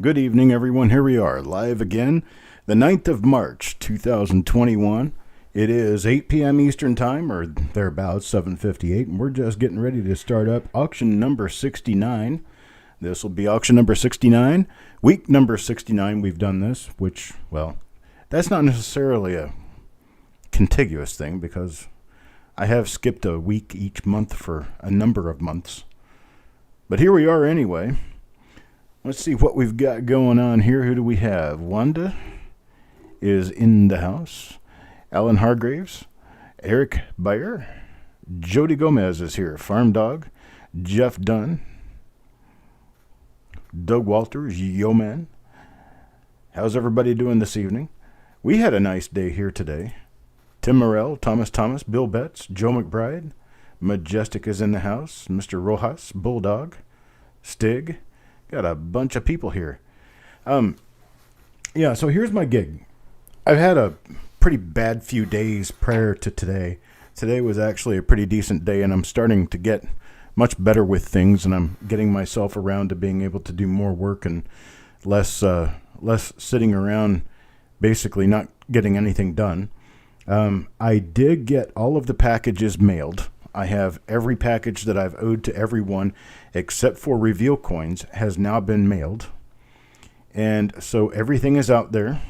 Good evening, everyone. Here we are, live again, the 9th of March, 2021. It is 8 p.m. Eastern Time, or thereabouts, 7:58, and we're just getting ready to start up auction number 69. This will be auction number 69, week number 69. We've done this, which, well, that's not necessarily a contiguous thing because I have skipped a week each month for a number of months. But here we are anyway. Let's see what we've got going on here. Who do we have? Wanda is in the house. Alan Hargraves, Eric Bayer, Jody Gomez is here. Farm Dog, Jeff Dunn, Doug Walters, Yo Man. How's everybody doing this evening? We had a nice day here today. Tim Morrell, Thomas, Bill Betts, Joe McBride, Majestic is in the house, Mr. Rojas, Bulldog, Stig. Got a bunch of people here. So here's my gig. I've had a pretty bad few days prior to today. Today was actually a pretty decent day, and I'm starting to get much better with things, and I'm getting myself around to being able to do more work and less sitting around basically not getting anything done. I did get all of the packages mailed. I have every package that I've owed to everyone except for Reveal Coins has now been mailed. And so everything is out there.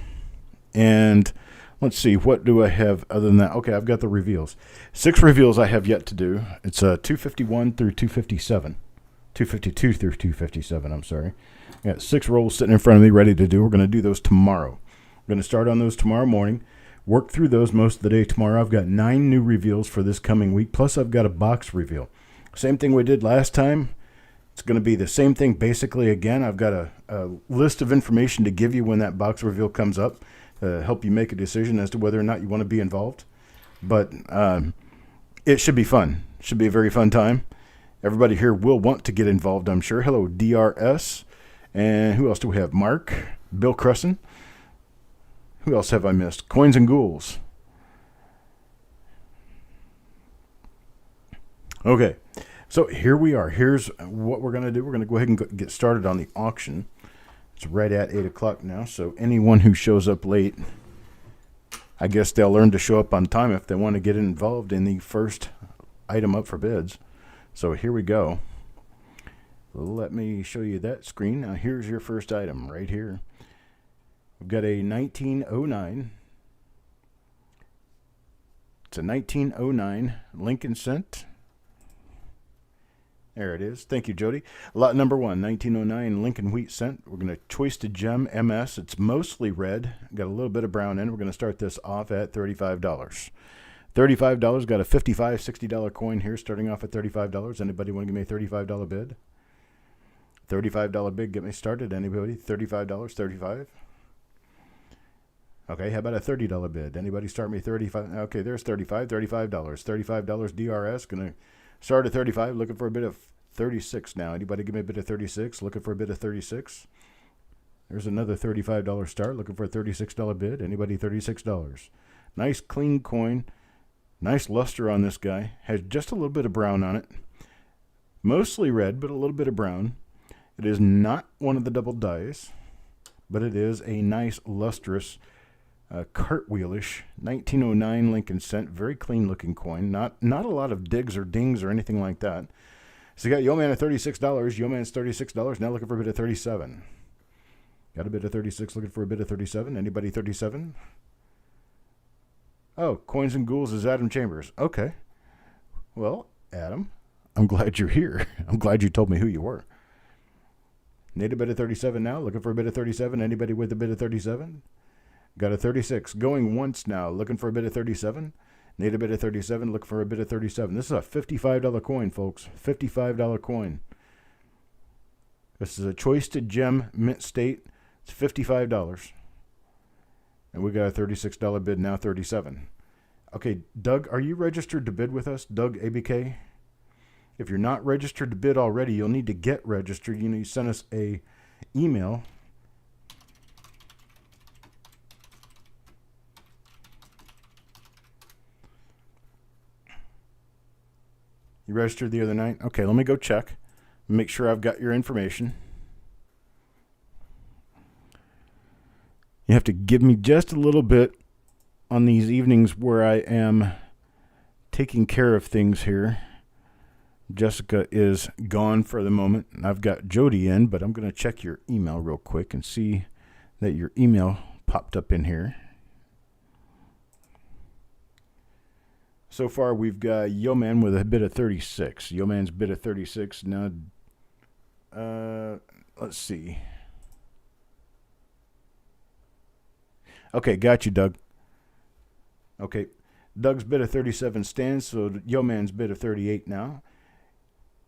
And let's see, what do I have other than that? Okay, I've got the reveals. 6 reveals I have yet to do. It's 251 through 257. 252 through 257, I'm sorry. I got 6 rolls sitting in front of me ready to do. We're going to do those tomorrow. I'm going to start on those tomorrow morning. Work through those most of the day tomorrow. I've got 9 new reveals for this coming week, plus I've got a box reveal. Same thing we did last time. It's going to be the same thing basically again. I've got a list of information to give you when that box reveal comes up, help you make a decision as to whether or not you want to be involved. But it should be fun. It should be a very fun time. Everybody here will want to get involved, I'm sure. Hello, DRS. And who else do we have? Mark, Bill Cresson. Who else have I missed? Coins and Ghouls. Okay, so here we are. Here's what we're going to do. We're going to go ahead and get started on the auction. It's right at 8 o'clock now, so anyone who shows up late, I guess they'll learn to show up on time if they want to get involved in the first item up for bids. So here we go. Let me show you that screen. Now here's your first item right here. We've got a 1909. It's a 1909 Lincoln Cent. There it is. Thank you, Jody. Lot number 1, 1909 Lincoln Wheat Cent. We're going to choice to gem MS. It's mostly red. Got a little bit of brown in. We're going to start this off at $35. $35. Got a $55, $60 coin here starting off at $35. Anybody want to give me a $35 bid? $35 bid. Get me started. Anybody? $35, 35. Okay, how about a $30 bid? Anybody start me 35? Okay, there's $35, $35. $35 DRS, going to start at 35, looking for a bit of 36 now. Anybody give me a bit of 36? Looking for a bit of 36? There's another $35 start, looking for a $36 bid. Anybody $36? Nice clean coin. Nice luster on this guy. Has just a little bit of brown on it. Mostly red, but a little bit of brown. It is not one of the double dies, but it is a nice lustrous cartwheelish 1909 Lincoln Cent. Very clean looking coin. Not a lot of digs or dings or anything like that. So you got Yo Man at $36. Yo Man's $36. Now looking for a bit of 37. Got a bit of 36. Looking for a bit of 37. Anybody 37? Oh, Coins and Ghouls is Adam Chambers. Okay. Well, Adam, I'm glad you're here. I'm glad you told me who you were. Need a bit of 37 now. Looking for a bit of 37. Anybody with a bit of 37? Got a 36. Going once now. Looking for a bit of 37. Need a bit of 37. Look for a bit of 37. This is a $55 coin, folks. $55 coin. This is a choice to gem mint state. It's $55. And we got a $36 bid now, 37. Okay, Doug, are you registered to bid with us? Doug ABK? If you're not registered to bid already, you'll need to get registered. You send us a email. You registered the other night? Okay, let me go check. Make sure I've got your information. You have to give me just a little bit on these evenings where I am taking care of things here. Jessica is gone for the moment, and I've got Jody in, but I'm going to check your email real quick and see that your email popped up in here. So far, we've got Yo Man with a bid of 36. Yo Man's bid of 36. Now, let's see. Okay, got you, Doug. Okay, Doug's bid of 37 stands, so Yo Man's bid of 38 now.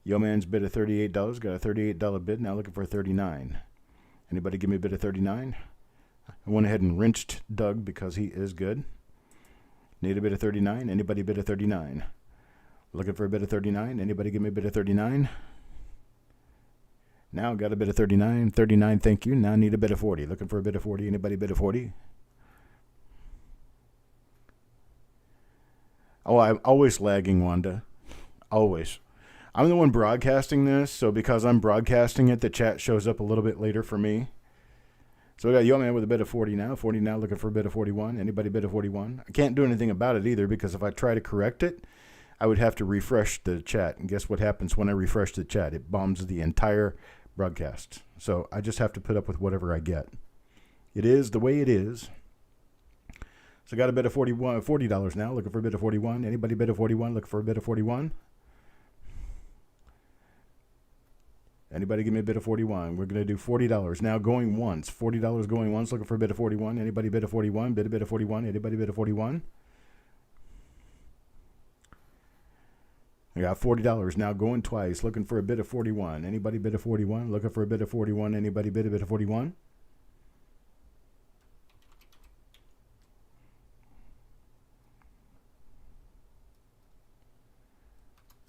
Yo Man's bid of $38, got a $38 bid, now looking for 39. Anybody give me a bid of 39? I went ahead and wrenched Doug because he is good. Need a bid of 39? Anybody bid of 39? Looking for a bid of 39? Anybody give me a bid of 39? Now got a bid of 39. 39, thank you. Now need a bid of 40. Looking for a bid of 40. Anybody bid of 40? Oh, I'm always lagging, Wanda. Always. I'm the one broadcasting this, so because I'm broadcasting it, the chat shows up a little bit later for me. So we got Yo Man with a bid of 40 now. 40 now, looking for a bid of 41. Anybody bid of 41? I can't do anything about it either, because if I try to correct it, I would have to refresh the chat. And guess what happens when I refresh the chat? It bombs the entire broadcast. So I just have to put up with whatever I get. It is the way it is. So I got a bid of $40 now, looking for a bid of 41. Anybody bid of 41? Looking for a bid of 41? Anybody give me a bid of 41? We're going to do $40 now, going once. $40 going once, looking for a bid of 41. Anybody bid of 41? Bid a bid of 41. Anybody bid of 41? I got $40 now, going twice, looking for a bid of 41. Anybody bid of 41? Looking for a bid of 41. Anybody bid a bid of 41?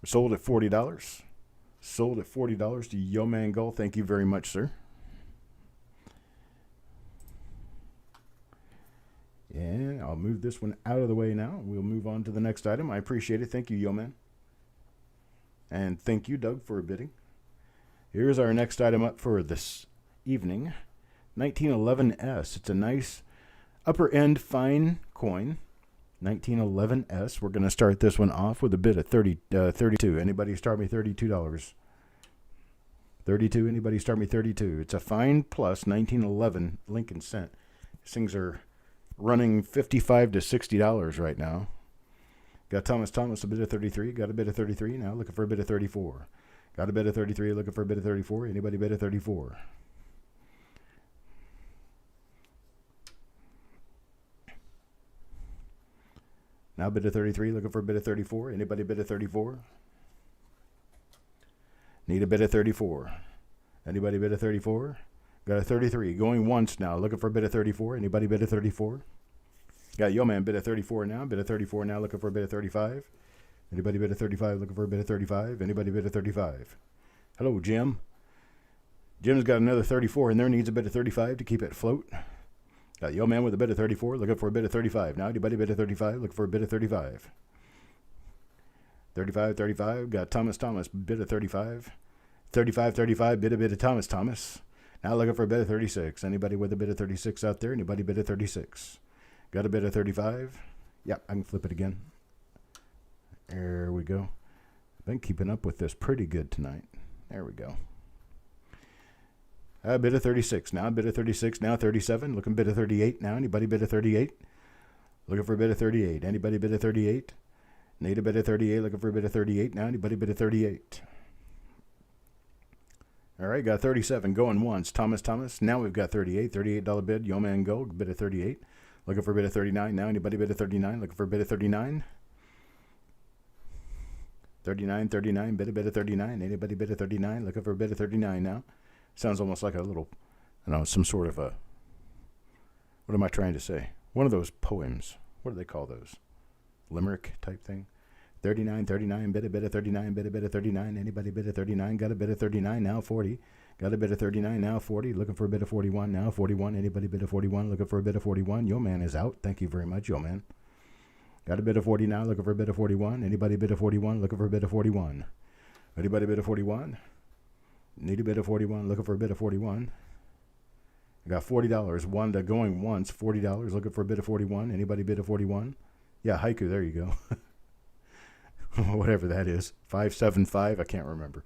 Sold at $40. Sold at $40 to Yo Man Gull. Thank you very much, sir. And I'll move this one out of the way now. We'll move on to the next item. I appreciate it. Thank you, Yo Man. And thank you, Doug, for bidding. Here's our next item up for this evening. 1911S. It's a nice upper end fine coin. 1911S. We're going to start this one off with a bid of 32. Anybody start me $32? 32. Anybody start me 32? It's a fine plus 1911 Lincoln cent. These things are running $55 to $60 right now. Got Thomas a bid of 33. Got a bid of 33 now, looking for a bid of 34. Got a bid of 33, looking for a bid of 34. Anybody bid of 34? Now bid of 33, looking for a bid of 34. Anybody bid of 34? Need a bid of 34. Anybody bid of 34? Got a 33. Going once now, looking for a bid of 34. Anybody bid of 34? Got Yo Man bid of 34 now. Bid of 34 now, looking for a bid of 35. Anybody bid of 35? Looking for a bid of 35. Anybody bid of 35? Hello, Jim. Jim's got another 34 in there. Needs a bid of 35 to keep it afloat. Got Yo Man with a bid of 34, looking for a bid of 35. Now, anybody bid of 35? Looking for a bid of 35. 35. Got Thomas, bid of 35. 35, bid of Thomas. Now looking for a bid of 36. Anybody with a bid of 36 out there? Anybody bid of 36? Got a bid of 35? Yep, I can flip it again. There we go. I've been keeping up with this pretty good tonight. There we go. A bid of 36 now, bid of 36 now, 37. Looking bid of 38 now. Anybody bid of 38? Looking for a bid of 38. Anybody bid of 38? Need a bid of 38. Looking for a bid of 38 now. Anybody bid of 38? All right, got 37 going once. Thomas. Now we've got 38. $38 bid. Yo Man Go, bid of 38. Looking for a bid of 39 now. Anybody bid of 39? Looking for a bid of 39? 39, bid of 39. Anybody bid of 39? Looking for a bid of 39 now. Sounds almost like a little, some sort of a, what am I trying to say? One of those poems. What do they call those? Limerick type thing? 39, bid of 39, bid of 39. Anybody bid of 39? Got a bid of 39 now, 40. Got a bid of 39 now, 40. Looking for a bid of 41 now, 41. Anybody bid of 41? Looking for a bid of 41. Yo Man is out. Thank you very much, Yo Man. Got a bid of 40 now, looking for a bid of 41. Anybody bid of 41? Looking for a bid of 41. Anybody bid of 41? Need a bid of 41, looking for a bid of 41. I got $40. Wanda going once, $40. Looking for a bid of 41. Anybody bid of 41? Yeah, Haiku, there you go. Whatever that is. 575, I can't remember.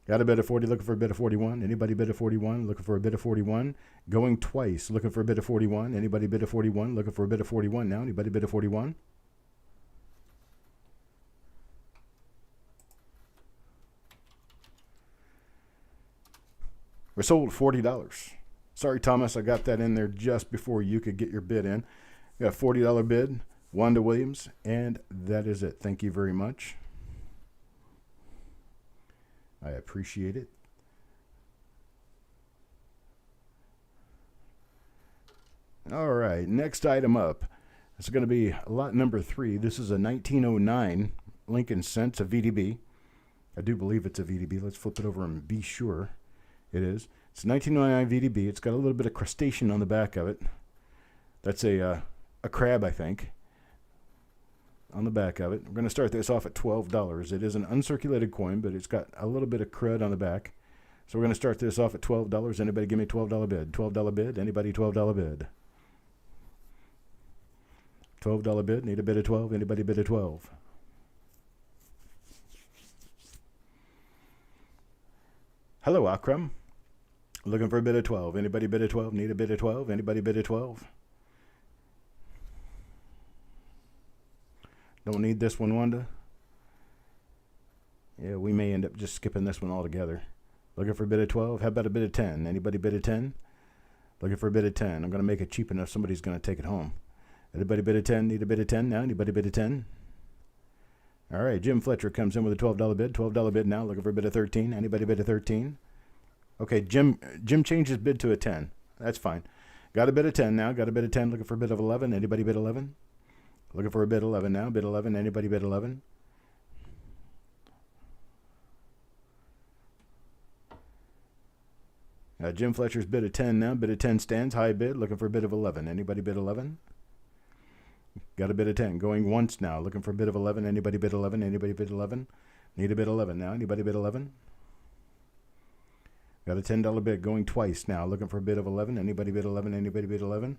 Got a bid of 40, looking for a bid of 41. Anybody bid of 41? Looking for a bid of 41. Going twice, looking for a bid of 41. Anybody bid of 41? Looking for a bid of 41 now. Anybody bid of 41? We're sold $40. Sorry, Thomas, I got that in there just before you could get your bid in. Got a $40 bid, Wanda Williams, and that is it. Thank you very much. I appreciate it. All right, next item up. It's going to be lot number 3. This is a 1909 Lincoln Cents, a VDB. I do believe it's a VDB. Let's flip it over and be sure it is. It's a 1909 VDB. It's got a little bit of crustacean on the back of it. That's a crab, I think, on the back of it. We're going to start this off at $12. It is an uncirculated coin, but it's got a little bit of crud on the back. So we're going to start this off at $12. Anybody give me a $12 bid? $12 bid? Anybody $12 bid? $12 bid? Need a bid of 12? Anybody bid of 12? Hello, Akram. Looking for a bid of 12. Anybody bid of 12? Need a bid of 12? Anybody bid of 12? Don't need this one, Wanda? Yeah, we may end up just skipping this one altogether. Looking for a bid of 12? How about a bid of 10? Anybody bid of 10? Looking for a bid of 10. I'm going to make it cheap enough somebody's going to take it home. Anybody bid of 10? Need a bid of 10 now? Anybody bid of 10? All right, Jim Fletcher comes in with a $12 bid. $12 bid now. Looking for a bid of 13. Anybody bid of 13? Okay, Jim changed his bid to a 10. That's fine. Got a bid of 10 now. Got a bid of 10. Looking for a bid of 11. Anybody bid 11? Looking for a bid 11 now. Bid 11. Anybody bid 11? Jim Fletcher's bid of 10 now. Bid of 10 stands. High bid. Looking for a bid of 11. Anybody bid 11? Got a bid of 10. Going once now. Looking for a bid of 11. Anybody bid 11? Anybody bid 11? Need a bid 11 now. Anybody bid 11? Got a $10 bid. Going twice now. Looking for a bid of 11. Anybody bid 11? Anybody bid 11?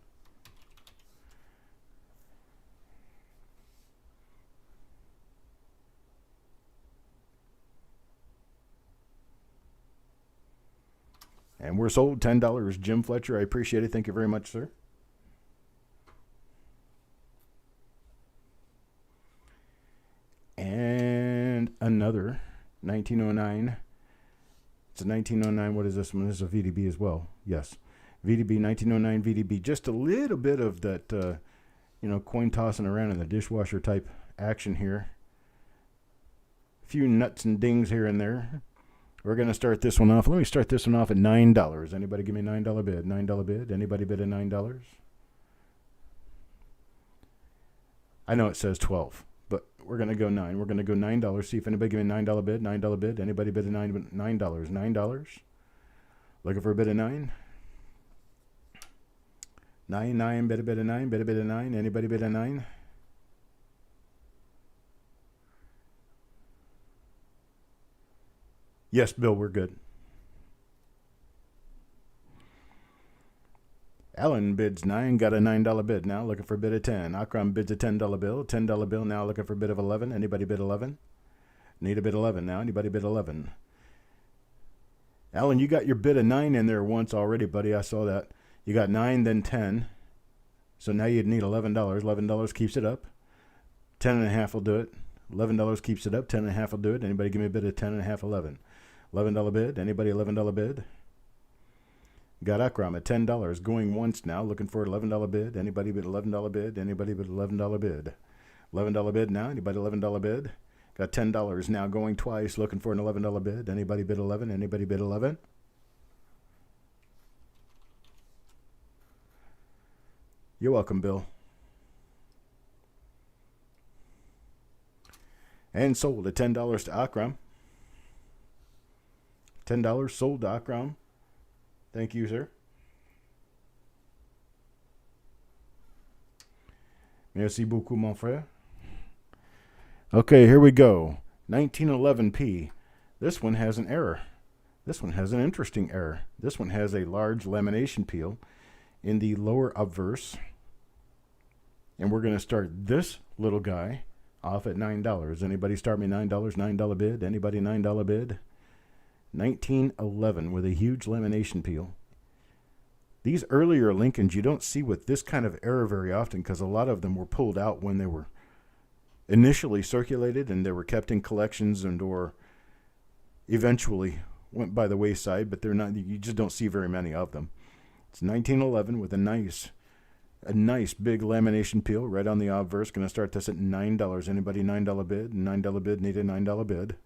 And we're sold. $10. Jim Fletcher, I appreciate it. Thank you very much, sir. And another 1909. It's a 1909. What is this one? This is a VDB as well. Yes. VDB, 1909 VDB. Just a little bit of that, coin tossing around in the dishwasher type action here. A few nuts and dings here and there. We're going to start this one off. Let me start this one off at $9. Anybody give me a $9 bid? $9 bid? Anybody bid a $9? I know it says 12, but we're going to go 9. We're going to go $9. See if anybody give me a $9 bid. $9 bid? Anybody bid a $9? $9. Looking for a bid of 9? 9, bid a bid of 9, bid a bid of 9. Anybody bid a 9? Yes, Bill, we're good. Alan bids 9, got a $9 bid now, looking for a bid of 10. Akram bids a $10 bill, $10 bill now, looking for a bid of 11. Anybody bid 11? Need a bid 11 now. Anybody bid 11? Alan, you got your bid of 9 in there once already, buddy. I saw that. You got 9, then 10. So now you'd need $11. $11 keeps it up. 10.5 will do it. $11 keeps it up. 10.5 will do it. Anybody give me a bid of 10.5, 11? $11 bid. Anybody $11 bid? Got Akram at $10. Going once now. Looking for an $11 bid. Anybody bid $11 bid? Anybody bid $11 bid? $11 bid now. Anybody $11 bid? Got $10 now. Going twice. Looking for an $11 bid. Anybody bid 11? Anybody bid 11? You're welcome, Bill. And sold at $10 to Akram. $10 sold to Akram. Thank you, sir. Merci beaucoup, mon frère. Okay, here we go. 1911p. This one has an error. This one has an interesting error. This one has a large lamination peel in the lower obverse. And we're going to start this little guy off at $9. Anybody start me $9? $9 bid. Anybody $9 bid? 1911 with a huge lamination peel. These earlier Lincolns, you don't see with this kind of error very often because a lot of them were pulled out when they were initially circulated and they were kept in collections and or eventually went by the wayside, but they're not. You just don't see very many of them. It's 1911 with a nice big lamination peel right on the obverse. Going to start this at $9. Anybody $9 bid? $9 bid. Need a $9 bid.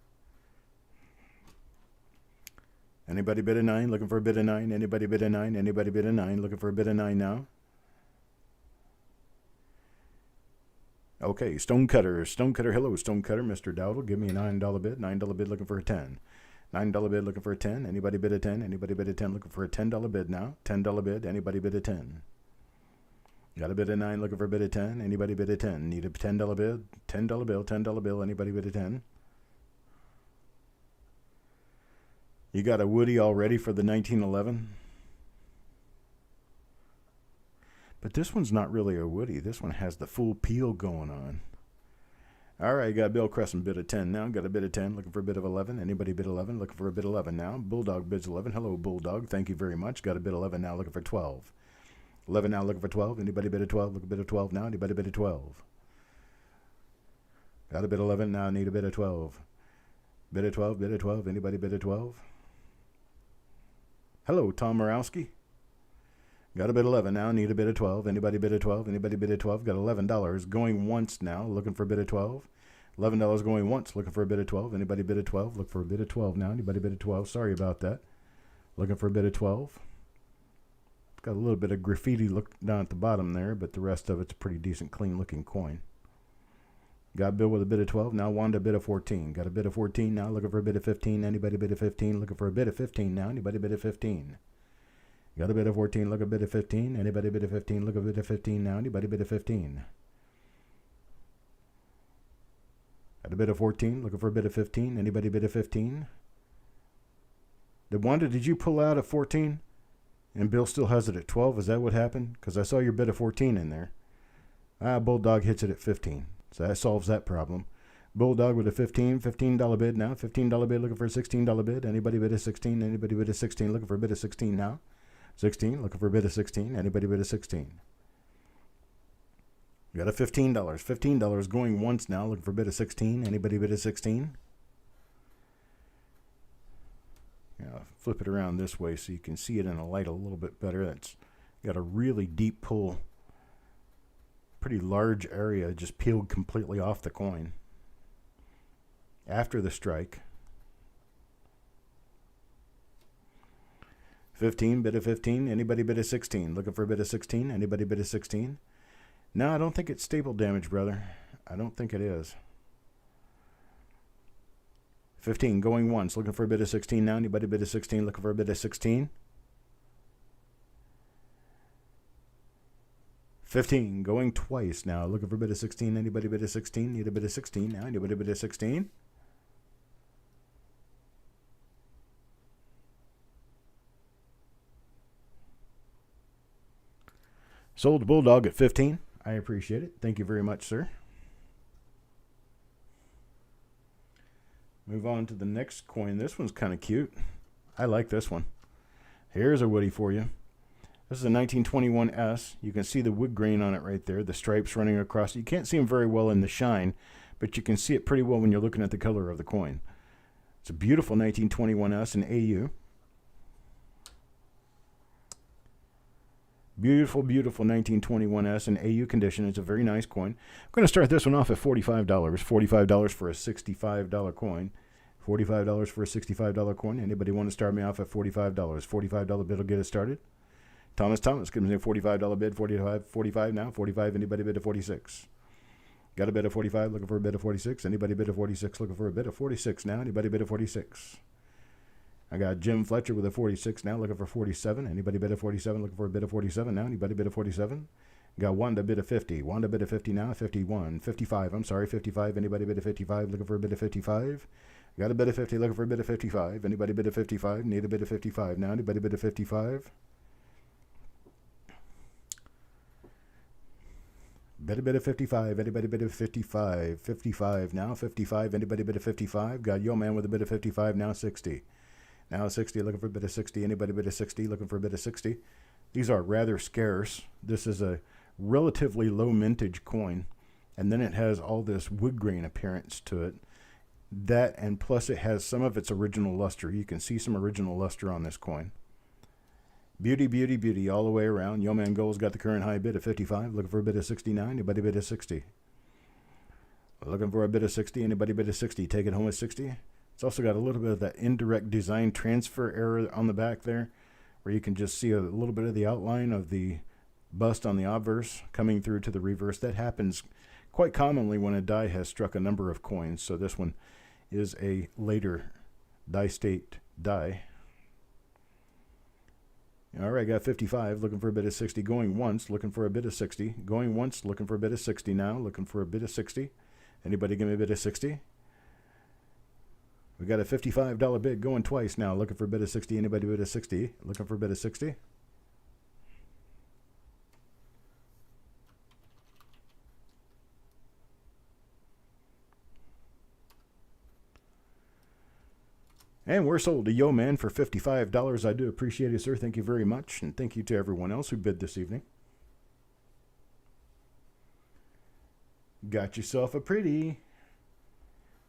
Anybody bid a 9? Looking for a bid of 9? Anybody bid a 9? Anybody bid a 9? Looking for a bid of 9 now? Okay, Stonecutter. Hello, Stonecutter. Mr. Dowdle, give me a $9 bid. $9 bid looking for a 10. $9 bid looking for a 10. Anybody bid a 10? Anybody bid a 10? Looking for a $10 bid now. $10 bid. Anybody bid a 10? Got a bid of 9 looking for a bid of 10. Anybody bid a 10? Need a $10 bid? $10 bill. $10 bill. Anybody bid a 10? You got a Woody already for the 1911? But this one's not really a Woody. This one has the full peel going on. All right, got Bill Crescent bid of 10 now. Got a bid of 10, looking for a bid of 11. Anybody bid 11? Looking for a bid 11 now. Bulldog bids 11. Hello, Bulldog. Thank you very much. Got a bid 11 now, looking for 12. 11 now, looking for 12. Anybody bid a 12? Look a bid of 12 now. Anybody bid a 12? Got a bid 11 now. Need a bid of 12. Bid of 12. Bid of 12. Anybody bid a 12? Hello, Tom Morowski. Got a bid 11 now. Need a bid of 12. Anybody bid a 12? Anybody bid a 12? Got $11 going once now. Looking for a bid of 12. $11 going once. Looking for a bid of 12. Anybody bid a 12? Look for a bid of 12 now. Anybody bid a 12? Sorry about that. Looking for a bid of 12. Got a little bit of graffiti look down at the bottom there, but the rest of it's a pretty decent, clean-looking coin. Got Bill with a bid of 12. Now Wanda bid of 14. Got a bid of 14 now. Looking for a bid of 15. Anybody bid of 15? Looking for a bid of 15 now. Anybody bid of 15? Got a bid of 14. Look a bid of 15. Anybody bid of 15? Look a bid of 15 now. Anybody bid of 15? Got a bid of 14. Looking for a bid of 15. Anybody bid of 15? Wanda, did you pull out at 14? And Bill still has it at 12? Is that what happened? Because I saw your bid of 14 in there. Bulldog hits it at 15. So that solves that problem. Bulldog with a $15 bid now. $15 bid looking for a $16 bid. Anybody bid a 16? Anybody bid a 16? Looking for a bid of 16 now. 16 looking for a bid of 16. Anybody bid a 16? We got a $15. $15 going once now. Looking for a bid of 16. Anybody bid a 16? Yeah, flip it around this way so you can see it in a light a little bit better. That's got a really deep pull. Pretty large area just peeled completely off the coin after the strike. 15, bid of 15. Anybody bid of 16? Looking for a bid of 16? Anybody bid of 16? No, I don't think it's staple damage, brother. I don't think it is. 15 going once. Looking for a bid of 16 now. Anybody bid of 16? Looking for a bid of 16? 15 going twice now. Looking for a bid of 16. Anybody bid of 16? Need a bid of 16 now. Anybody bid of 16? Sold Bulldog at 15. I appreciate it. Thank you very much, sir. Move on to the next coin. This one's kind of cute. I like this one. Here's a Woody for you. This is a 1921 S. You can see the wood grain on it right there, the stripes running across. You can't see them very well in the shine, but you can see it pretty well when you're looking at the color of the coin. It's a beautiful 1921 S in AU. Beautiful, beautiful 1921 S in AU condition. It's a very nice coin. I'm going to start this one off at $45. $45 for a $65 coin. $45 for a $65 coin. Anybody want to start me off at $45? $45 bid will get us started. Thomas gives me a $45 bid. 45 now. 45. Anybody bid a 46? Got a bid of 45. Looking for a bid of 46. Anybody bid a 46? Looking for a bid of 46 now. Anybody bid a 46? I got Jim Fletcher with a 46 now, looking for 47. Anybody bid a 47? Looking for a bid of 47 now. Anybody bid a 47? Got Wanda bid a 50. Wanda bid a 50 now. 51. 55. I'm sorry, 55. Anybody bid a 55? Looking for a bid of 55? Got a bid of 50, looking for a bid of 55. Anybody bid of 55? Need a bid of 55 now. Anybody bid of 55? Bid a bid of 55. Anybody bid of 55? 55 now. 55. Anybody bid of 55? Got yo man with a bid of 55 now. 60. Now 60. Looking for a bid of 60. Anybody bid of 60? Looking for a bid of 60. These are rather scarce. This is a relatively low mintage coin, and then it has all this wood grain appearance to it. That, and plus it has some of its original luster. You can see some original luster on this coin. Beauty, beauty, beauty all the way around. Yo Man Gold's got the current high bid of 55. Looking for a bid of 69. Anybody bid of 60? Looking for a bid of 60. Anybody bid of 60? Take it home at 60. It's also got a little bit of that indirect design transfer error on the back there, where you can just see a little bit of the outline of the bust on the obverse coming through to the reverse. That happens quite commonly when a die has struck a number of coins. So this one is a later die state die. All right, got 55, looking for a bid of 60, going once, looking for a bid of 60, going once, looking for a bid of 60 now, looking for a bid of 60. Anybody give me a bid of 60? We got a $55 bid going twice now, looking for a bid of 60. Anybody bid of 60? Looking for a bid of 60? And we're sold to Yo Man for $55. I do appreciate it, sir. Thank you very much. And thank you to everyone else who bid this evening. Got yourself a pretty.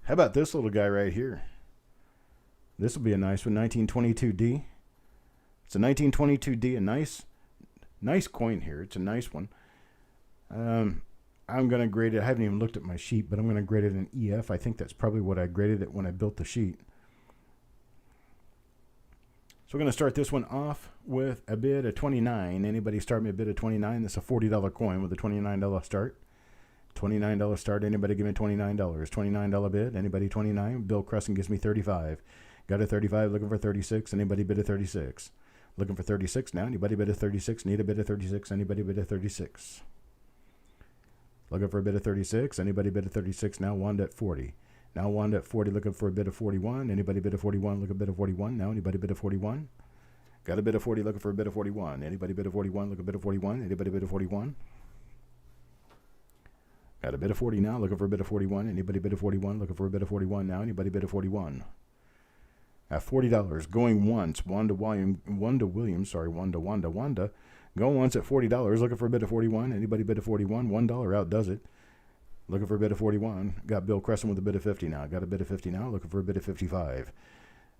How about this little guy right here? This will be a nice one, 1922D. It's a 1922D, a nice coin here. It's a nice one. I'm going to grade it. I haven't even looked at my sheet, but I'm going to grade it an EF. I think that's probably what I graded it when I built the sheet. So we're going to start this one off with a bid of 29. Anybody start me a bid of 29? That's a $40 coin with a $29 start. $29 start. Anybody give me $29? $29 bid. Anybody 29? Bill Crescent gives me 35. Got a 35. Looking for 36. Anybody bid of 36? Looking for 36 now. Anybody bid of 36? Need a bid of 36. Anybody bid of 36? Looking for a bid of 36. Anybody bid of 36 now? Wand at 40. Now Wanda at 40, looking for a bid of 41. Anybody bid of 41? Look a bid of 41. Now anybody bid of 41? Got a bid of 40, looking for a bid of 41. Anybody bid of 41? Look a bid of 41. Anybody bid of 41? Got a bid of 40 now, looking for a bid of 41. Anybody bid of 41? Looking for a bid of 41 now. Anybody bid of 41? At $40, going once. Wanda Williams. Going once at $40, looking for a bid of 41. Anybody bid of 41? $1 outdoes it. Looking for a bid of 41. Got Bill Crescent with a bid of 50 now. Got a bid of 50 now. Looking for a bid of 55.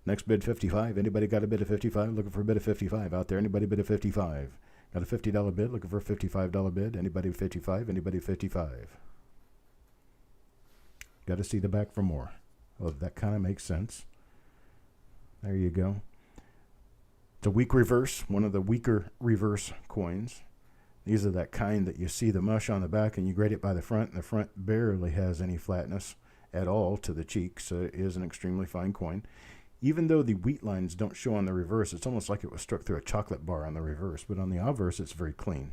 Next bid 55. Anybody got a bid of 55? Looking for a bid of 55 out there. Anybody bid of 55? Got a $50 bid. Looking for a $55 bid. Anybody 55? Anybody 55? Got to see the back for more. Oh, that kind of makes sense. There you go. It's a weak reverse. One of the weaker reverse coins. These are that kind that you see the mush on the back and you grade it by the front, and the front barely has any flatness at all to the cheek, so it is an extremely fine coin. Even though the wheat lines don't show on the reverse, it's almost like it was struck through a chocolate bar on the reverse, but on the obverse it's very clean.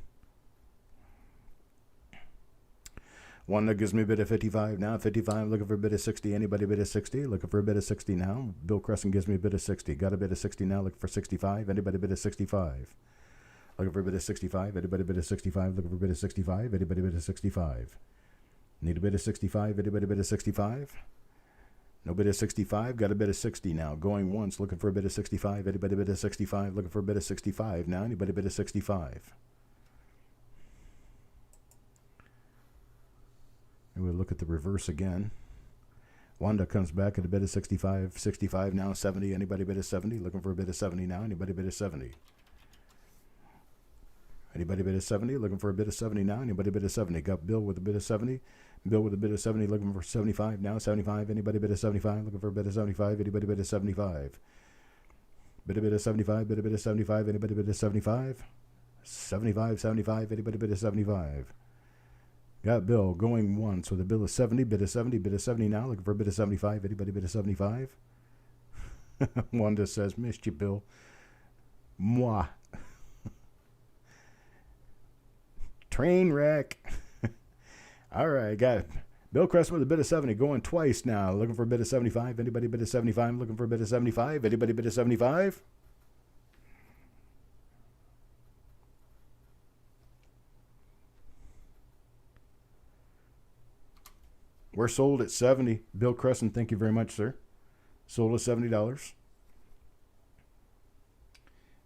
One that gives me a bid of 55 now. 55, looking for a bid of 60. Anybody bid of 60? Looking for a bid of 60 now. Bill Crescent gives me a bid of 60. Got a bid of 60 now. Looking for 65. Anybody bid of 65? Looking for a bid of 65. Anybody bid of 65? Looking for a bid of 65. Anybody bid of 65? Need a bid of 65. Anybody bid of 65? No bid of 65. Got a bid of 60 now. Going once. Looking for a bid of 65. Anybody bid of 65? Looking for a bid of 65 now. Anybody bid of 65? And we'll look at the reverse again. Wanda comes back at a bid of 65. 65 now. 70. Anybody bid of 70? Looking for a bid of 70 now. Anybody bid of 70? Anybody bid of 70? Looking for a bid of 70 now. Anybody bid of 70? Got Bill with a bid of 70. Bill with a bid of 70. Looking for 75 now. 75. Anybody bid of 75? Looking for a bid of 75. Anybody bid of 75? Bid of 75. Bid of 75. Anybody bid of 75? 75. 75. Anybody bid of 75? Got Bill going once with a bid of 70. Bid of 70. Bid of 70 now. Looking for a bid of 75. Anybody bid of 75? Wanda says, missed you, Bill. Moi. Train wreck. All right, got Bill Crescent with a bid of 70, going twice now. Looking for a bid of 75. Anybody bid of 75? Looking for a bid of 75. Anybody bid of 75? We're sold at 70. Bill Crescent, thank you very much, sir. Sold at $70.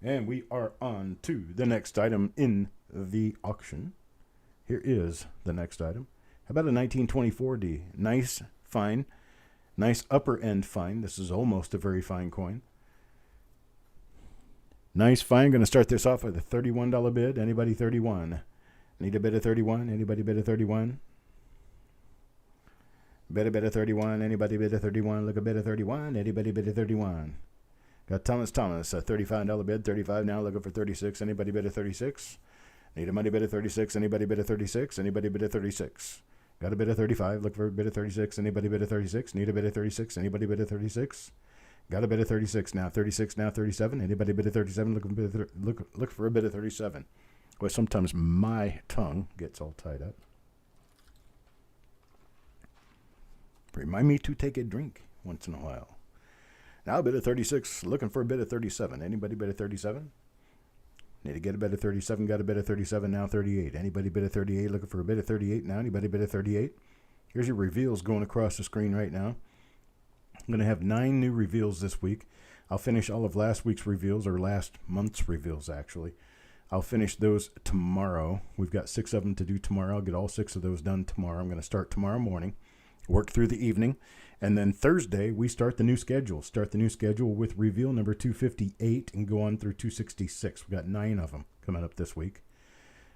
And we are on to the next item in the auction. Here is the next item. How about a 1924D? Nice, fine. Nice upper end fine. This is almost a very fine coin. Nice, fine. Going to start this off with a $31 bid. Anybody 31? Need a bid of 31? Anybody bid of 31? Bid of 31. Anybody bid of 31? Look a bid of 31. Anybody bid of 31? Got Thomas, a $35 bid. 35 now. Looking for 36. Anybody bid of 36? Need a money bid of 36. Anybody bid of 36? Anybody bid of 36? Got a bid of 35. Look for a bid of 36. Anybody bid of 36? Need a bid of 36. Anybody bid of 36? Got a bid of 36 now. 36 now. 37. Anybody bid of 37? Look for a bid of 37. Well, sometimes my tongue gets all tied up. Remind me to take a drink once in a while. Now a bid of 36. Looking for a bid of 37. Anybody bid of 37? Need to get a bid of 37. Got a bid of 37 now. 38. Anybody bid of 38? Looking for a bid of 38 now. Anybody bid of 38? Here's your reveals going across the screen right now. I'm going to have 9 new reveals this week. I'll finish all of last week's reveals, or last month's reveals, actually. I'll finish those tomorrow. We've got 6 of them to do tomorrow. I'll get all 6 of those done tomorrow. I'm going to start tomorrow morning, work through the evening, and then Thursday we start the new schedule. Start the new schedule with reveal number 258 and go on through 266. We've got 9 of them coming up this week.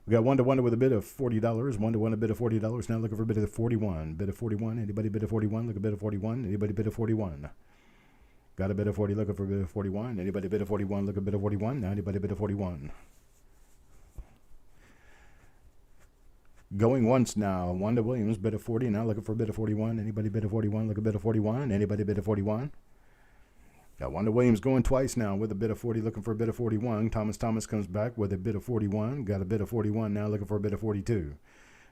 We got 1-to-1 with a bid of $40. 1-to-1 a bid of $40. Now looking for a bid of 41. Bid of 41. Anybody bid of 41? Look a bid of 41. Anybody bid of 41? Got a bid of 40. Looking for a bid of 41. Anybody bid of 41? Look a bid of 41. Now anybody bid of 41? Going once now. Wanda Williams bid of 40. Now looking for a bid of 41. Anybody bid of 41? Look a bid of 41. Anybody bid of 41? Got Wanda Williams going twice now with a bid of 40, looking for a bid of 41. Thomas comes back with a bid of 41. Got a bid of 41 now, looking for a bid of 42.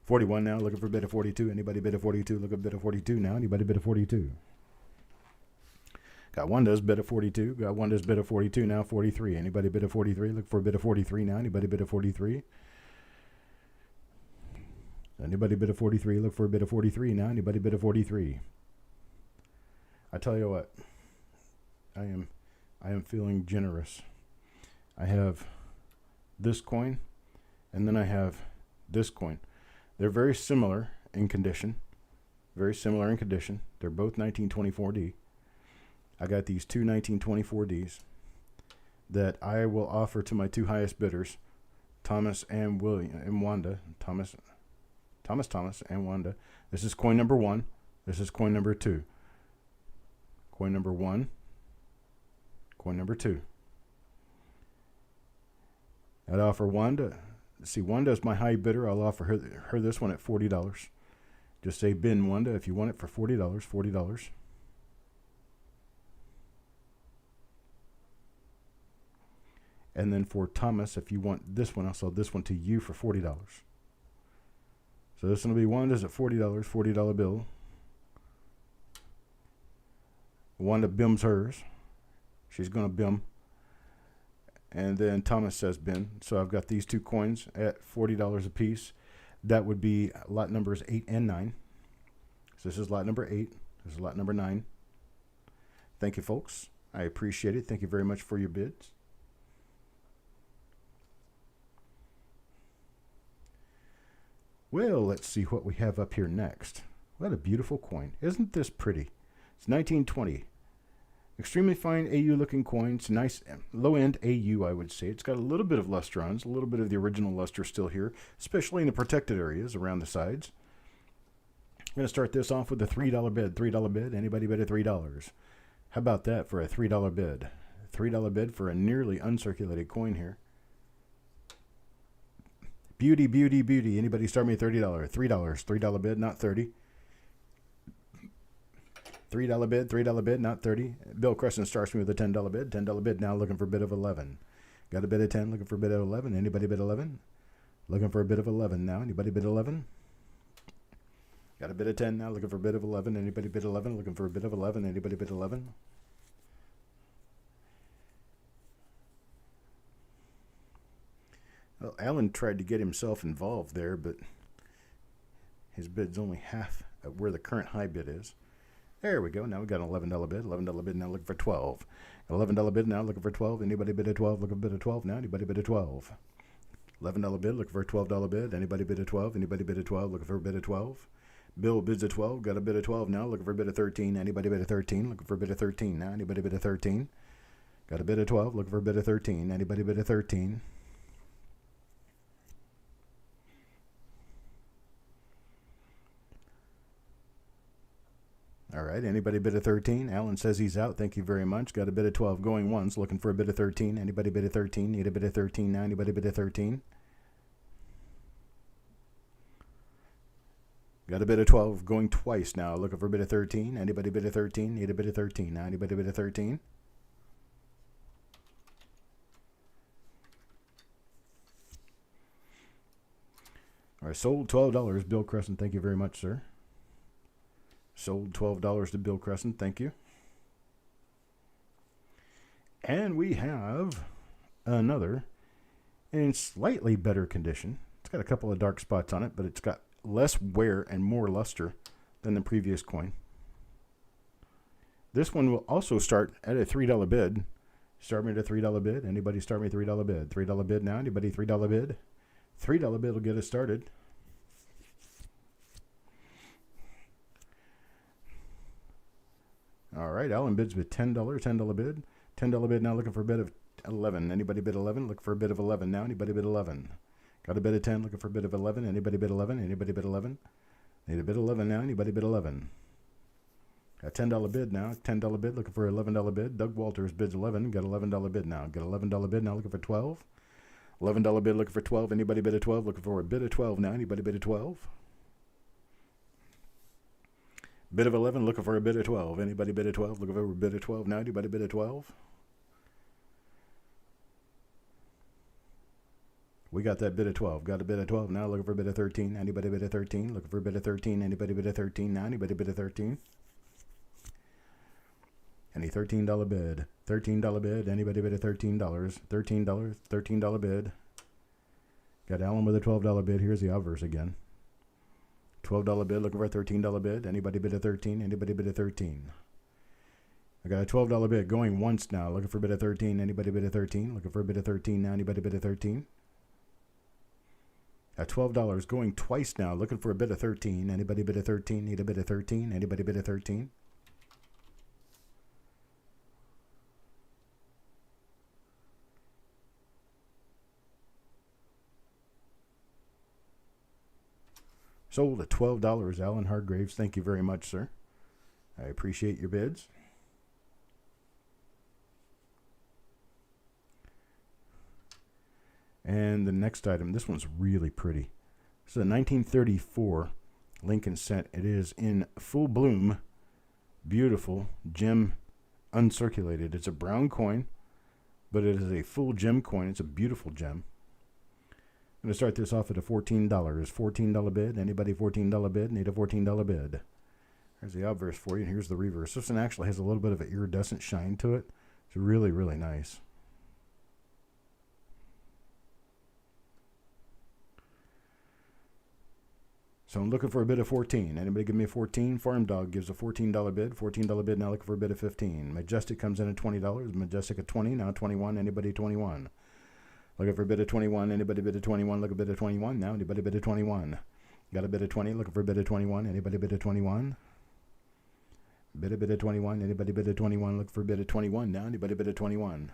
41 now, looking for a bid of 42. Anybody bid of 42? Look a bid of 42 now. Anybody bid of 42? Got Wanda's bid of 42. Got Wanda's bid of 42 now. 43. Anybody bid of 43? Look for a bid of 43 now. Anybody bid of 43? Anybody bid of 43? Look for a bid of 43 now. Anybody bid of 43? I tell you what. I am feeling generous. I have this coin, and then I have this coin. They're very similar in condition. Very similar in condition. They're both 1924D. I got these two 1924Ds that I will offer to my 2 highest bidders, Thomas and Wanda. Thomas and Wanda. This is coin number 1. This is coin number 2. Coin number 1. Coin number 2. I'd offer Wanda. See, Wanda's my high bidder. I'll offer her this one at $40. Just say bin Wanda if you want it for $40. $40. And then for Thomas, if you want this one, I'll sell this one to you for $40. So this one will be Wanda's at $40. $40 bill. Wanda bims hers. She's going to BIM. And then Thomas says bin. So I've got these 2 coins at $40 a piece. That would be lot numbers 8 and 9. So this is lot number 8. This is lot number 9. Thank you, folks. I appreciate it. Thank you very much for your bids. Well, let's see what we have up here next. What a beautiful coin. Isn't this pretty? It's 1920. Extremely fine AU looking coin. It's a nice low end AU, I would say. It's got a little bit of lustrons, a little bit of the original luster still here, especially in the protected areas around the sides. I'm going to start this off with a $3 bid. $3 bid. Anybody bid at $3? How about that for a $3 bid? $3 bid for a nearly uncirculated coin here. Beauty, beauty, beauty. Anybody start me at $30? $3 bid, not 30. $3 bid, $3 bid, not 30. Bill Crescent starts me with a $10 bid. $10 bid now, looking for a bid of 11. Got a bid of 10, looking for a bid of 11. Anybody bid 11? Looking for a bid of 11 now. Anybody bid 11? Got a bid of 10 now, looking for a bid of 11. Anybody bid 11? Looking for a bid of 11. Anybody bid 11? Well, Alan tried to get himself involved there, but his bid's only half of where the current high bid is. There we go. Now we got an $11 bid. $11 bid now looking for 12. $11 bid now looking for 12. Anybody bid a 12? Looking for a bid of 12 now. Anybody bid a 12? $11 bid looking for a $12 bid. Anybody bid a 12? Anybody bid a 12? Looking for a bid of 12? Bill bids a 12. Got a bid of 12 now. Looking for a bid of 13. Anybody bid a 13? Looking for a bid of 13 now. Anybody bid a 13? Got a bid of 12. Looking for a bid of 13. Anybody bid a 13? All right, anybody bid a 13? Alan says he's out. Thank you very much. Got a bid of 12 going once. Looking for a bid of 13. Anybody bid a 13? Need a bid of 13 now. Anybody bid a 13? Got a bid of 12 going twice now. Looking for a bid of 13. Anybody bid a 13? Need a bid of 13 now. Anybody bid a 13? All right, sold $12. Bill Crescent, thank you very much, sir. Sold $12 to Bill Crescent. Thank you. And we have another in slightly better condition. It's got a couple of dark spots on it, but it's got less wear and more luster than the previous coin. This one will also start at a $3 bid. Start me at a $3 bid. Anybody start me a $3 bid? $3 bid now. Anybody $3 bid? $3 bid will get us started. All right, Alan bids with $10 bid. $10 bid now, looking for a bid of 11. Anybody bid 11? Look for a bid of 11 now. Anybody bid 11? Got a bid of 10, looking for a bid of 11. Anybody bid 11? Anybody bid 11? Need a bid 11 now. Anybody bid 11? Got $10 bid now. $10 bid, looking for $11 bid. Doug Walters bids 11. Got $11 bid now. Got $11 bid now, looking for 12. $11 bid, looking for 12. Anybody bid a 12? Looking for a bid of 12 now. Anybody bid a 12? Bid of 11, looking for a bid of 12. Anybody bid a 12? Looking for a bid of 12 now. Anybody bid a 12? We got that bid of 12. Got a bid of 12 now. Looking for a bid of 13. Anybody bid a 13? Looking for a bid of 13. Anybody bid a 13 now? Anybody bid a 13? Any $13 bid? $13 bid. Anybody bid a $13? $13 bid. Got Alan with a $12 bid. Here's the obverse again. $12 bid, looking for a $13 bid. Anybody bid a 13? Anybody bid a 13? I got a $12 bid going once now. Looking for a bid of 13. Anybody bid a 13? Looking for a bid of 13 now. Anybody bid a 13? At $12 going twice now. Looking for a bid of 13. Anybody bid a 13? Need a bid of 13? Anybody bid a 13? Sold at $12, Alan Hargraves. Thank you very much, sir. I appreciate your bids. And the next item, this one's really pretty. This is a 1934 Lincoln cent. It is in full bloom, beautiful gem, uncirculated. It's a brown coin, but it is a full gem coin. It's a beautiful gem. I'm going to start this off at a $14. $14 bid. Anybody $14 bid? Need a $14 bid. There's the obverse for you, and here's the reverse. This one actually has a little bit of an iridescent shine to it. It's really, really nice. So I'm looking for a bid of 14. Anybody give me a 14? Farm Dog gives a $14 bid. $14 bid, now looking for a bid of 15. Majestic comes in at $20. Majestic at 20, now 21. Anybody 21? Looking for a bid of 21. Anybody bid of 21? Look a bid of 21 now. Anybody bid of 21? Got a bid of 20. Looking for a bid of 21. Anybody bid of 21? Bid of 21. Anybody bid of 21? Look for a bid of 21 now. Anybody bid of 21?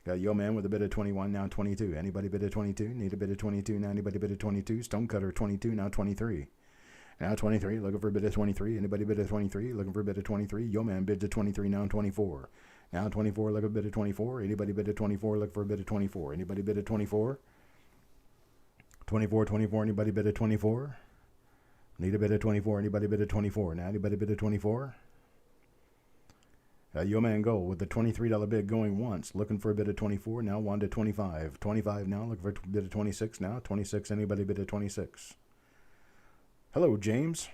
Got Yo Man with a bid of 21 now 22. Anybody bid of 22? Need a bid of 22 now. Anybody bid of 22? Stonecutter 22 now 23. Now 23. Looking for a bid of 23. Anybody bid of 23? Looking for a bid of 23. Yo Man bids of 23 now 24. Now 24, look a bid of 24. Anybody bid of 24, look for a bid of 24. Anybody bid of 24? 24, anybody bid of 24? Need a bid of 24, anybody bid of 24? Now anybody bid of 24? Yo Man Go with the $23 bid going once, looking for a bid of 24, now 1 to 25. 25 now, looking for a bid of 26 now. 26, anybody bid of 26? Hello, James.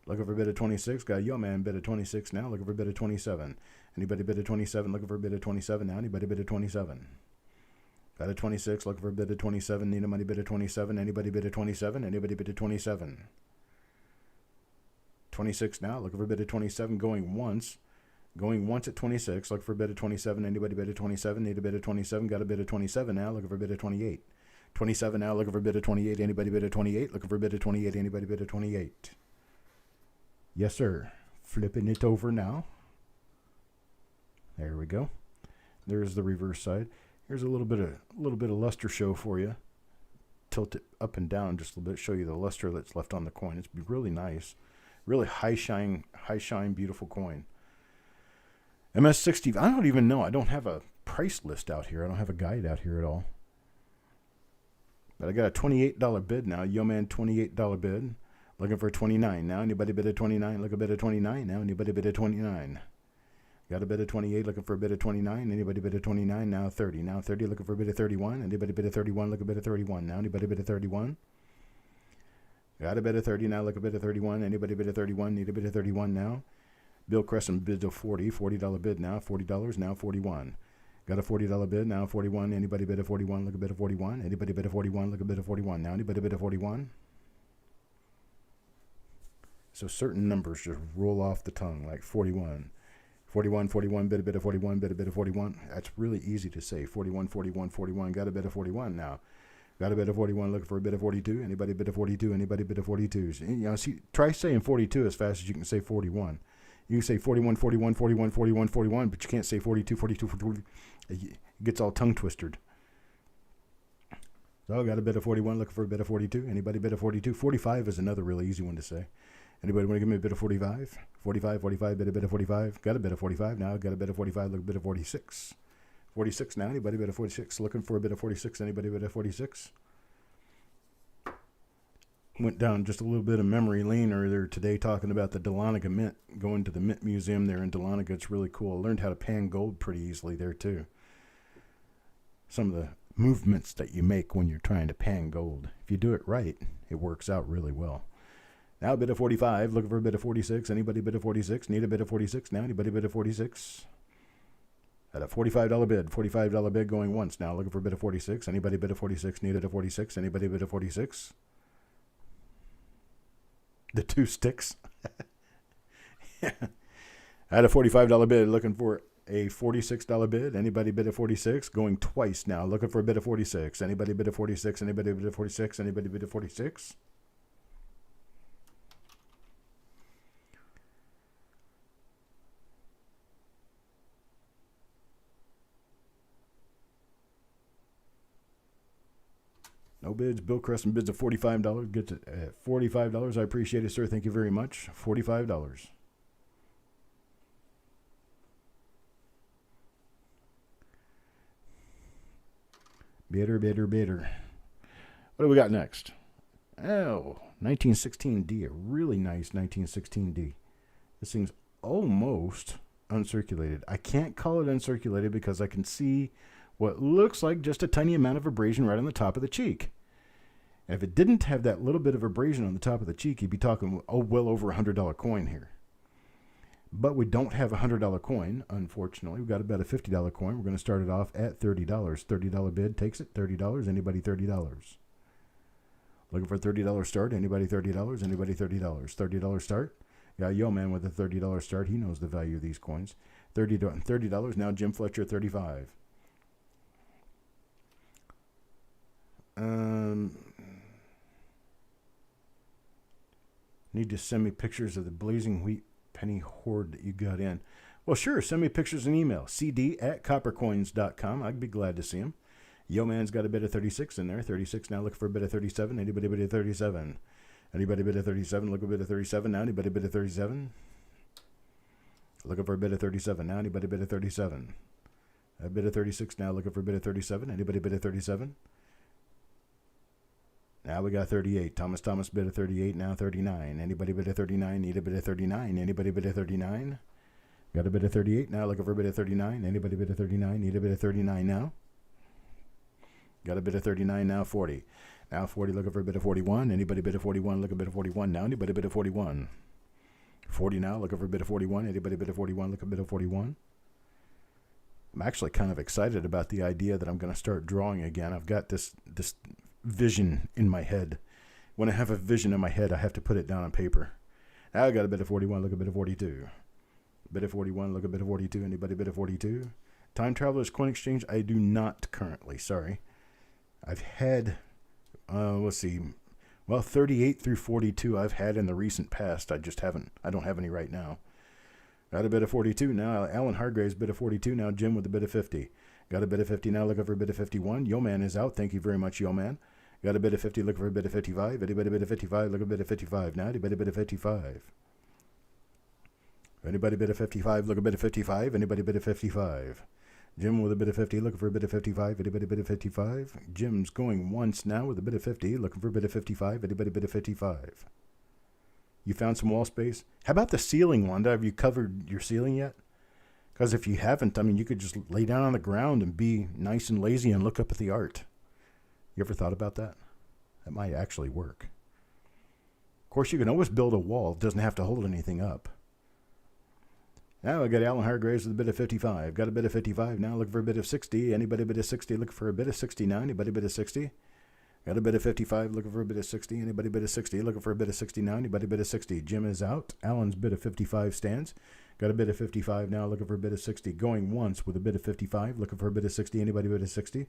Looking for a bid of 26. Got Yo Man bid of 26 now. Looking for a bid of 27. Anybody bid of 27? Looking for a bid of 27 now. Anybody bid of 27? Got a 26. Looking for a bid of 27. Need a money bid of 27. Anybody bid of 27? Anybody bid of 27? 26 now. Looking for a bid of 27. Going once. Going once at 26. Looking for a bid of 27. Anybody bid of 27? Need a bid of 27. Got a bid of 27 now. Looking for a bid of 28. 27 now. Looking for a bid of 28. Anybody bid of 28? Looking for a bid of 28. Anybody bid of 28? Yes, sir. Flipping it over now. There we go. There's the reverse side. Here's a little bit of luster show for you. Tilt it up and down just a little bit. Show you the luster that's left on the coin. It's really nice. Really high shine, beautiful coin. MS60. I don't even know. I don't have a price list out here. I don't have a guide out here at all. But I got a $28 bid now. Yo Man, $28 bid. Looking for 29 now. Anybody bid at 29? Look a bid at 29 now. Anybody bid at 29? Got a bid at 28. Looking for a bid at 29. Anybody bid at 29? Now 30. Now 30. Looking for a bid at 31. Anybody bid at 31? Look a bid at 31 now. Anybody bid at 31? Got a bid at 30 now. Look a bid at 31. Anybody bid at 31? Need a bid at 31 now. Bill Crescent bids a 40. $40 bid now. $40 now. 41. Got a $40 bid now. 41. Anybody bid at 41? Look a bid at 41. Anybody bid at 41? Look a bid at 41 now. Anybody bid at 41? So certain numbers just roll off the tongue, like 41. 41, 41, bid a bit of 41, bid a bit of 41. That's really easy to say. 41, 41, 41. Got a bit of 41 now. Got a bit of 41, looking for a bit of 42. Anybody bid of 42? Anybody bid of 42s? You know, see, try saying 42 as fast as you can say 41. You can say 41, 41, 41, 41, 41, but you can't say 42, 42, 42. It gets all tongue twisted. So I got a bit of 41, looking for a bit of 42. Anybody bid of 42? 45 is another really easy one to say. Anybody want to give me a bit of 45? 45, 45, bid a bit of 45. Got a bit of 45 now. Got a bit of 45, look a bit of 46. 46 now. Anybody bid of 46? Looking for a bit of 46. Anybody bid of 46? Went down just a little bit of memory lane earlier today talking about the Dahlonega Mint. Going to the Mint Museum there in Dahlonega. It's really cool. I learned how to pan gold pretty easily there too. Some of the movements that you make when you're trying to pan gold. If you do it right, it works out really well. Now a bit of 45, looking for a bit of 46. Anybody bid of 46? Need a bit of 46 now? Anybody bid of 46? At a $45 bid. $45 bid going once now. Looking for a bit of 46. Anybody bid of 46? Needed a 46. Anybody bid of 46? The two sticks. At a $45 bid. Looking for a $46 bid. Anybody bid of 46? Going twice now. Looking for a bid of 46. Anybody bid of 46? Anybody bid of 46? Anybody bid of 46? No bids. Bill Crescent bids at $45. Gets it at $45. I appreciate it, sir. Thank you very much. $45. Bidder, bidder, bidder. What do we got next? Oh, 1916D. A really nice 1916D. This thing's almost uncirculated. I can't call it uncirculated because I can see what looks like just a tiny amount of abrasion right on the top of the cheek. And if it didn't have that little bit of abrasion on the top of the cheek, you'd be talking, well over $100 coin here. But we don't have a $100 coin, unfortunately. We've got about a $50 coin. We're going to start it off at $30. $30 bid takes it. $30. Anybody $30? Looking for a $30 start. Anybody $30? Anybody $30? $30 start. Got Yo Man with a $30 start. He knows the value of these coins. $30. Now Jim Fletcher, $35. Need to send me pictures of the blazing wheat penny hoard that you got in. Well, sure. Send me pictures and email. cd@coppercoins.com. I'd be glad to see them. Yo Man's got a bit of 36 in there. 36 now. Looking for a bit of 37. Anybody bid of 37? Anybody bid of 37? Look a bit of 37 now. Anybody bid of 37? Looking for a bit of 37 now. Anybody bid of 37? A bit of 36 now. Looking for a bit of 37. Anybody bid of 37? Now we got 38. Thomas bid of 38. Now 39. Anybody bid of 39? Need a bid of 39. Anybody bid of 39? Got a bid of 38. Now looking for a bid of 39. Anybody bid of 39? Need a bid of 39 now? Got a bid of 39. Now 40. Now 40. Looking for a bid of 41. Anybody bid of 41? Look a bit of 41 now. Anybody bid of 41? 40 now, looking for a bid of 41. Anybody bid of 41, look a bid of 41. I'm actually kind of excited about the idea that I'm going to start drawing again. I've got this vision in my head. When I have a vision in my head, I have to put it down on paper. Now I got a bid of 41, look a bid of 42. Bid of 41, look a bid of 42. Anybody bid of 42? Time Traveler's Coin Exchange, I do not currently, sorry. I've had, let's see, well, 38 through 42 I've had in the recent past. I don't have any right now. Got a bid of 42 now. Alan Hargraves bid of 42 now. Jim with a bid of 50. Got a bid of 50 now. Looking for a bid of 51. Yo Man is out. Thank you very much, Yo Man. Got a bid of 50. Looking for a bid of 55. Anybody bid of 55? Look a bid of 55 now. Anybody bid of 55? Anybody bid of 55? Look a bid of 55. Anybody bid of 55? Jim with a bid of 50. Looking for a bid of 55. Anybody bid of 55? Jim's going once now with a bid of 50. Looking for a bid of 55. Anybody bid of 55? You found some wall space? How about the ceiling, Wanda? Have you covered your ceiling yet? Because if you haven't, I mean, you could just lay down on the ground and be nice and lazy and look up at the art. You ever thought about that? That might actually work. Of course, you can always build a wall. It doesn't have to hold anything up. Now I got Alan Hargraves with a bid of 55. Got a bid of 55 now. Looking for a bid of 60. Anybody bid of 60? Looking for a bid of 69. Anybody bid of 60? Got a bid of 55, looking for a bid of 60. Anybody bid of 60? Looking for a bid of 69. Anybody bid of 60? Jim is out. Alan's bid of 55 stands. Got a bid of 55 now, looking for a bid of 60. Going once with a bid of 55, looking for a bid of 60. Anybody bid of 60?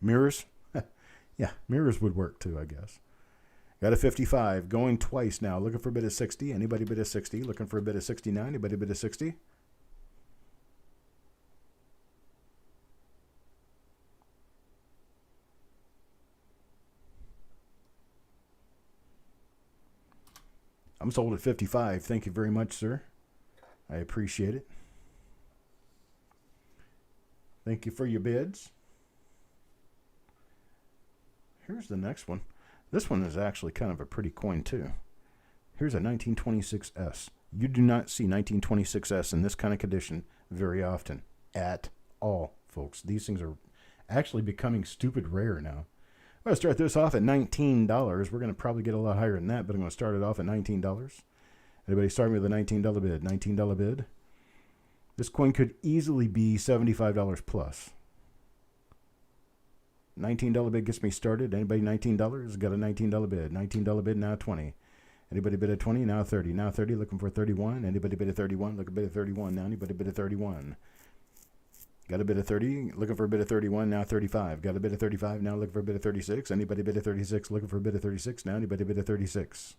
Mirrors? Yeah, mirrors would work too, I guess. Got a 55. Going twice now, looking for a bid of 60. Anybody bid of 60? Looking for a bid of 69. Anybody bid of 60? I'm sold at 55. Thank you very much, sir. I appreciate it. Thank you for your bids. Here's the next one. This one is actually kind of a pretty coin, too. Here's a 1926S. You do not see 1926S in this kind of condition very often. At all, folks. These things are actually becoming stupid rare now. I'm going to start this off at $19. We're going to probably get a lot higher than that, but I'm going to start it off at $19. Anybody start me with a $19 bid? $19 bid. This coin could easily be $75 plus. $19 bid gets me started. Anybody $19? Got a $19 bid. $19 bid, now 20. Anybody bid at 20? Now 30. Now 30, looking for 31. Anybody bid at 31? Look a bid at 31. Now anybody bid at 31? Got a bid of 30, looking for a bid of 31, now 35. Got a bid of 35, now looking for a bid of 36. Anybody bid of 36, looking for a bid of 36. Now anybody bid of 36?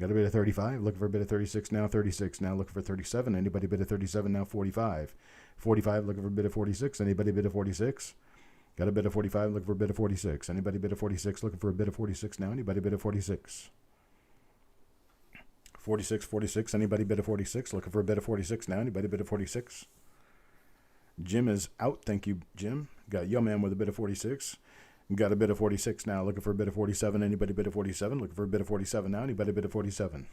Got a bid of 35, looking for a bid of 36, now 36. Now looking for 37. Anybody bid of 37, now 45. 45, looking for a bid of 46. Anybody bid of 46? Got a bid of 45, looking for a bid of 46. Anybody bid of 46, looking for a bid of 46. Now anybody bid of 46? 46, 46. Anybody bid of 46, looking for a bid of 46. Now anybody bid of 46? Jim is out. Thank you, Jim. Got Yo Man with a bid of 46. Got a bid of 46 now. Looking for a bid of 47. Anybody bid of 47? Looking for a bid of 47 now. Anybody bid of 47?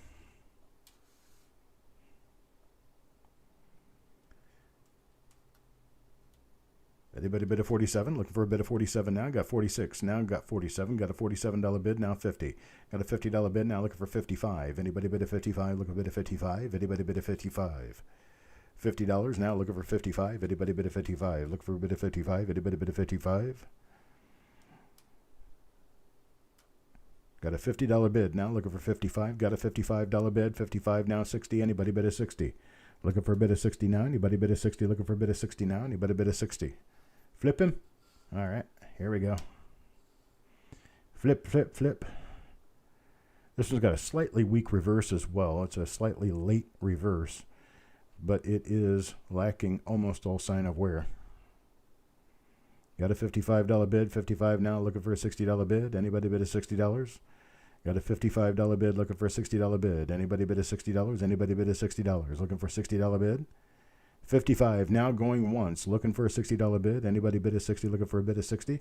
Anybody bid of 47? Looking for a bid of 47 now. Got 46 now. Got 47. Got a $47 bid now. 50. Got a $50 bid now. Looking for 55. Anybody bid of 55? Looking for a bid of 55. Anybody bid of 55? $50 now, looking for 55. Anybody bid of 55? Look for a bid of 55. Anybody bid of 55? Got a $50 bid now, looking for 55. Got a $55 bid. 55 now, 60. Anybody bid of 60? Looking for a bid of 60 now. Anybody bid of 60? Looking for a bid of 60 now. Anybody bid of 60? Flip him. All right, here we go. Flip, flip, flip. This one's got a slightly weak reverse as well. It's a slightly late reverse, but it is lacking almost all sign of wear. Got a $55 bid, 55 now, looking for a $60 bid. Anybody bid of $60? Got a $55 bid, looking for a $60 bid. Anybody bid of $60? Anybody bid of $60? Looking for a $60 bid? 55 now, going once, looking for a $60 bid. Anybody bid of 60, looking for a bid of 60?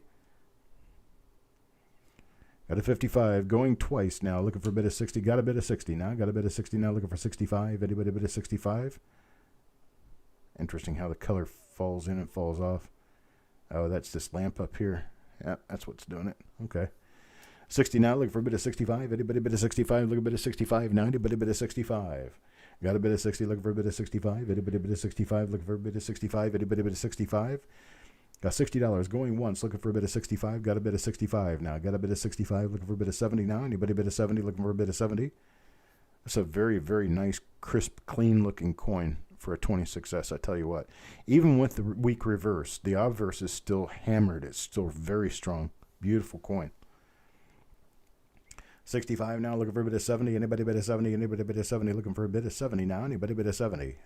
Got a 55, going twice now, looking for a bid of 60. Got a bid of 60 now. Got a bid of 60 now, looking for 65. Anybody bid of 65? Interesting how the color falls in and falls off. Oh, that's this lamp up here. Yeah, that's what's doing it. Okay. 60 now, looking for a bid of 65. Anybody bid of 65, look a bid of 65 now. Anybody bid of 65. Got a bid of 60, looking for a bid of 65. Anybody bid of 65, looking for a bid of 65. Anybody bid of 65. Got $60 going once, looking for a bid of 65. Got a bid of 65 now. Got a bid of 65, looking for a bid of 70 now. Anybody bid of 70, looking for a bid of 70. That's a very, very nice, crisp, clean-looking coin for a 26S, I tell you what. Even with the weak reverse, the obverse is still hammered. It's still very strong. Beautiful coin. 65 now, looking for a bid of 70. Anybody bid of 70? Anybody bid of 70? Looking for a bid of 70 now. Anybody bid of 70?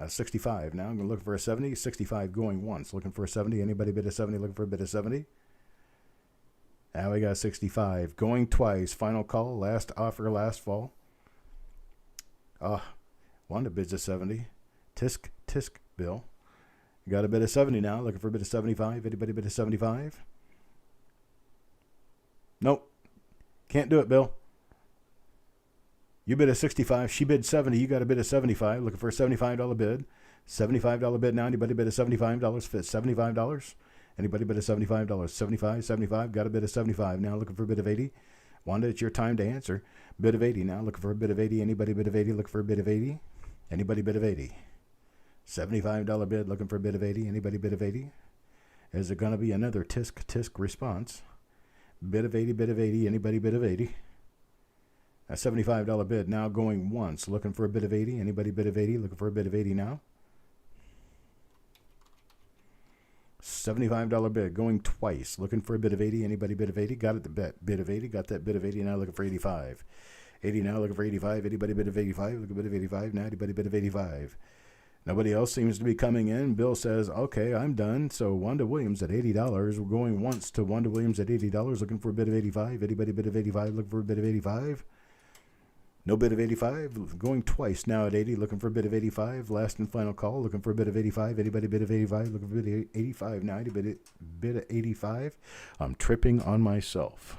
65 now. I'm going to look for a 70. 65 going once. Looking for a 70. Anybody bid of 70? Looking for a bid of 70. Now we got 65. Going twice. Final call. Last offer, last fall. Wanda bids a 70. Tisk, Bill. You got a bid of 70 now. Looking for a bid of 75. Anybody bid of 75? Nope. Can't do it, Bill. You bid a 65. She bid 70. You got a bid of 75. Looking for a $75 bid. $75 bid now. Anybody bid a $75? Fit $75. Anybody bid a $75? 75. Got a bid of 75 now. Looking for a bid of 80. Wanda, it's your time to answer. Bid of 80 now. Looking for a bid of 80. Anybody bid of 80? Looking for a bid of 80. Anybody bid of 80? $75 bid. Looking for a bid of 80. Anybody bid of 80? Is it going to be another tisk response? Bid of 80, bid of 80. Anybody bid of 80? A $75 bid now going once. Looking for a bid of 80. Anybody bid of 80? Looking for a bid of 80 now. $75 bid going twice. Looking for a bid of 80. Anybody bid of 80? Got it. The bid of 80. Got that bid of 80 now. Looking for 85. 80 now. Looking for 85. Anybody bid of 85? Look a bid of 85 now. Anybody bid of 85? Nobody else seems to be coming in. Bill says, okay, I'm done. So Wanda Williams at $80. We're going once to Wanda Williams at $80. Looking for a bid of 85. Anybody bid of 85? Looking for a bid of 85? No bid of 85. Going twice now at 80. Looking for a bid of 85. Last and final call. Looking for a bid of 85. Anybody bid of 85? Looking for a bid of 85 now. Anybody bid of 85? I'm tripping on myself.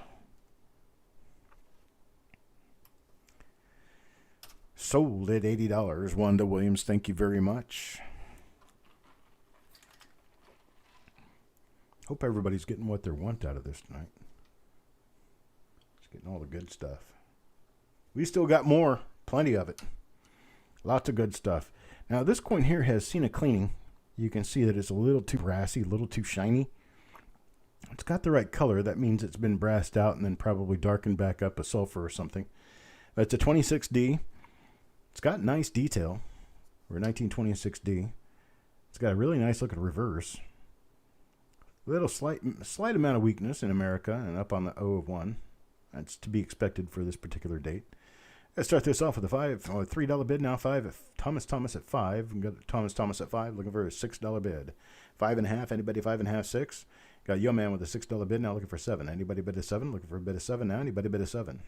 Sold at $80. Wanda Williams, thank you very much. Hope everybody's getting what they want out of this tonight. Just getting all the good stuff. We still got more. Plenty of it. Lots of good stuff. Now, this coin here has seen a cleaning. You can see that it's a little too brassy, a little too shiny. It's got the right color. That means it's been brassed out and then probably darkened back up with sulfur or something. But it's a 26D. It's got nice detail. Or a 1926D. It's got a really nice looking reverse. Little slight amount of weakness in America and up on the O of 1. That's to be expected for this particular date. Let's start this off with a $3 bid now. Thomas at 5. Got Thomas at 5. Looking for a $6 bid. 5.5. Anybody 5.5? 6. Got Yo Man with a $6 bid now. Looking for 7. Anybody bid a 7? Looking for a bid of 7 now. Anybody bid a 7?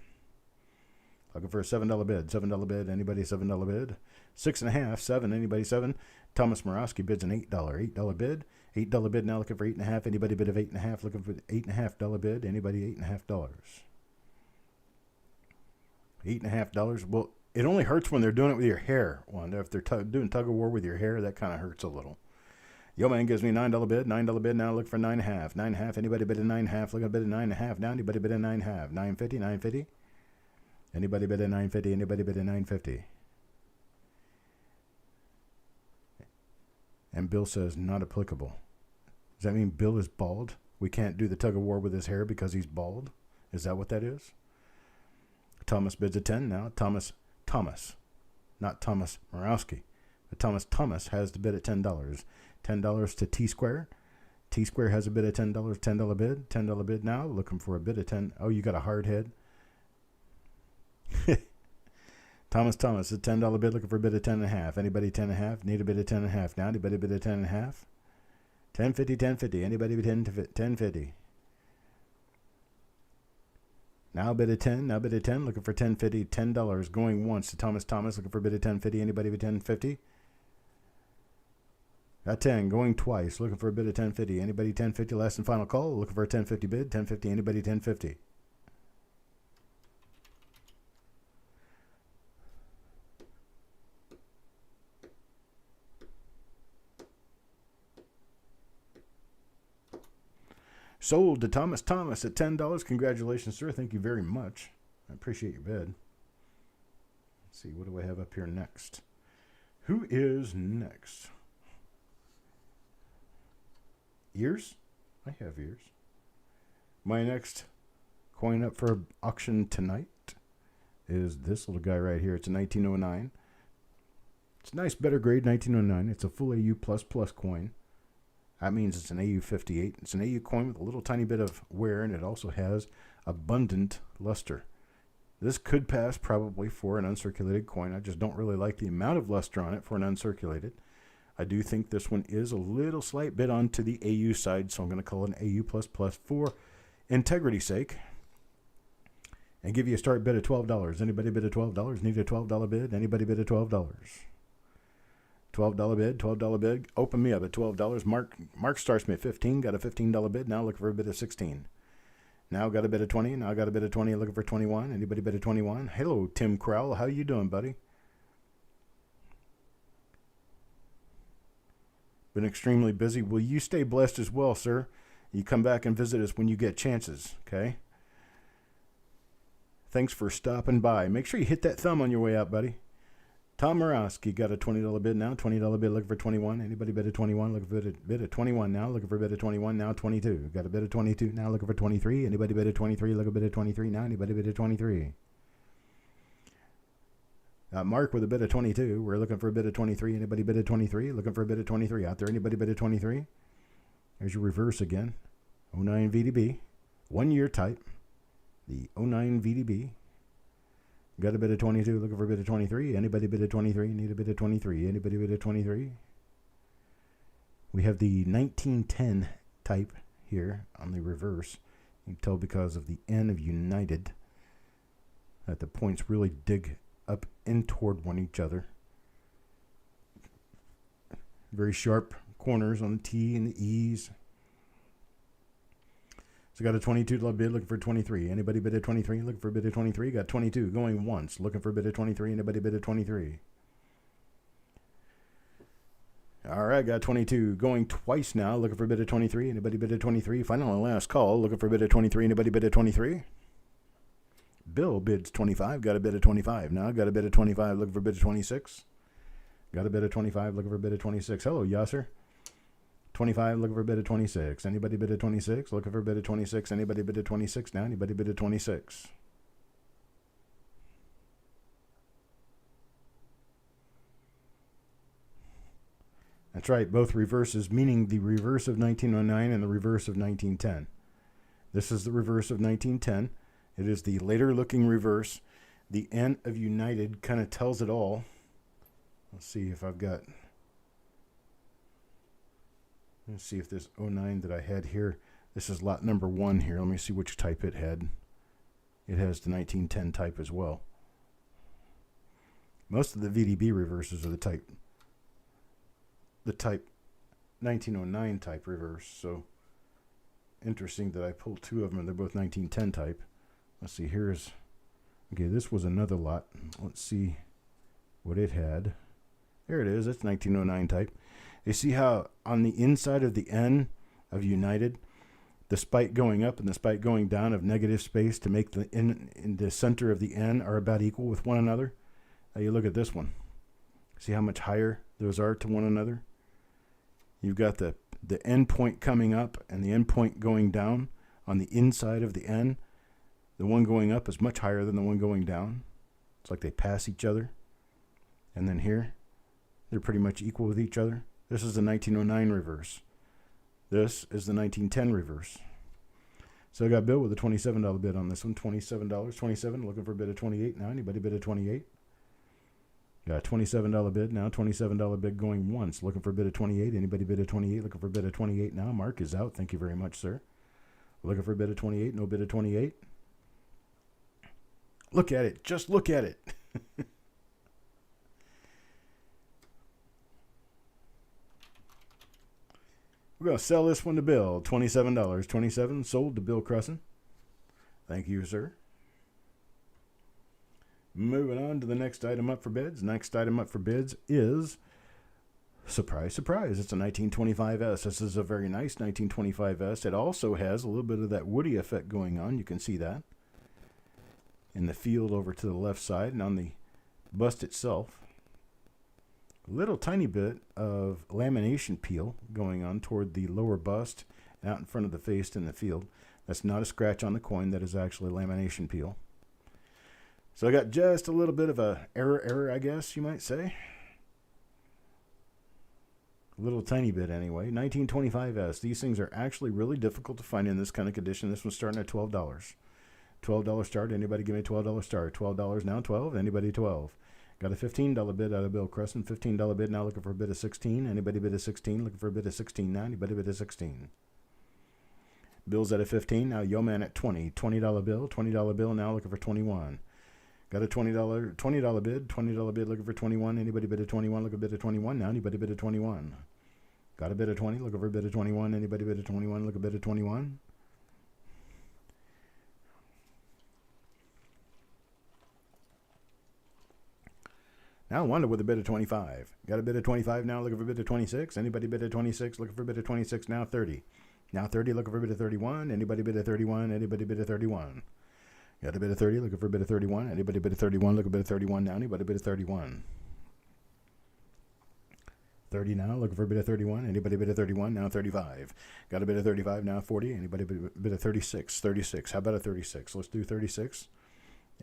Looking for a $7 bid. $7 bid. Anybody $7 bid? 6.5. 7. Anybody 7? Thomas Morowski bids an $8 bid. $8 bid now. Looking for 8.5. Anybody bid of 8.5? Looking for $8.5 bid. Anybody $8.5? $8.5. Well, it only hurts when they're doing it with your hair. Wanda, if they're doing tug of war with your hair, that kind of hurts a little. Yo Man gives me $9 bid. $9 bid now. Look for 9.5. 9.5. Anybody bid a 9.5? Look at a bid of 9.5 now. Anybody bid a 9.5? 9.50. 9.50. Anybody bid a 9.50? Anybody bid a 9.50? And Bill says not applicable. Does that mean Bill is bald? We can't do the tug of war with his hair because he's bald? Is that what that is? Thomas bids a 10 now. Thomas, not Thomas Morowski. But Thomas has the bid at $10. $10 to T-Square. T-Square has a bid at $10. $10 bid. $10 bid now. Looking for a bid of 10. Oh, you got a hard head. Thomas, a $10 bid. Looking for a bid of 10.5. Anybody 10.5? Need a bid of 10.5 now. Anybody bid of 10.5? 10.50. 10.50. Anybody bid 10.50? Now bid of 10. Now bid of 10. Looking for 10.50. $10 going once to Thomas. Looking for a bid of 10.50. Anybody bid 10.50? Got 10 going twice. Looking for a bid of 10.50. Anybody 10.50? Last and final call. Looking for a 10.50 bid. 10.50. Anybody 10.50? Sold to Thomas Thomas at $10. Congratulations, sir. Thank you very much. I appreciate your bid. Let's see, what do I have up here next? Who is next? Ears? I have ears. My next coin up for auction tonight is this little guy right here. It's a 1909. It's a nice, better grade 1909. It's a full AU++ coin. That means it's an AU58. It's an AU coin with a little tiny bit of wear, and it also has abundant luster. This could pass probably for an uncirculated coin. I just don't really like the amount of luster on it for an uncirculated. I do think this one is a little slight bit onto the AU side, so I'm going to call it an AU++ for integrity's sake. And give you a start bid of $12. Anybody bid a $12? Need a $12 bid? Anybody bid a $12? $12 bid, $12 bid. Open me up at $12. Mark starts me at $15. Got a $15 bid. Now looking for a bid of $16. Now got a bid of $20. Now got a bid of $20. Looking for $21. Anybody bid of $21? Hello, Tim Crowell. How you doing, buddy? Been extremely busy. Will you stay blessed as well, sir? You come back and visit us when you get chances, okay? Thanks for stopping by. Make sure you hit that thumb on your way out, buddy. Tom Morawski got a $20 bid now. $20 bid looking for 21. Anybody bid a 21? Looking for a bid of 21 now. Looking for a bid of 21 now. 22. Got a bid of 22 now. Looking for 23. Anybody bid a 23? Looking for a bid of 23 now. Anybody bid a 23? Mark with a bid of 22. We're looking for a bid of 23. Anybody bid a 23? Looking for a bid of 23 out there. Anybody bid a 23? There's your reverse again. 09 VDB. 1 year type. The 09 VDB. Got a bid of 22, looking for a bid of 23. Anybody bid of 23? Need a bid of 23. Anybody bid of 23? We have the 1910 type here on the reverse. You can tell because of the N of United that the points really dig up in toward one each other. Very sharp corners on the T and the E's. So got a $22 bid, looking for 23. Anybody bid a 23? Looking for a bid of 23. Got 22 going once, looking for a bid of 23. Anybody bid a 23? All right, got 22 going twice now, looking for a bid of 23. Anybody bid a 23? Final and last call, looking for a bid of 23. Anybody bid a 23? Bill bids 25. Got a bid of 25. Now got a bid of 25, looking for a bid of 26. Got a bid of 25, looking for a bid of 26. Hello, Yasser. 25, looking for a bid of 26. Anybody bid of 26? Looking for a bid of 26. Anybody bid of 26 now? Anybody bid of 26? That's right, both reverses, meaning the reverse of 1909 and the reverse of 1910. This is the reverse of 1910. It is the later looking reverse. The N of United kind of tells it all. Let's see if I've got... Let's see if this 09 that I had here, this is lot number 1 here. Let me see which type it had. It has the 1910 type as well. Most of the VDB reverses are the type 1909 type reverse. So interesting that I pulled 2 of them and they're both 1910 type. Let's see, here's, okay, this was another lot. Let's see what it had. There it is, it's 1909 type. You see how on the inside of the N of United, the spike going up and the spike going down of negative space to make the in the center of the N are about equal with one another? Now you look at this one. See how much higher those are to one another? You've got the end point coming up and the end point going down on the inside of the N. The one going up is much higher than the one going down. It's like they pass each other. And then here, they're pretty much equal with each other. This is the 1909 reverse. This is the 1910 reverse. So I got Bill with a $27 bid on this one. $27, 27, looking for a bid of 28 now. Anybody bid of 28? Got a $27 bid now. $27 bid going once, looking for a bid of 28. Anybody bid of 28? Looking for a bid of 28 now. Mark is out. Thank you very much, sir. Looking for a bid of 28. No bid of 28. Look at it. Just look at it. We're going to sell this one to Bill. $27. 27 sold to Bill Crusson. Thank you, sir. Moving on to the next item up for bids. Next item up for bids is Surprise, surprise, it's a 1925S. This is a very nice 1925S. It also has a little bit of that woody effect going on. You can see that in the field over to the left side, and on the bust itself, a little tiny bit of lamination peel going on toward the lower bust and out in front of the face in the field. That's not a scratch on the coin. That is actually lamination peel. So I got just a little bit of a error, I guess you might say. A little tiny bit anyway. 1925S. These things are actually really difficult to find in this kind of condition. This one's starting at $12. $12 start. Anybody give me a $12 start? $12 now. 12. Anybody 12? Got a $15 bid out of Bill Crescent. $15 bid now, looking for a bid of 16. Anybody bid of 16? Looking for a bid of 16 now. Anybody bid of 16? Bill's at a 15. Now Yo Man at 20. $20 bill. $20 bill now, looking for 21. Got a $20 bid. $20 bid, looking for 21. Anybody bid of 21? Look a bid of 21 now. Anybody bid of 21? Got a bid of 20. Looking for a bid of 21. Anybody bid of 21? Look a bid of 21. Now Wanda with a bid of 25. Got a bid of 25 now, looking for a bid of 26. Anybody bid of 26? Looking for a bid of 26 now. 30. Now 30, looking for a bid of 31. Anybody bid of 31? Anybody bid of 31? Got a bid of 30, looking for a bid of 31. Anybody bid of 31? Look a bid of 31 now. Anybody bid of 31? 30 now, looking for a bid of 31. Anybody bid of 31? Now 35. Got a bid of 35 now. 40. Anybody bid of 36? 36. How about a 36? Let's do 36.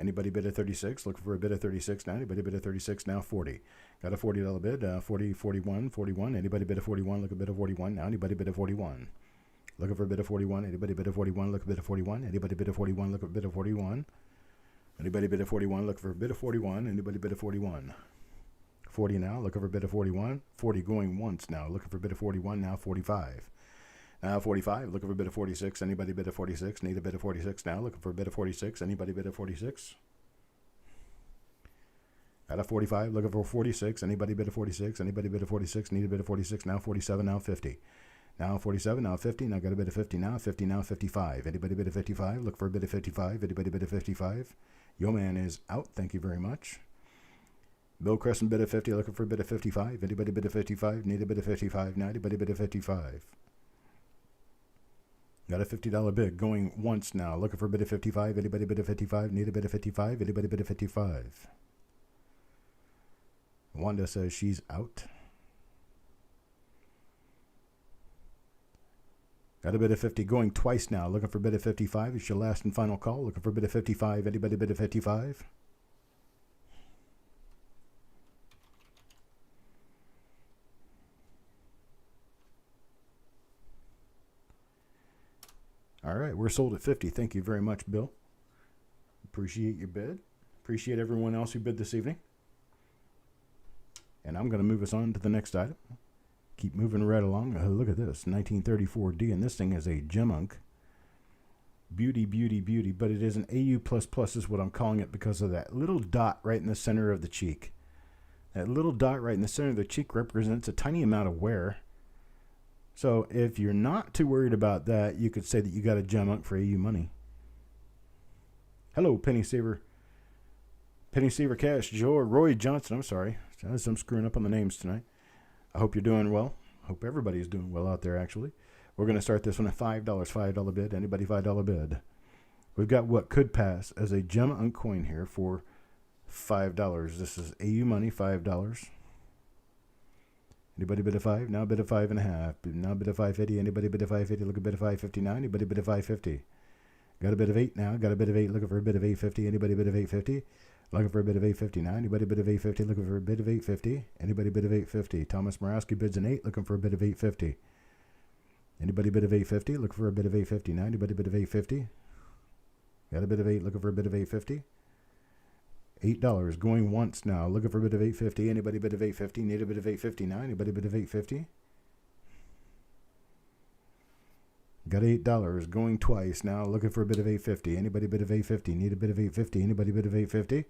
Anybody bid of 36? Looking for a bid of 36 now. Anybody bid of 36 now? 40. Got a $40 bid. 40, 41, 41. Anybody bid of 41? Look a bid of 41 now. Anybody bid of 41? Looking for a bid of 41. Anybody bid of 41? Look a bid of 41. Anybody bid of 41? Look a bid of 41. Anybody bid of 41? Look for a bid of 41. Anybody bid of 41? 40 now. Looking for a bid of 41. 40 going once now. Looking for a bid of 41 now. 45. Now 45. Looking for a bid of 46. Anybody bid of 46? Need a bid of 46 now. Looking for a bid of 46. Anybody bid of 46? Got a 45. Looking for 46. Anybody bid of 46? Anybody bid of 46? Need a bid of 46 now. 47 now. 50. Now 47, now 50, now got a bid of 50 now, 50 now, 55. Anybody bid of 55? Look for a bid of 55. Anybody bid of 55? Yo Man is out. Thank you very much. Bill Crescent bid of 50, looking for a bid of 55. Anybody bid of 55? Need a bid of 55 now. Anybody bid of 55? Got a $50 bid going once now, looking for a bid of 55. Anybody bid of 55? Need a bid of 55? Anybody bid of 55? Wanda says she's out. Got a bid of 50 going twice now. Looking for a bid of 55. It's your last and final call. Looking for a bid of 55. Anybody bid of 55? All right, we're sold at 50. Thank you very much, Bill. Appreciate your bid. Appreciate everyone else who bid this evening. And I'm going to move us on to the next item. Keep moving right along. Look at this, 1934D, and this thing is a Gemunk. Beauty, beauty, beauty, but it is an AU++ is what I'm calling it because of that little dot right in the center of the cheek. That little dot right in the center of the cheek represents a tiny amount of wear. So if you're not too worried about that, you could say that you got a Gemunk for AU money. Hello, Penny Saver. Penny Saver Cash, Joe, or Roy Johnson. I'm sorry. I'm screwing up on the names tonight. I hope you're doing well. I hope everybody's doing well out there, actually. We're going to start this one at $5. $5 bid. Anybody $5 bid? We've got what could pass as a Gemunk coin here for $5. This is AU money, $5. Anybody bid a 5? Now bid a 5.5. Now bid a 550. Anybody bid a 550? Look a bid of 559. Anybody bid a 550? Got a bid of 8 now. Got a bid of 8. Looking for a bid of 850. Anybody bid of 850? Looking for a bid of 859. Anybody bid of 850? Looking for a bid of 850. Anybody bid of 850? Thomas Morawski bids an 8. Looking for a bid of 850. Anybody bid of 850? Looking for a bid of 859. Anybody bid of 850? Got a bid of 8. Looking for a bid of 850. $8 going once now. Looking for a bid of 850. Anybody bid of 850? Need a bid of 859. Anybody bid of 850? Got $8 going twice now. Looking for a bid of 850. Anybody bid of 850? Need a bid of 850. Anybody bid of 850?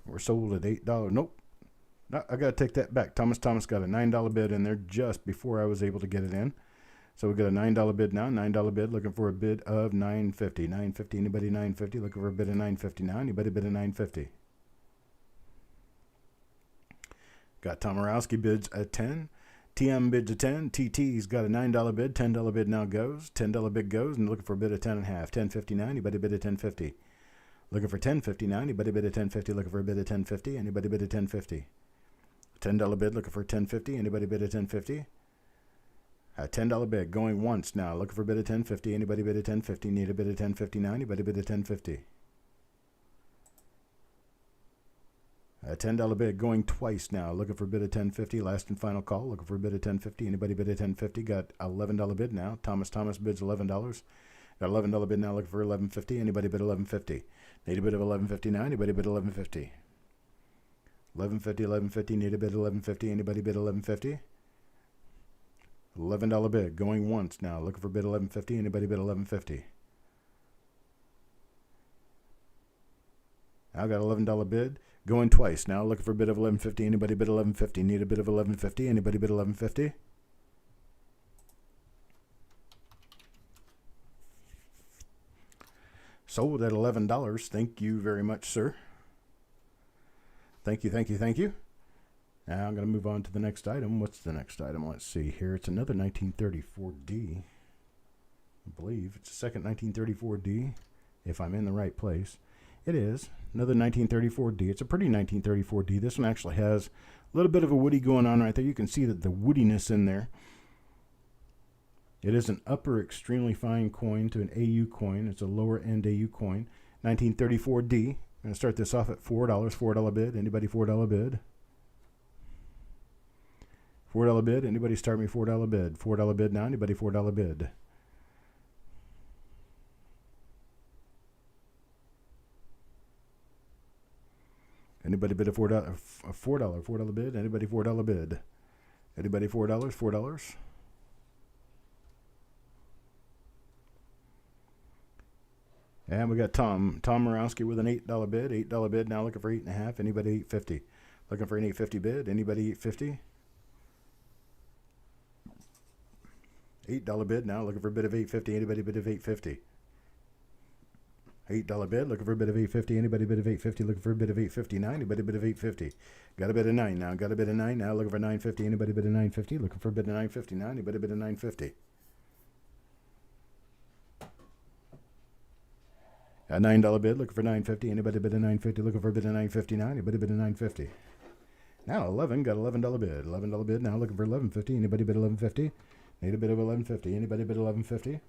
We're sold at $8. Nope. No, I got to take that back. Thomas got a $9 bid in there just before I was able to get it in. So we got a $9 bid now. $9 bid, looking for a bid of $9.50. $9.50. Anybody $9.50? Looking for a bid of $9.50 now. Anybody bid of $9.50? Got Tomorowski bids at 10. TM bids at 10. TT's got a $9 bid. $10 bid now goes. $10 bid goes, and looking for a bid of 10.5. $10.50 now. Anybody bid at $10.50? Looking for $10.50 now. Anybody bid at $10.50? Looking for a bid of $10.50? Anybody bid at $10.50? $10 bid, looking for $10.50. Anybody bid at $10.50? A $10 bid going once now. Looking for a bid of $10.50. Anybody bid at $10.50? Need a bid of $10.50 now. Anybody bid at $10.50? A $10 bid going twice now. Looking for a bid of $10.50. Last and final call. Looking for a bid of $10.50. Anybody bid at $10.50? Got $11 bid now. Thomas bids $11. Got $11 bid now. Looking for $11.50. Anybody bid $11.50? Need a bid of $11.50 now. Anybody bid $11.50? $11.50. Need a bid of $11.50. Anybody bid $11.50? $11 bid going once now. Looking for bid $11.50. Anybody bid $11.50? I got $11 bid going twice now. Looking for a bid of $11.50. Anybody bid $11.50? Need a bid of $11.50. Anybody bid $11.50? Sold at $11. Thank you very much, sir. Thank you. Now I'm going to move on to the next item. What's the next item? Let's see here. It's another 1934D. I believe it's a second 1934D, if I'm in the right place. It is another 1934D. It's a pretty 1934D. This one actually has a little bit of a woody going on right there. You can see that the woodiness in there. It is an upper extremely fine coin to an AU coin. It's a lower end AU coin. 1934D. I'm going to start this off at $4. $4 bid. Anybody $4 bid? $4 bid. Anybody start me $4 bid? $4 bid now. Anybody $4 bid? Anybody bid a $4 bid? Anybody $4 bid? Anybody $4? $4? And we got Tom Morowski with an $8 bid. $8 bid now, looking for 8.5. Anybody $8.50? Looking for an $8.50 bid. Anybody $8.50? $8 bid now, looking for a bid of $8.50. Anybody bid of $8.50? $8 bid, looking for a bid of $8.50. Anybody bid of $8.50? Looking for a bid of $8.50 now. Anybody bid of $8.50? Got a bid of $9 now. Got a bid of $9 now. Looking for $9.50. Anybody bid of $9.50? Looking for a bid of $9.50 now. Anybody bid of $9.50? A $9 bid, looking for $9.50. Anybody bid of $9.50? Looking for a bid of $9.50 now. Anybody bid of $9.50? Now 11 got $11 bid. $11 bid now, looking for $11.50. Anybody bid $11.50? Need a bid of $11.50. Anybody bid $11.50?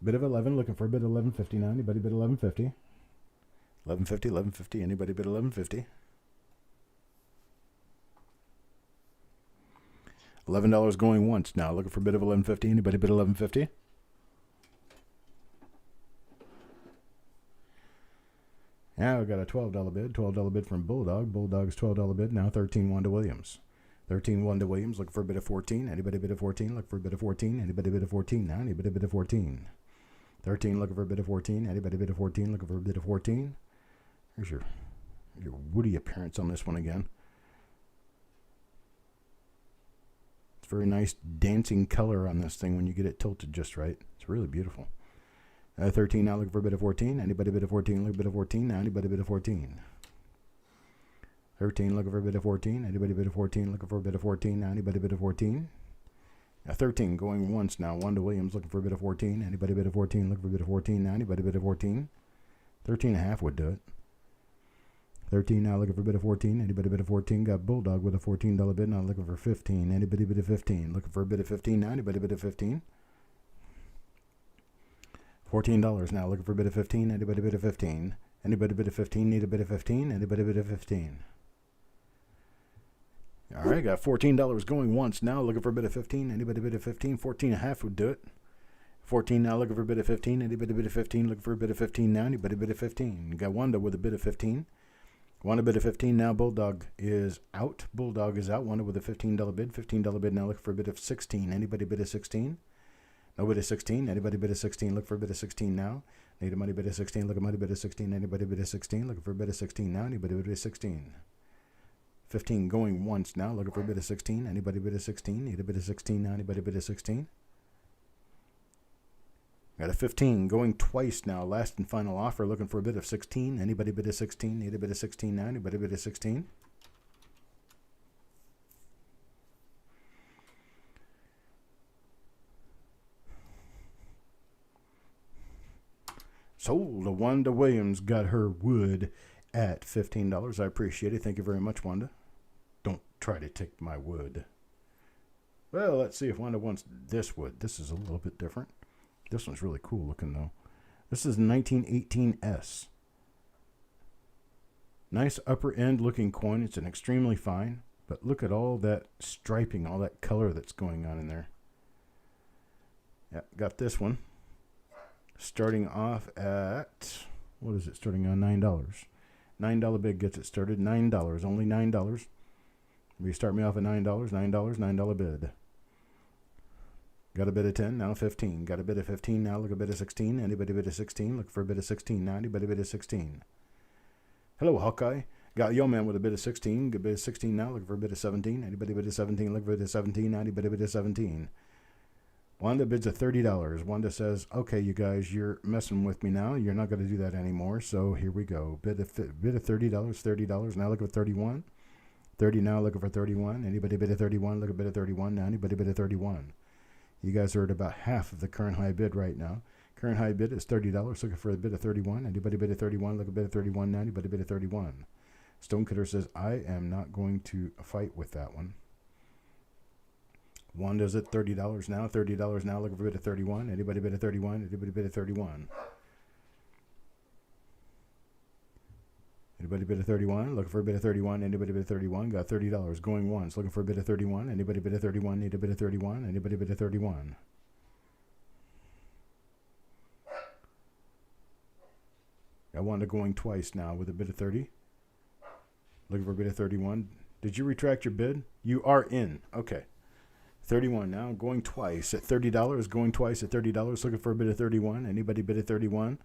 Bid of 11, looking for a bid of $11.50 now. Anybody bid $11.50? $11.50. Anybody bid $11.50? $11 going once now. Looking for a bid of $11.50. Anybody bid $11.50? Now we got a $12 bid. $12 bid from Bulldog. Bulldog's $12 bid now. 13-1 to Williams. 13-1 to Williams. Looking for a bid of 14. Anybody bid of 14? Look for a bid of 14. Anybody bid of 14 now? Anybody bid of 14? 13 looking for a bid of 14. Anybody bid of 14? Looking for a bid of 14? Here's your woody appearance on this one again. It's very nice dancing color on this thing when you get it tilted just right. It's really beautiful. 13 now looking for a bid of 14. Anybody bid of 14? Look a bid of 14 now. Anybody bid of 14? 13 looking for a bid of 14. Anybody bid of 14? Looking for a bid of 14 now. Anybody bid of 14? 13 going once now. 1 to Williams looking for a bid of 14. Anybody bid of 14? Looking for a bid of 14 now. Anybody bid of 14? 13.5 would do it. 13 now looking for a bid of 14. Anybody bid of 14? Got Bulldog with a $14 bid now looking for 15. Anybody bid of 15? Looking for a bid of 15 now. Anybody bid of 15? $14 now looking for a bid of 15. Anybody bid of 15? Anybody bid of 15? Need a bid of 15? Anybody bid of 15? All right, got $14 going once now, looking for a bid of 15. Anybody bid of 15? 14.5 would do it. 14 now, looking for a bid of 15. Anybody bid of 15? Looking for a bid of 15 now. Anybody bid of 15? Got Wanda with a bid of 15. Wanda bid of 15 now. Bulldog is out. Bulldog is out. Wanda with a $15 bid. $15 bid now, looking for a bid of 16. Anybody bid of 16? No bid of 16. Anybody bid of 16? Look for a bid of 16 now. Need a money bid of 16. Look at money bid of 16. Anybody bid of 16? Looking for a bid of 16 now. Anybody bid of 16? 15 going once now, looking for a bid of 16. Anybody bid of 16? Need a bid of 16 now. Anybody bid of 16? Got a 15 going twice now. Last and final offer, looking for a bid of 16. Anybody bid of 16? Need a bid of 16 now. Anybody bid of 16? Sold. Wanda Williams got her wood at $15. I appreciate it. Thank you very much, Wanda. Don't try to take my wood. Well, let's see if Wanda wants this wood. This is a little bit different. This one's really cool looking, though. This is 1918S. Nice upper end looking coin. It's an extremely fine. But look at all that striping, all that color that's going on in there. Yeah, got this one. Starting off at, what is it starting on? $9. $9 bid gets it started. $9. Only $9. If you start me off at $9, $9 bid. Got a bid of 10, now 15. Got a bid of 15, now look a bid of 16. Anybody bid of 16? Look for a bid of 16 now. Anybody bid of 16? Hello, Hawkeye. Got Yo Man with a bid of 16. Good bid of 16 now. Looking for a bid of 17. Anybody bid of 17? Look for a bid of 17 now. Anybody bid of 17? Wanda bids at $30. Wanda says, okay, you guys, you're messing with me now. You're not going to do that anymore. So here we go. Bid of $30, $30. Now look at 31. 30 now, looking for 31. Anybody bid at 31? Look at bid at 31 now. Anybody bid at 31? You guys are at about half of the current high bid right now. Current high bid is $30. Looking for a bid of 31. Anybody bid at 31? Look at bid at 31 now. Anybody bid at 31? Stonecutter says, I am not going to fight with that one. Wanda's at $30 now. $30 now. Looking for a bid of 31. Anybody bid at 31? Anybody bid at 31? Anybody bid at 31? Looking for a bid of 31. Anybody bid at 31? Got $30 going once. Looking for a bid of 31. Anybody bid at 31? Need a bid of 31. Anybody bid at 31? Got Wanda going twice now with a bid of 30. Looking for a bid of 31. Did you retract your bid? You are in. Okay. 31 now. Going twice at $30. Going twice at $30. Looking for a bid of 31. Anybody bid at 31?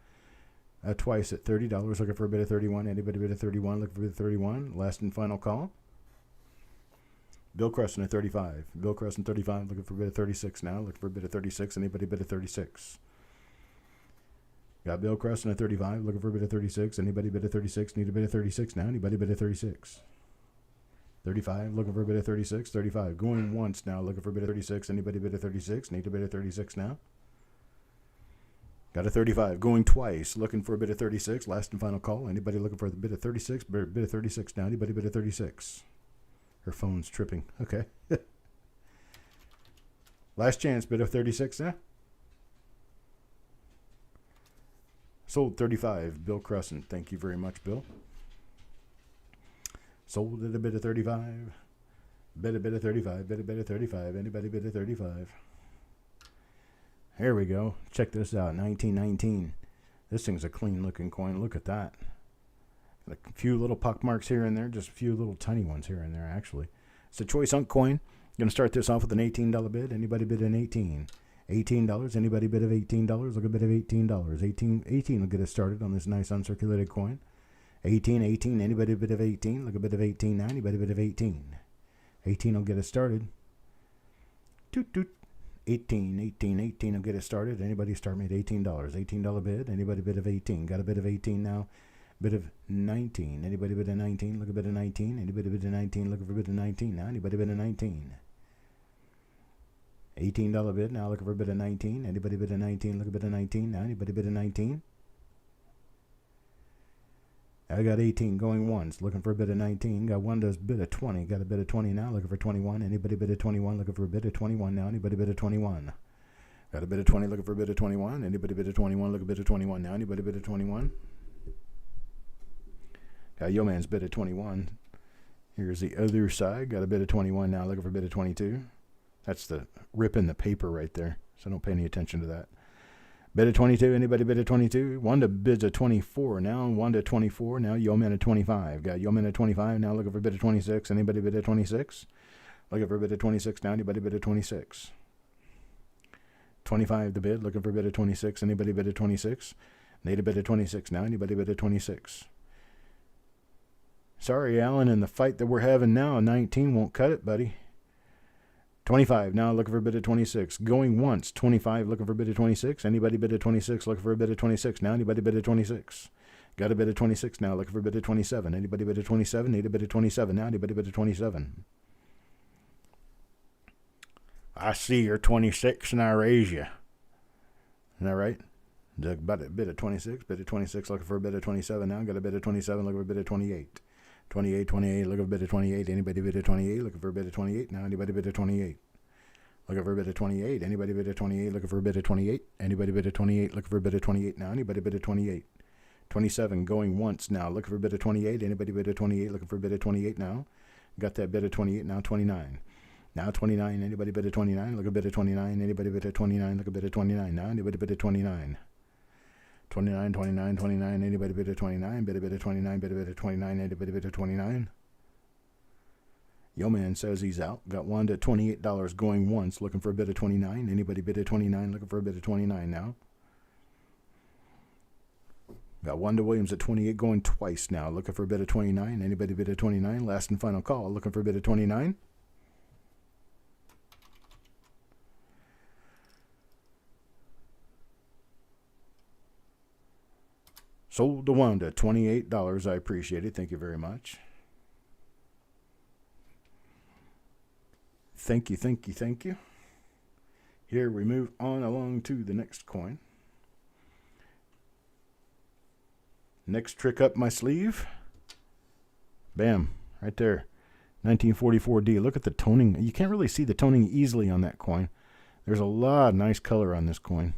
Twice at $30. Looking for a bid of 31. Anybody bid at 31? Looking for a bid of 31. Last and final call. Bill Creston at 35. Bill Creston 35. Looking for a bid of 36 now. Looking for a bid of 36. Anybody bid at 36? Got Bill Creston at 35. Looking for a bid of 36. Anybody bid at 36? Need a bid of 36 now. Anybody bid at 36? 35. Looking for a bid of 36. 35. Going once now. Looking for a bid of 36. Anybody bid at 36? Need a bid of 36 now. Got a 35. Going twice. Looking for a bid of 36. Last and final call. Anybody looking for the bid of 36? Bid of 36 now. Anybody bid of 36? Her phone's tripping. Okay. Last chance. Bid of 36 now. Sold 35. Bill Crescent. Thank you very much, Bill. Sold at a bid of 35. Bid a bid of 35. Bid a bid of 35. Anybody bid of 35? Here we go. Check this out. 1919. This thing's a clean looking coin. Look at that. A few little puck marks here and there. Just a few little tiny ones here and there, actually. It's a choice unk coin. Going to start this off with an $18 bid. Anybody bid an 18? $18. Anybody bid of $18? Look a bid of $18. 18 will get us started on this nice uncirculated coin. 18. Anybody bid of 18? Look a bid of 18 now. Anybody bid of 18? 18 will get us started. Toot toot. 18 will get us started. Anybody start me at $18? $18 bid. Anybody bid of 18? Got a bid of 18 now. Bid of 19. Anybody bid of 19? Look a bid of 19. Anybody bid of 19? Looking for a bid of 19 now. Anybody bid of 19? $18 bid. Now looking for a bid of 19. Anybody bid of 19? Look a bid of 19 now. Anybody bid of 19? I got 18 going once. Looking for a bid of 19. Got one does bid of 20. Got a bid of 20 now. Looking for 21. Anybody bid of 21? Looking for a bid of 21 now. Anybody bid of 21? Got a bid of 20. Looking for a bid of 21. Anybody bid of 21? Look a bid of 21 now. Anybody bid of 21? Got Yo Man's bid of 21. Here's the other side. Got a bid of 21 now. Looking for a bid of 22. That's the rip in the paper right there. So don't pay any attention to that. Bid of 22. Anybody bid of 22? Wanda bids at 24 now. Wanda at 24 now. Yo Man at 25. Got Yo Man at 25 now. Looking for a bid of 26. Anybody bid at 26? Looking for a bid of 26 now. Anybody bid at 26? 25 the bid. Looking for a bid of 26. Anybody bid at 26? Need a bid of 26 now. Anybody bid at 26? Sorry, Alan, in the fight that we're having now, 19 won't cut it, buddy. 25, now looking for a bid of 26. Going once, 25, looking for a bid of 26. Anybody bid of 26, looking for a bid of 26. Now anybody bid of 26. Got a bid of 26 now, looking for a bid of 27. Anybody bid of 27, need a bid of 27. Now anybody bid of 27. I see you're 26 and I raise you. Isn't that right? About a bid of 26, bid of 26, looking for a bid of 27 now. Got a bid of 27, looking for a bid of 28. 28, 28, looking for a bid of 28. Anybody bid of 28, looking for a bid of 28. Now anybody bid of 28. Looking for a bid of 28. Anybody bid of 28, looking for a bid of 28. Anybody bid of 28, looking for a bid of 28 now. Anybody bid of 28. 27, going once now, looking for a bid of 28. Anybody bid of 28, looking for a bid of 28 now. Got that bid of 28 now. 29. Now 29, anybody bid of 29, look a bid of 29. Anybody bid of 29, look a bid of 29 now. Anybody bid of 29. 29, 29, 29, anybody bid of 29, bid of 29, bid of 29, anybody bid of 29. Yo man says he's out. Got one to $28 going once, looking for a bid of 29. Anybody bid of 29, looking for a bid of 29 now. Got one to Williams at 28 going twice now, looking for a bid of 29. Anybody bid of 29, last and final call, looking for a bid of 29. Sold to Wanda, $28. I appreciate it. Thank you very much. Thank you, thank you, thank you. Here we move on along to the next coin. Next trick up my sleeve. Bam, right there. 1944D. Look at the toning. You can't really see the toning easily on that coin. There's a lot of nice color on this coin.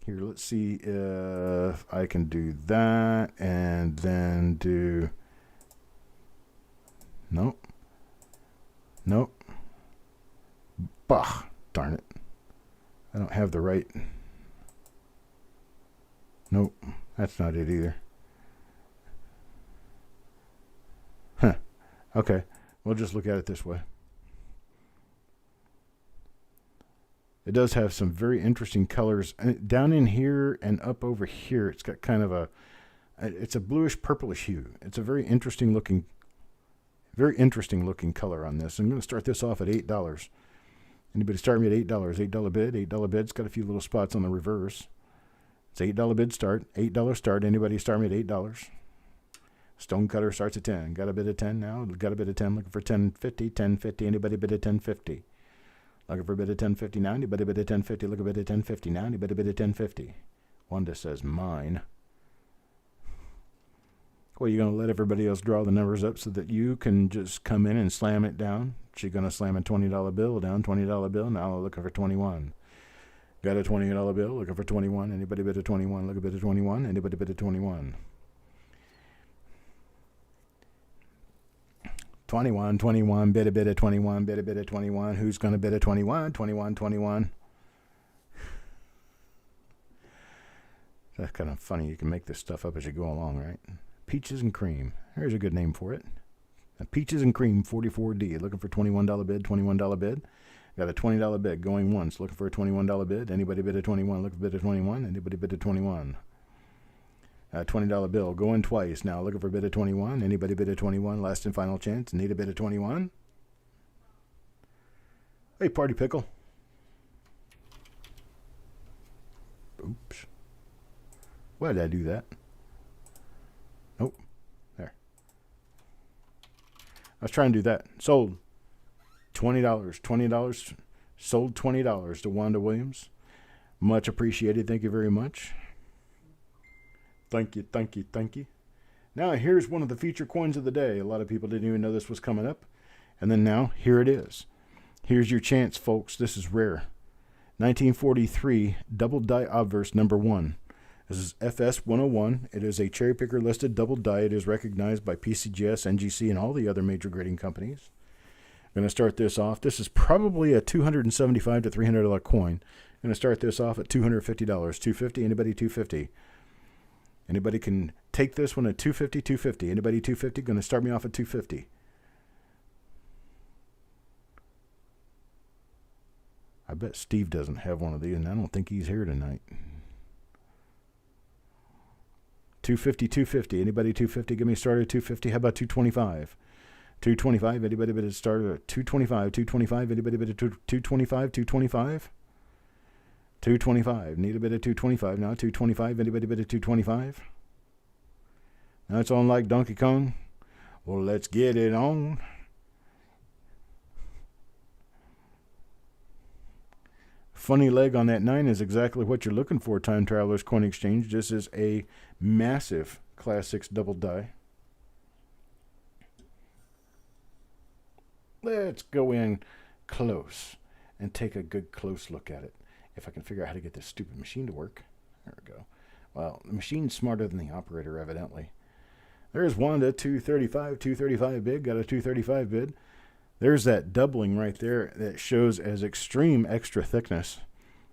Here, let's see if I can do that and then do... Nope. Nope. Bah, darn it. I don't have the right... Nope, that's not it either. Huh. Okay, we'll just look at it this way. It does have some very interesting colors. Down in here and up over here, it's got kind of a... It's a bluish purplish hue. It's a very interesting looking color on this. I'm going to start this off at $8. Anybody start me at $8? $8 bid. $8 bid. It's got a few little spots on the reverse. It's $8 bid start. $8 start. Anybody start me at $8? Stonecutter starts at 10. Got a bid of 10 now. Got a bid of 10. Looking for 10.50. 10.50. Anybody bid of 10.50? Looking for a bid of 10.50 now. Anybody bid of 10.50? Look a bid of 10.50 now. Anybody bid of 10.50? Wanda says mine. Well, you're going to let everybody else draw the numbers up so that you can just come in and slam it down. She's going to slam a $20 bill down. $20 bill. Now looking for 21. Got a $20 bill. Looking for 21. Anybody bid of 21? Look a bid of 21. Anybody bid of 21? 21, 21, bid of 21, bid of 21. Who's going to bid a 21? 21, 21. That's kind of funny. You can make this stuff up as you go along, right? Peaches and Cream. Here's a good name for it. Peaches and Cream 44D. Looking for $21 bid, $21 bid. Got a $20 bid going once. Looking for a $21 bid. Anybody bid a 21? Look for bid of 21. Anybody bid a 21? $20 bill going twice. Now looking for a bid of 21. Anybody bid a 21? Last and final chance. Need a bid of 21? Hey, Party Pickle. Oops. Why did I do that? Nope. There. I was trying to do that. Sold. $20. $20. Sold $20 to Wanda Williams. Much appreciated. Thank you very much. Thank you, thank you, thank you. Now here's one of the feature coins of the day. A lot of people didn't even know this was coming up. And then now, here it is. Here's your chance, folks. This is rare. 1943 double die obverse number 1. This is FS 101. It is a cherry picker listed double die. It is recognized by PCGS, NGC, and all the other major grading companies. I'm going to start this off. This is probably a $275 to $300 coin. I'm going to start this off at $250. $250. Anybody $250? Anybody can take this one at $250, $250. Anybody $250? Going to start me off at $250. I bet Steve doesn't have one of these, and I don't think he's here tonight. 250, 250. Anybody 250? Get me started at 250. How about 225? 225. Anybody bid it started at 225? 225. Anybody bid it 225? 225? 225. Need a bit of 225 now. 225. Anybody bid at 225? Now it's on like Donkey Kong. Well, let's get it on. Funny leg on that 9 is exactly what you're looking for, Time Travelers Coin Exchange. This is a massive Class 6 double die. Let's go in close and take a good close look at it. If I can figure out how to get this stupid machine to work. There we go. Well, the machine's smarter than the operator, evidently. There's Wanda, 235, 235 bid. Got a 235 bid. There's that doubling right there that shows as extreme extra thickness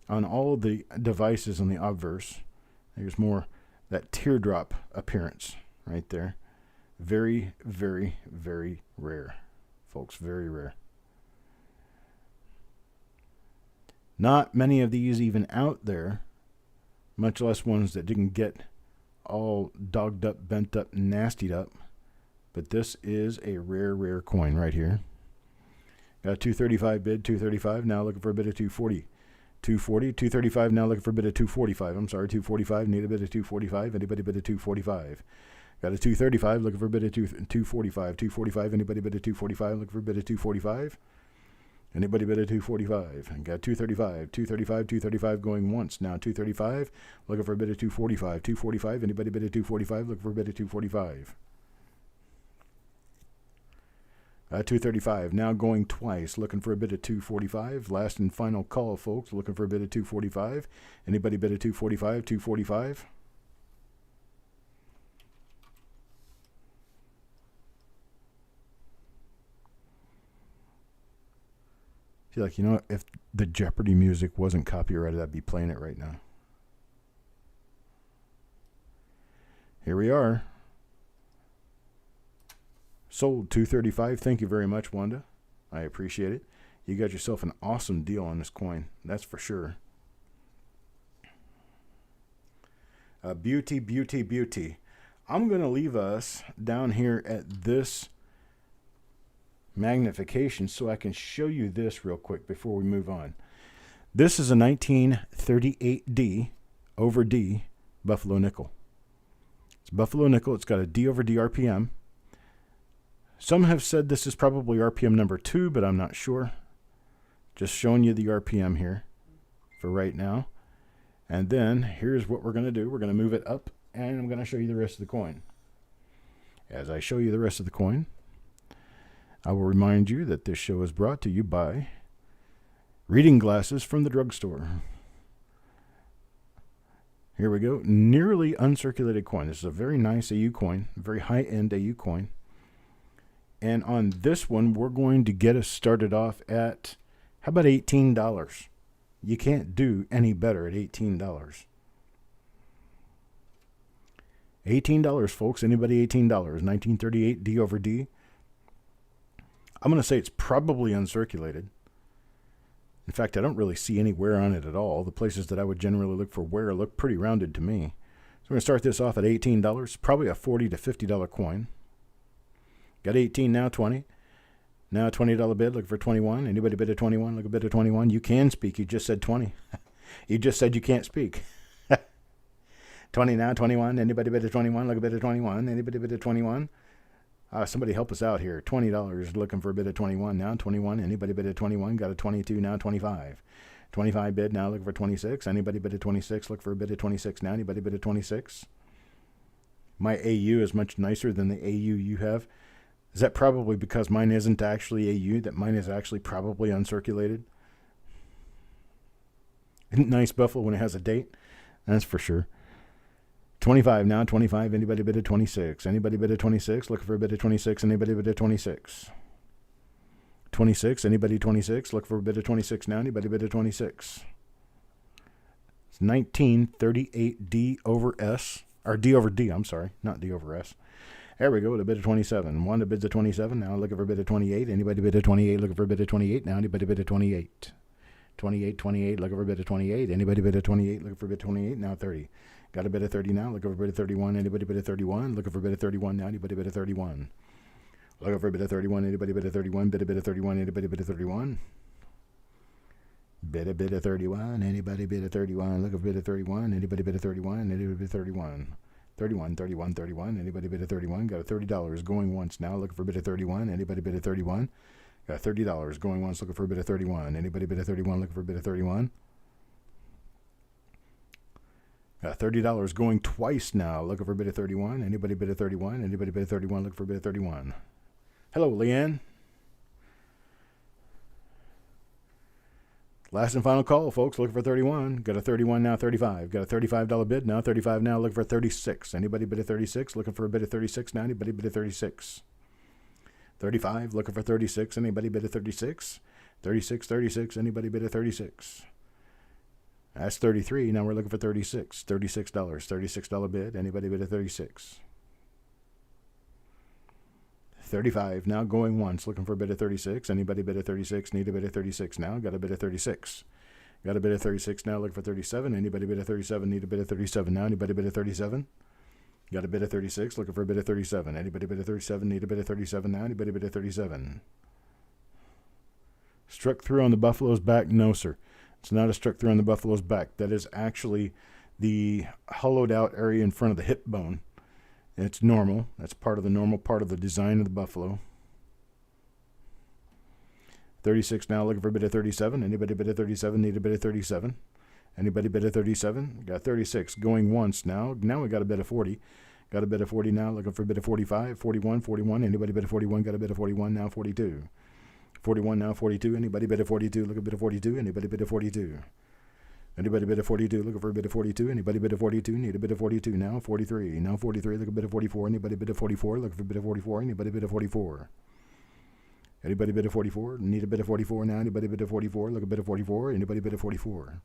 on all the devices on the obverse. There's more that teardrop appearance right there. Very, very, very rare, folks. Very rare. Not many of these even out there, much less ones that didn't get all dogged up, bent up, nastied up. But this is a rare, rare coin right here. Got a 235 bid, 235. Now looking for a bid of 240. 240, 235. Now looking for a bid of 245. I'm sorry, 245. Need a bid of 245. Anybody bid of 245? Got a 235. Looking for a bid of 245. 245. Anybody bid of 245? Looking for a bid of 245. Anybody bid at 245? And got 235, 235, 235 going once. Now 235, looking for a bid at 245. 245, anybody bid at 245? Looking for a bid at 245. 235, now going twice, looking for a bid at 245. Last and final call, folks, looking for a bid at 245. Anybody bid at 245? 245. Like, you know, if the Jeopardy music wasn't copyrighted, I'd be playing it right now. Here we are. Sold 235. Thank you very much, Wanda. I appreciate it. You got yourself an awesome deal on this coin. That's for sure. Beauty, beauty, beauty. I'm going to leave us down here at this magnification so I can show you this real quick before we move on. This is a 1938D over D Buffalo nickel. It's Buffalo nickel. It's got a D over D RPM. Some have said this is probably RPM number 2, but I'm not sure. Just showing you the RPM here for right now. And then here's what we're going to do. We're going to move it up, and I'm going to show you the rest of the coin. As I show you the rest of the coin, I will remind you that this show is brought to you by reading glasses from the drugstore. Here we go. Nearly uncirculated coin. This is a very nice AU coin, very high-end AU coin. And on this one, we're going to get us started off at, how about $18? You can't do any better at $18. $18, folks. Anybody $18? 1938 D over D. I'm going to say it's probably uncirculated. In fact, I don't really see any wear on it at all. The places that I would generally look for wear look pretty rounded to me. So we're going to start this off at $18, probably a $40 to $50 coin. Got 18, now 20. Now a $20 bid, looking for 21. Anybody bid at 21? Look a bid at 21. You can speak. You just said 20. You just said you can't speak. 20 now, 21. Anybody bid at 21? Look a bid at 21. Anybody bid at 21? Somebody help us out here. $20, looking for a bid of 21 now. 21. Anybody bid at 21? Got a 22 now. 25. 25 bid now. Looking for 26. Anybody bid at 26? Look for a bid at 26 now. Anybody bid at 26? My AU is much nicer than the AU you have. Is that probably because mine isn't actually AU? That mine is actually probably uncirculated? Isn't nice Buffalo when it has a date? That's for sure. 25 now, 25. Anybody bid at 26? Anybody bid at 26? Looking for a bid at 26. Anybody bid at 26? 26. Anybody 26? Look for a bid at 26 now. Anybody bid at 26? It's 1938 D over S. Or D over D, I'm sorry. Not D over S. There we go, with a bid of 27. Wanda bids at 27. Now looking for a bid of 28. Anybody bid at 28? Looking for a bid of 28. Now anybody bid at 28? 28, 28. Looking for a bid of 28. Anybody bid at 28? Looking for a bid of 28. Now 30. Got a bid of 30 now. Looking for a bid of 31. Anybody bid of 31? Looking for a bid of 31 now. Anybody bid of 31? Looking for a bid of 31. Anybody bid of 31? Bid a bid of 31. Anybody bid of 31? Bid a bid of 31. Anybody bid of 31? Looking for a bid of 31. Anybody bid of 31? Anybody bid of 31? 31, 31, 31. Anybody bid of 31? Got a $30 going once now. Looking for a bid of 31. Anybody bid of 31? Got $30 going once. Looking for a bid of 31. Anybody bid of 31? Looking for a bid of 31? Got $30 going twice now. Looking for a bid of 31. Anybody bid of 31? Anybody bid of 31? Looking for a bid of 31. Hello, Leanne. Last and final call, folks. Looking for 31. Got a 31 now, 35. Got a $35 bid now, 35 now. Looking for 36. Anybody bid of 36? Looking for a bid of 36 now. Anybody bid of 36? 35. Looking for 36. Anybody bid of 36? 36, 36. Anybody bid of 36? That's 33. Now we're looking for 36. $36. $36 bid. Anybody bid of 36? 35. Now going once. Looking for a bid of 36. Anybody bid of 36? Need a bid of 36 now. Got a bid of 36. Got a bid of 36 now. Looking for 37. Anybody bid of 37? Need a bid of 37 now. Anybody bid of 37? Got a bid of 36. Looking for a bid of 37. Anybody bid of 37? Need a bid of 37 now. Anybody bid of 37? Struck through on the buffalo's back? No, sir. It's not a struck through on the buffalo's back. That is actually the hollowed out area in front of the hip bone. It's normal. That's part of the normal part of the design of the buffalo. 36 now. Looking for a bid of 37. Anybody bid of 37? Need a bid of 37. Anybody bid of 37? Got 36. Going once now. Now we got a bid of 40. Got a bid of 40 now. Looking for a bid of 45. 41. 41. Anybody bid of 41? Got a bid of 41 now. 42. 41 now. 42. Anybody bid of 42? Look at a bid of 42. Anybody bid of 42? Anybody bid of 42? Looking for a bid of 42. Anybody bid of 42? Need a bid of 42 now. 43. Now 43. Look a bid of 44. Anybody bid of 44? Looking for a bid of 44. Anybody bid of 44? Anybody bid of 44? Need a bid of 44 now. Anybody bid of 44? Look a bid of 44. Anybody bid of 44?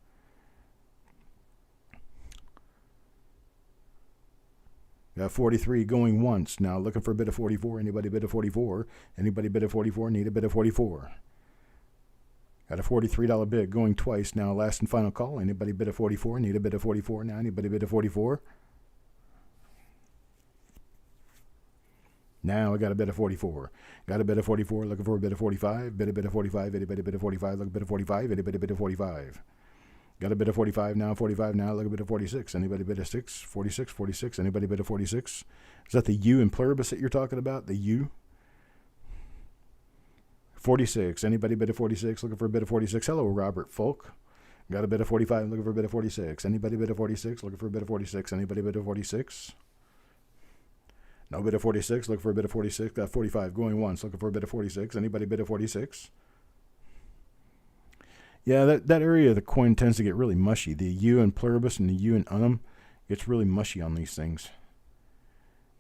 Got 43 going once now. Looking for a bid of 44. Anybody bid of 44? Anybody bid of 44? Need a bid of 44? Got a $43 bid going twice now. Last and final call. Anybody bid of 44? Need a bid of 44 now. Anybody bid of 44? Now I got a bid of 44. Got a bid of 44. Looking for a bid of 45. Bid a bid of 45. Anybody bid of 45? Look a bid of 45. Anybody bid of 45? Got a bid of 45 now. 45 now. Look a bid of 46. Anybody bid of 6? 46. 46. Anybody bid of 46? Is that the U in pluribus that you're talking about? The U? 46. Anybody bid of 46? Looking for a bid of 46. Hello, Robert Folk. Got a bid of 45. Looking for a bid of 46. Anybody bid of 46? Looking for a bid of 46. Anybody bid of 46? No bid of 46. Looking for a bid of 46. Got 45 going once. Looking for a bid of 46. Anybody bid of 46? Yeah, that area of the coin tends to get really mushy. The U in pluribus and the U in unum gets really mushy on these things.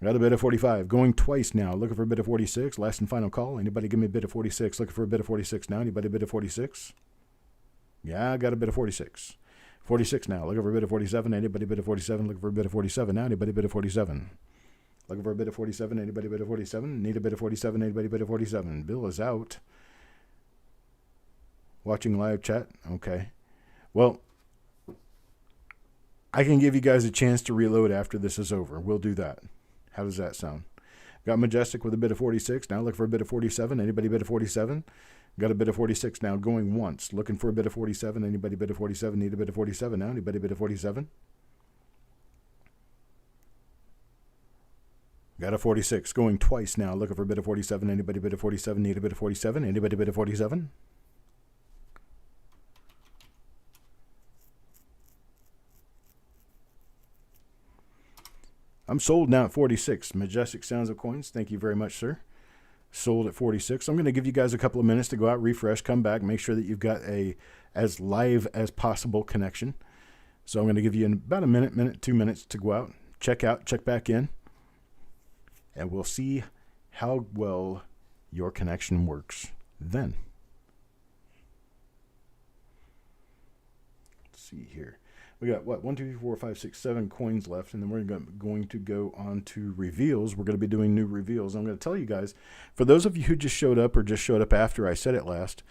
Got a bid of 45. Going twice now. Looking for a bid of 46. Last and final call. Anybody give me a bid of 46? Looking for a bid of 46 now. Anybody bid of 46? Yeah, I got a bid of 46. 46 now. Looking for a bid of 47. Anybody bid of 47? Looking for a bid of 47 now. Anybody bid of 47? Looking for a bid of 47. Anybody bid of 47? Need a bid of 47. Anybody bid of 47? Bill is out. Watching live chat? Okay. Well, I can give you guys a chance to reload after this is over. We'll do that. How does that sound? Got Majestic with a bid of 46. Now looking for a bid of 47. Anybody bid of 47? Got a bid of 46 now going once. Looking for a bid of 47. Anybody bid of 47? Need a bid of 47 now. Anybody bid of 47? Got a 46 going twice now. Looking for a bid of 47. Anybody bid of 47? Need a bid of 47? Anybody bid of 47? I'm sold now at 46. Majestic Sounds of Coins. Thank you very much, sir. Sold at 46. I'm going to give you guys a couple of minutes to go out, refresh, come back, make sure that you've got a as live as possible connection. So I'm going to give you about a minute, 2 minutes to go out, check back in, and we'll see how well your connection works then. Let's see here. We got, 1, 2, 3, 4, 5, 6, 7 coins left, and then we're going to go on to reveals. We're going to be doing new reveals. I'm going to tell you guys, for those of you who just showed up or just showed up after I said it last,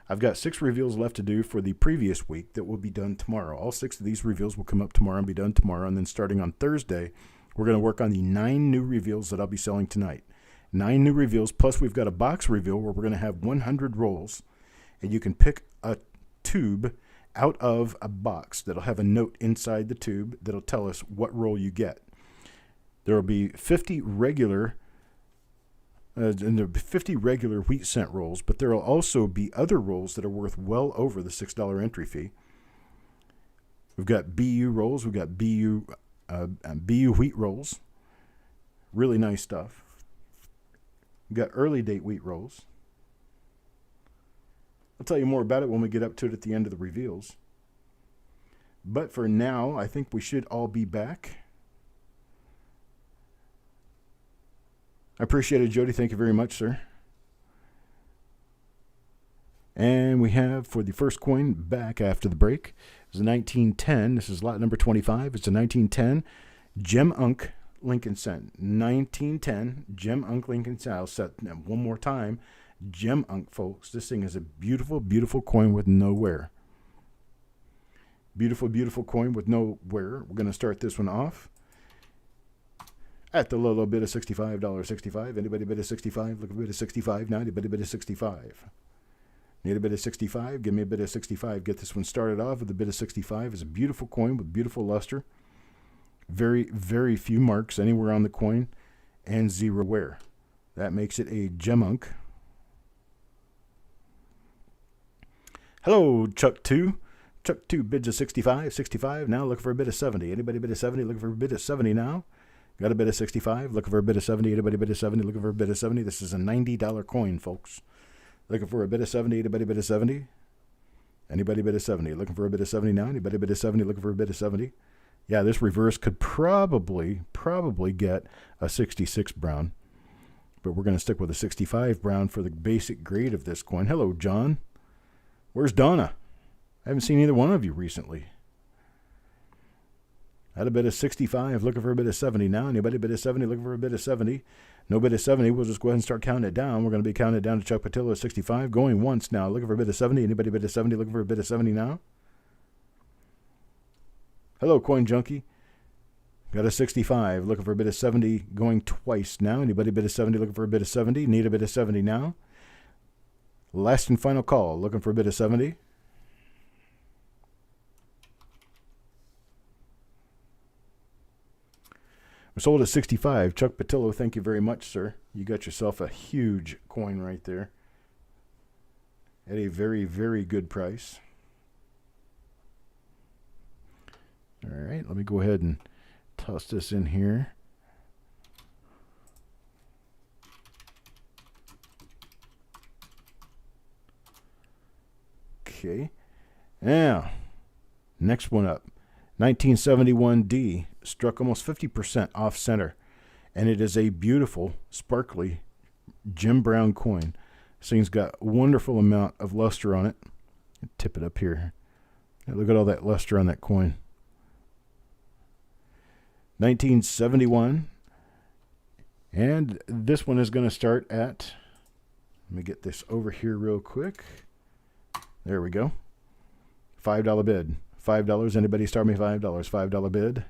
I've got 6 reveals left to do for the previous week that will be done tomorrow. All 6 of these reveals will come up tomorrow and be done tomorrow. And then starting on Thursday, we're going to work on the 9 new reveals that I'll be selling tonight. 9 new reveals, plus we've got a box reveal where we're going to have 100 rolls. And you can pick a tube out of a box that'll have a note inside the tube that'll tell us what roll you get. There will be 50 regular and there'll be 50 regular wheat cent rolls, but there will also be other rolls that are worth well over the $6 entry fee. We've got BU rolls. We've got BU wheat rolls. Really nice stuff. We've got early date wheat rolls. I'll tell you more about it when we get up to it at the end of the reveals. But for now, I think we should all be back. I appreciate it, Jody. Thank you very much, sir. And we have, for the first coin back after the break, is a 1910. This is lot number 25. It's a 1910 Gem Unk Lincoln Cent. 1910 Gem Unk Lincoln Cent. I'll set that one more time. Gem Unk, folks. This thing is a beautiful, beautiful coin with no wear. Beautiful, beautiful coin with no wear. We're going to start this one off at the low bid of $65.65. Anybody bid of 65? Look at a bid of 65 now. Anybody bid of 65? Need a bid of 65? Give me a bid of 65. Get this one started off with a bid of 65. It's a beautiful coin with beautiful luster. Very, very few marks anywhere on the coin and 0 wear. That makes it a Gem Unk. Hello, Chuck 2. Chuck 2 bids of 65. 65 now, looking for a bid of 70. Anybody bid of 70? Looking for a bid of 70 now. Got a bid of 65. Looking for a bid of 70. Anybody bid of 70? Looking for a bid of 70. This is a $90 coin, folks. Looking for a bid of 70. Anybody bid of 70? Anybody bid of 70? Looking for a bid of 70 now. Anybody bid of 70? Looking for a bid of 70? Yeah, this reverse could probably get a 66 brown. But we're going to stick with a 65 brown for the basic grade of this coin. Hello, John. Where's Donna? I haven't seen either one of you recently. Had a bid of 65, looking for a bid of 70 now. Anybody bid of 70, looking for a bid of 70? No bid of 70. We'll just go ahead and start counting it down. We're going to be counting it down to Chuck Patillo at 65. Going once now, looking for a bid of 70. Anybody bid of 70, looking for a bid of 70 now? Hello, Coin Junkie. Got a 65, looking for a bid of 70, going twice now. Anybody bid of 70, looking for a bid of 70? Need a bid of 70 now. Last and final call, looking for a bid of 70. We're sold at 65. Chuck Patillo, thank you very much, sir. You got yourself a huge coin right there at a very, very good price. All right, let me go ahead and toss this in here. Okay. Now, next one up. 1971D struck almost 50% off center, and it is a beautiful, sparkly Jim Brown coin. This thing's got a wonderful amount of luster on it. Tip it up here. Look at all that luster on that coin. 1971, and this one is going to start at, let me get this over here real quick. There we go. $5 bid. $5. Anybody start me $5? $5 bid.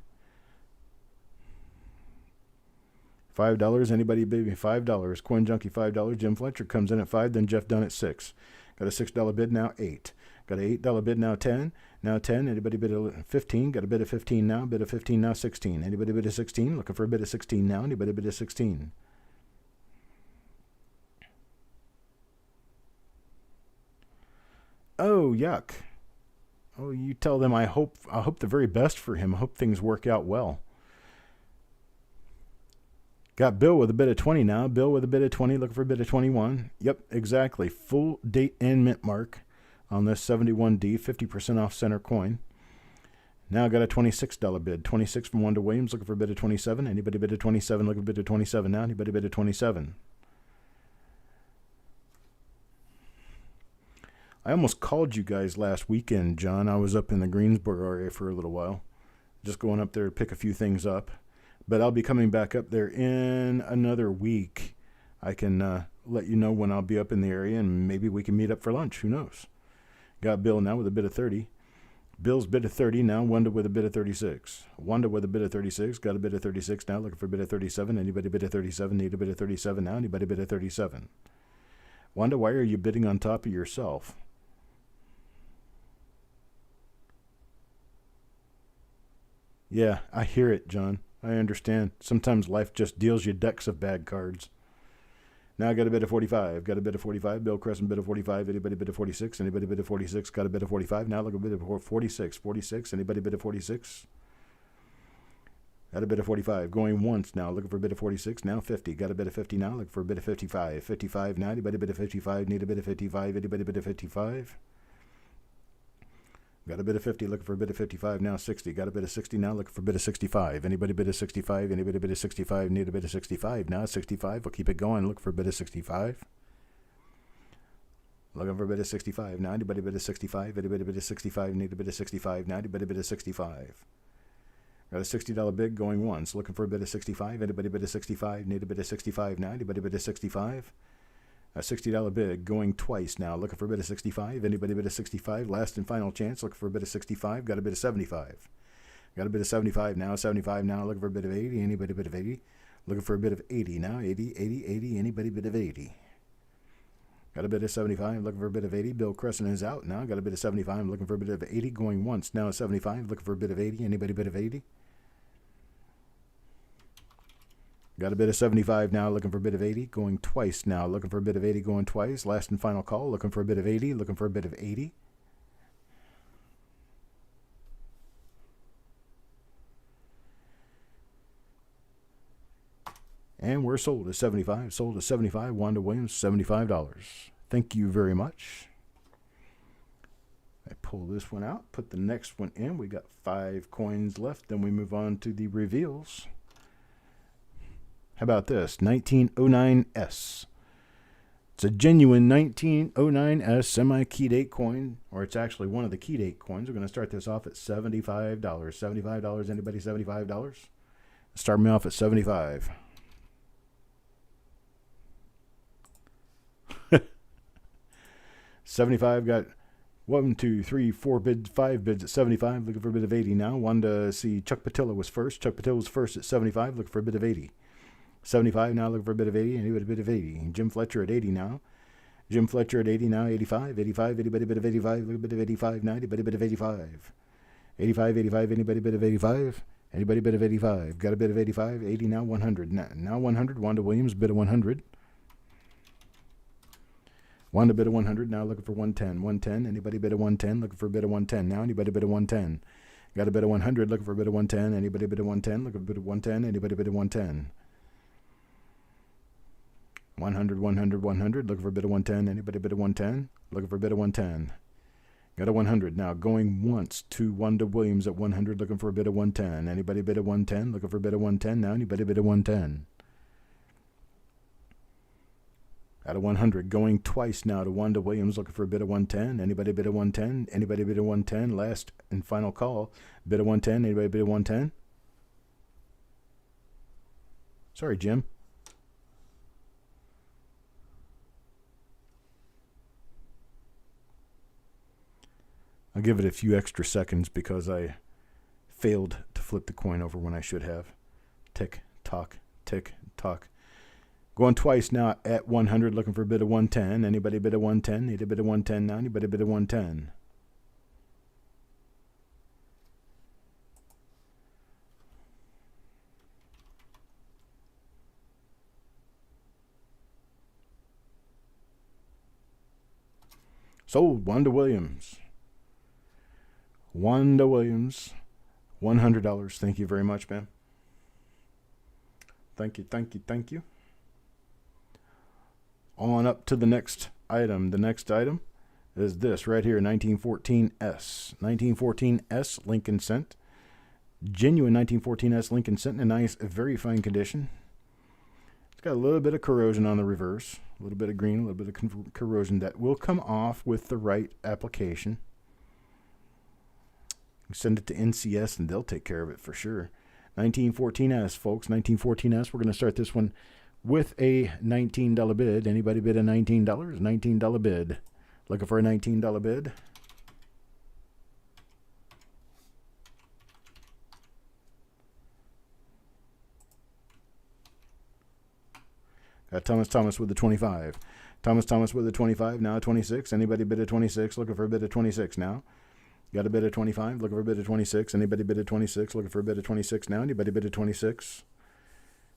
$5. Anybody bid me $5? Coin Junkie $5. Jim Fletcher comes in at 5. Then Jeff Dunn at 6. Got a $6 bid now. 8. Got an $8 bid now. 10. Now 10. Anybody bid a 15? Got a bid of 15 now. Bid of 15 now. 16. Anybody bid a 16? Looking for a bid of 16 now. Anybody bid a 16? Oh, yuck. Oh, you tell them I hope the very best for him. I hope things work out well. Got Bill with a bid of 20 now. Bill with a bid of 20, looking for a bid of 21. Yep, exactly. Full date and mint mark on this 71D, 50% off center coin. Now got a $26 bid. 26 from Wanda Williams, looking for a bid of 27. Anybody bid of 27, looking for a bid of 27 now. Anybody bid of 27? I almost called you guys last weekend, John. I was up in the Greensboro area for a little while. Just going up there to pick a few things up. But I'll be coming back up there in another week. I can let you know when I'll be up in the area, and maybe we can meet up for lunch. Who knows? Got Bill now with a bid of 30. Bill's bid of 30 now. Wanda with a bid of 36. Wanda with a bid of 36. Got a bid of 36 now. Looking for a bid of 37. Anybody bid of 37? Need a bid of 37 now. Anybody bid of 37? Wanda, why are you bidding on top of yourself? Yeah, I hear it, John. I understand. Sometimes life just deals you decks of bad cards. Now I got a bid of 45. Got a bid of 45. Bill Crescent bid of 45. Anybody bid of 46? Anybody bid of 46? Got a bid of 45. Now look at a bid of 46. 46. Anybody bid of 46? Got a bid of 45. Going once now. Looking for a bid of 46. Now 50. Got a bid of 50 now. Looking for a bid of 55. 55 now. Anybody bid of 55? Need a bid of 55. Anybody bid of 55? Got a bid of 50, looking for a bid of 55, now 60. Got a bid of 60 now, looking for a bid of 65. Anybody bid of 65? Anybody bid of 65? Need a bid of 65. Now 65. We'll keep it going. Look for a bid of 65. Looking for a bid of 65. Now anybody bid of 65? Anybody bid of 65? Need a bid of 65. Now anybody bid of 65. Got a $60 bid going once. Looking for a bid of 65. Anybody bid of 65? Need a bid of 65. Now anybody bid of 65? A $60 bid going twice now. Looking for a bid of 65. Anybody bid of 65? Last and final chance. Looking for a bid of 65. Got a bid of 75. Got a bid of 75 now. 75 now. Looking for a bid of 80. Anybody bid of 80? Looking for a bid of 80 now. 80, 80, 80. Anybody bid of 80? Got a bid of 75. Looking for a bid of 80. Bill Crescent is out now. Got a bid of 75. Looking for a bid of 80 going once. Now 75. Looking for a bid of 80. Anybody bid of 80? Got a bid of 75 now, looking for a bid of 80, going twice now, looking for a bid of 80, going twice. Last and final call, looking for a bid of 80, looking for a bid of 80. And we're sold at 75. Sold at 75. Wanda Williams, $75. Thank you very much. I pull this one out, put the next one in. We got 5 coins left. Then we move on to the reveals. How about this? 1909S. It's a genuine 1909S semi-key date coin, or it's actually one of the key date coins. We're going to start this off at $75. $75. Anybody $75? Start me off at 75. $75 got 1, 2, 3, 4 bids, 5 bids at 75. Looking for a bid of 80 now. Wanted to see Chuck Patilla was first. Chuck Patilla was first at 75. Looking for a bid of 80. 75 now, looking for a bit of 80, and he would a bit of 80. Jim Fletcher at 80 now. Jim Fletcher at 80 now, 85. 85, anybody bit of 85, look a bit of 85 now, anybody bit of 85. 85, 85, anybody bit of 85? Anybody bit of 85? Got a bit of 85, 80 now, 100. Now 100, Wanda Williams, bit of 100. Wanda bit of 100, now looking for 110. 110, anybody bit of 110, looking for a bit of 110 now, anybody bit of 110. Got a bit of 100, looking for a bit of 110, anybody bit of 110, looking for a bit of 110, anybody bit of 110. 100, 100, 100, looking for a bit of 110. Anybody bid of 110? Looking for a bit of 110. Got a 100. Now going once to Wanda Williams at 100, looking for a bit of 110. Anybody bid of 110? Looking for a bit of 110 now. Anybody bid of 110? Out of 100, going twice now to Wanda Williams, looking for a bit of 110. Anybody bid of 110? Anybody bid of 110? Last and final call. Bid of 110. Anybody bid of 110? Sorry, Jim. I'll give it a few extra seconds because I failed to flip the coin over when I should have. Tick, tock, tick, tock. Going twice now at 100, looking for a bid of 110. Anybody bid of 110? Need a bid of 110 now? Anybody bid of 110? Sold, Wanda Williams. Wanda Williams, $100. Thank you very much, ma'am. Thank you, thank you, thank you. On up to the next item. The next item is this right here, 1914S. 1914S Lincoln Cent. Genuine 1914S Lincoln Cent in a nice, very fine condition. It's got a little bit of corrosion on the reverse. A little bit of green, a little bit of corrosion that will come off with the right application. Send it to NCS and they'll take care of it for sure. 1914S, folks. 1914S. We're going to start this one with a $19 bid. Anybody bid a $19? $19 bid. Looking for a $19 bid. Got Thomas with the 25. Thomas with the 25. Now 26. Anybody bid a 26? Looking for a bid of 26 now. Got a bid of 25. Looking for a bid of 26. Anybody bid a 26? Looking for a bid of 26 now. Anybody bid a 26?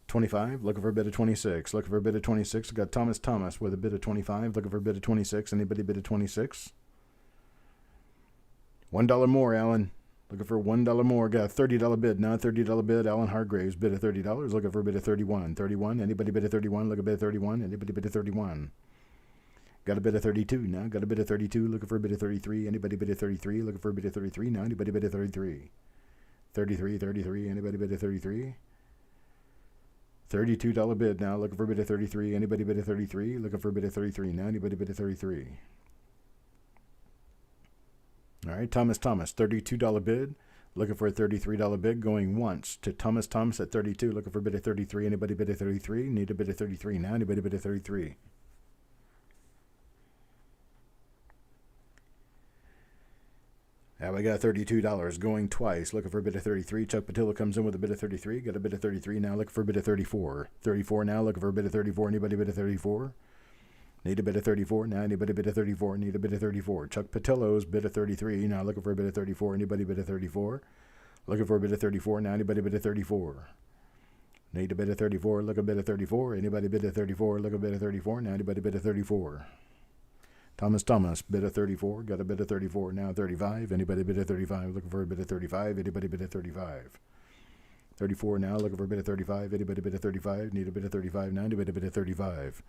25. Looking for a bid of 26. Looking for a bid of 26. Got Thomas with a bid of 25. Looking for a bid of 26. Anybody bid of 26? $1 more, Alan. Looking for $1 more. Got a $30 bid. Now a $30 bid. Alan Hargraves bid of $30. Looking for a bid of 31. 31. Anybody bid of 31? Look a bid of 31. Anybody bid of 31? Got a bid of 32 now. Got a bid of 32. Looking for a bid of 33. Anybody bid of 33? Looking for a bid of 33 now. Anybody bid of 33? 33. Anybody bid of 33? $32 bid now. Looking for a bid of 33. Anybody bid of 33? Looking for a bid of 33 now. Anybody bid of 33? All right, Thomas, $32 bid. Looking for a $33 bid. Going once to Thomas at 32. Looking for a bid of 33. Anybody bid of 33? Need a bid of 33 now. Anybody bid of 33? Now we got $32 going twice. Looking for a bid of 33. Chuck Patilla comes in with a bid of 33. Got a bid of 33 now. Looking for a bid of 34. 34 now. Looking for a bid of 34. Anybody bid of 34? Need a bid of 34 now. Anybody bid of 34? Need a bid of 34. Chuck Patillo's bid of 33 now. Looking for a bid of 34. Anybody bid of 34? Looking for a bid of 34 now. Anybody bid of 34? Need a bid of 34. Look a bid of 34. Anybody bid of 34? Look a bid of 34 now. Anybody bid of 34? Thomas, bid of 34. Got a bid of 34 now. 35. Anybody bid of 35? Looking for a bid of 35. Anybody bid of 35? 34 now. Looking for a bid of 35. Anybody bid of 35? Need a bid of 35 now. Anybody bid of 35?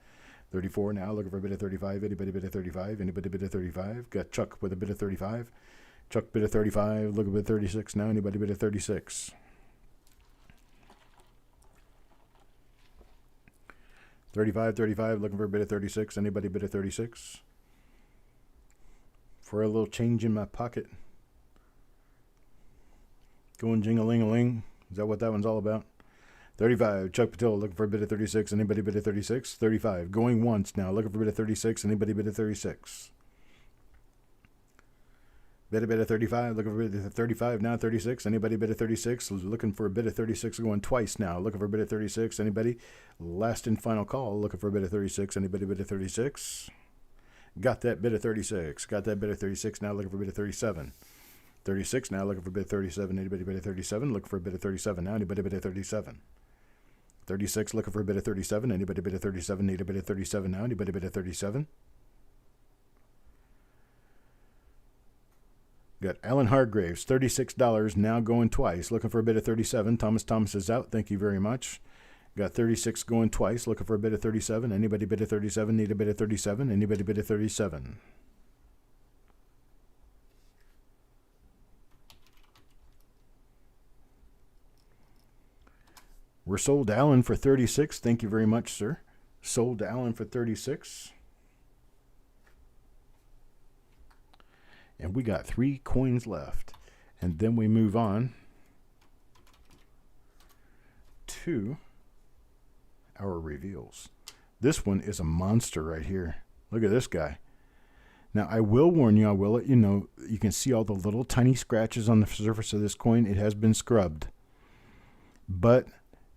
34 now. Looking for a bid of 35. Anybody bid of 35? Anybody bid of 35? Got Chuck with a bid of 35. Chuck bid of 35. Look a bid of 36 now. Anybody bid of 36? 35. Looking for a bid of 36. Anybody bid of 36? For a little change in my pocket. Going jing-a-ling-a-ling. Is that what that one's all about? 35. Chuck Patil looking for a bid of 36. Anybody bid of 36? 35. Going once now. Looking for a bid of 36. Anybody bid of 36? Bid of 35. Looking for a bid of 35 now. 36. Anybody bid of 36? Looking for a bid of 36. Going twice now. Looking for a bid of 36. Anybody? Last and final call. Looking for a bid of 36. Anybody bid of 36? Got that bid of 36. Got that bid of 36 now. Looking for a bid of 37. 36 now. Looking for a bid of 37. Anybody bid of 37? Looking for a bid of 37 now. Anybody bid of 37? 36 looking for a bid of 37. Anybody bid of 37? Need a bid of 37 now. Anybody bid of 37? Got Alan Hargraves, $36 now going twice. Looking for a bid of 37. Thomas is out. Thank you very much. Got 36 going twice. Looking for a bid of 37. Anybody bid of 37? Need a bid of 37? Anybody bid of 37? We're sold to Alan for 36. Thank you very much, sir. Sold to Alan for 36. And we got 3 coins left. And then we move on to our reveals. This one is a monster right here. Look at this guy. Now, I will warn you, I will let you know, you can see all the little tiny scratches on the surface of this coin. It has been scrubbed. But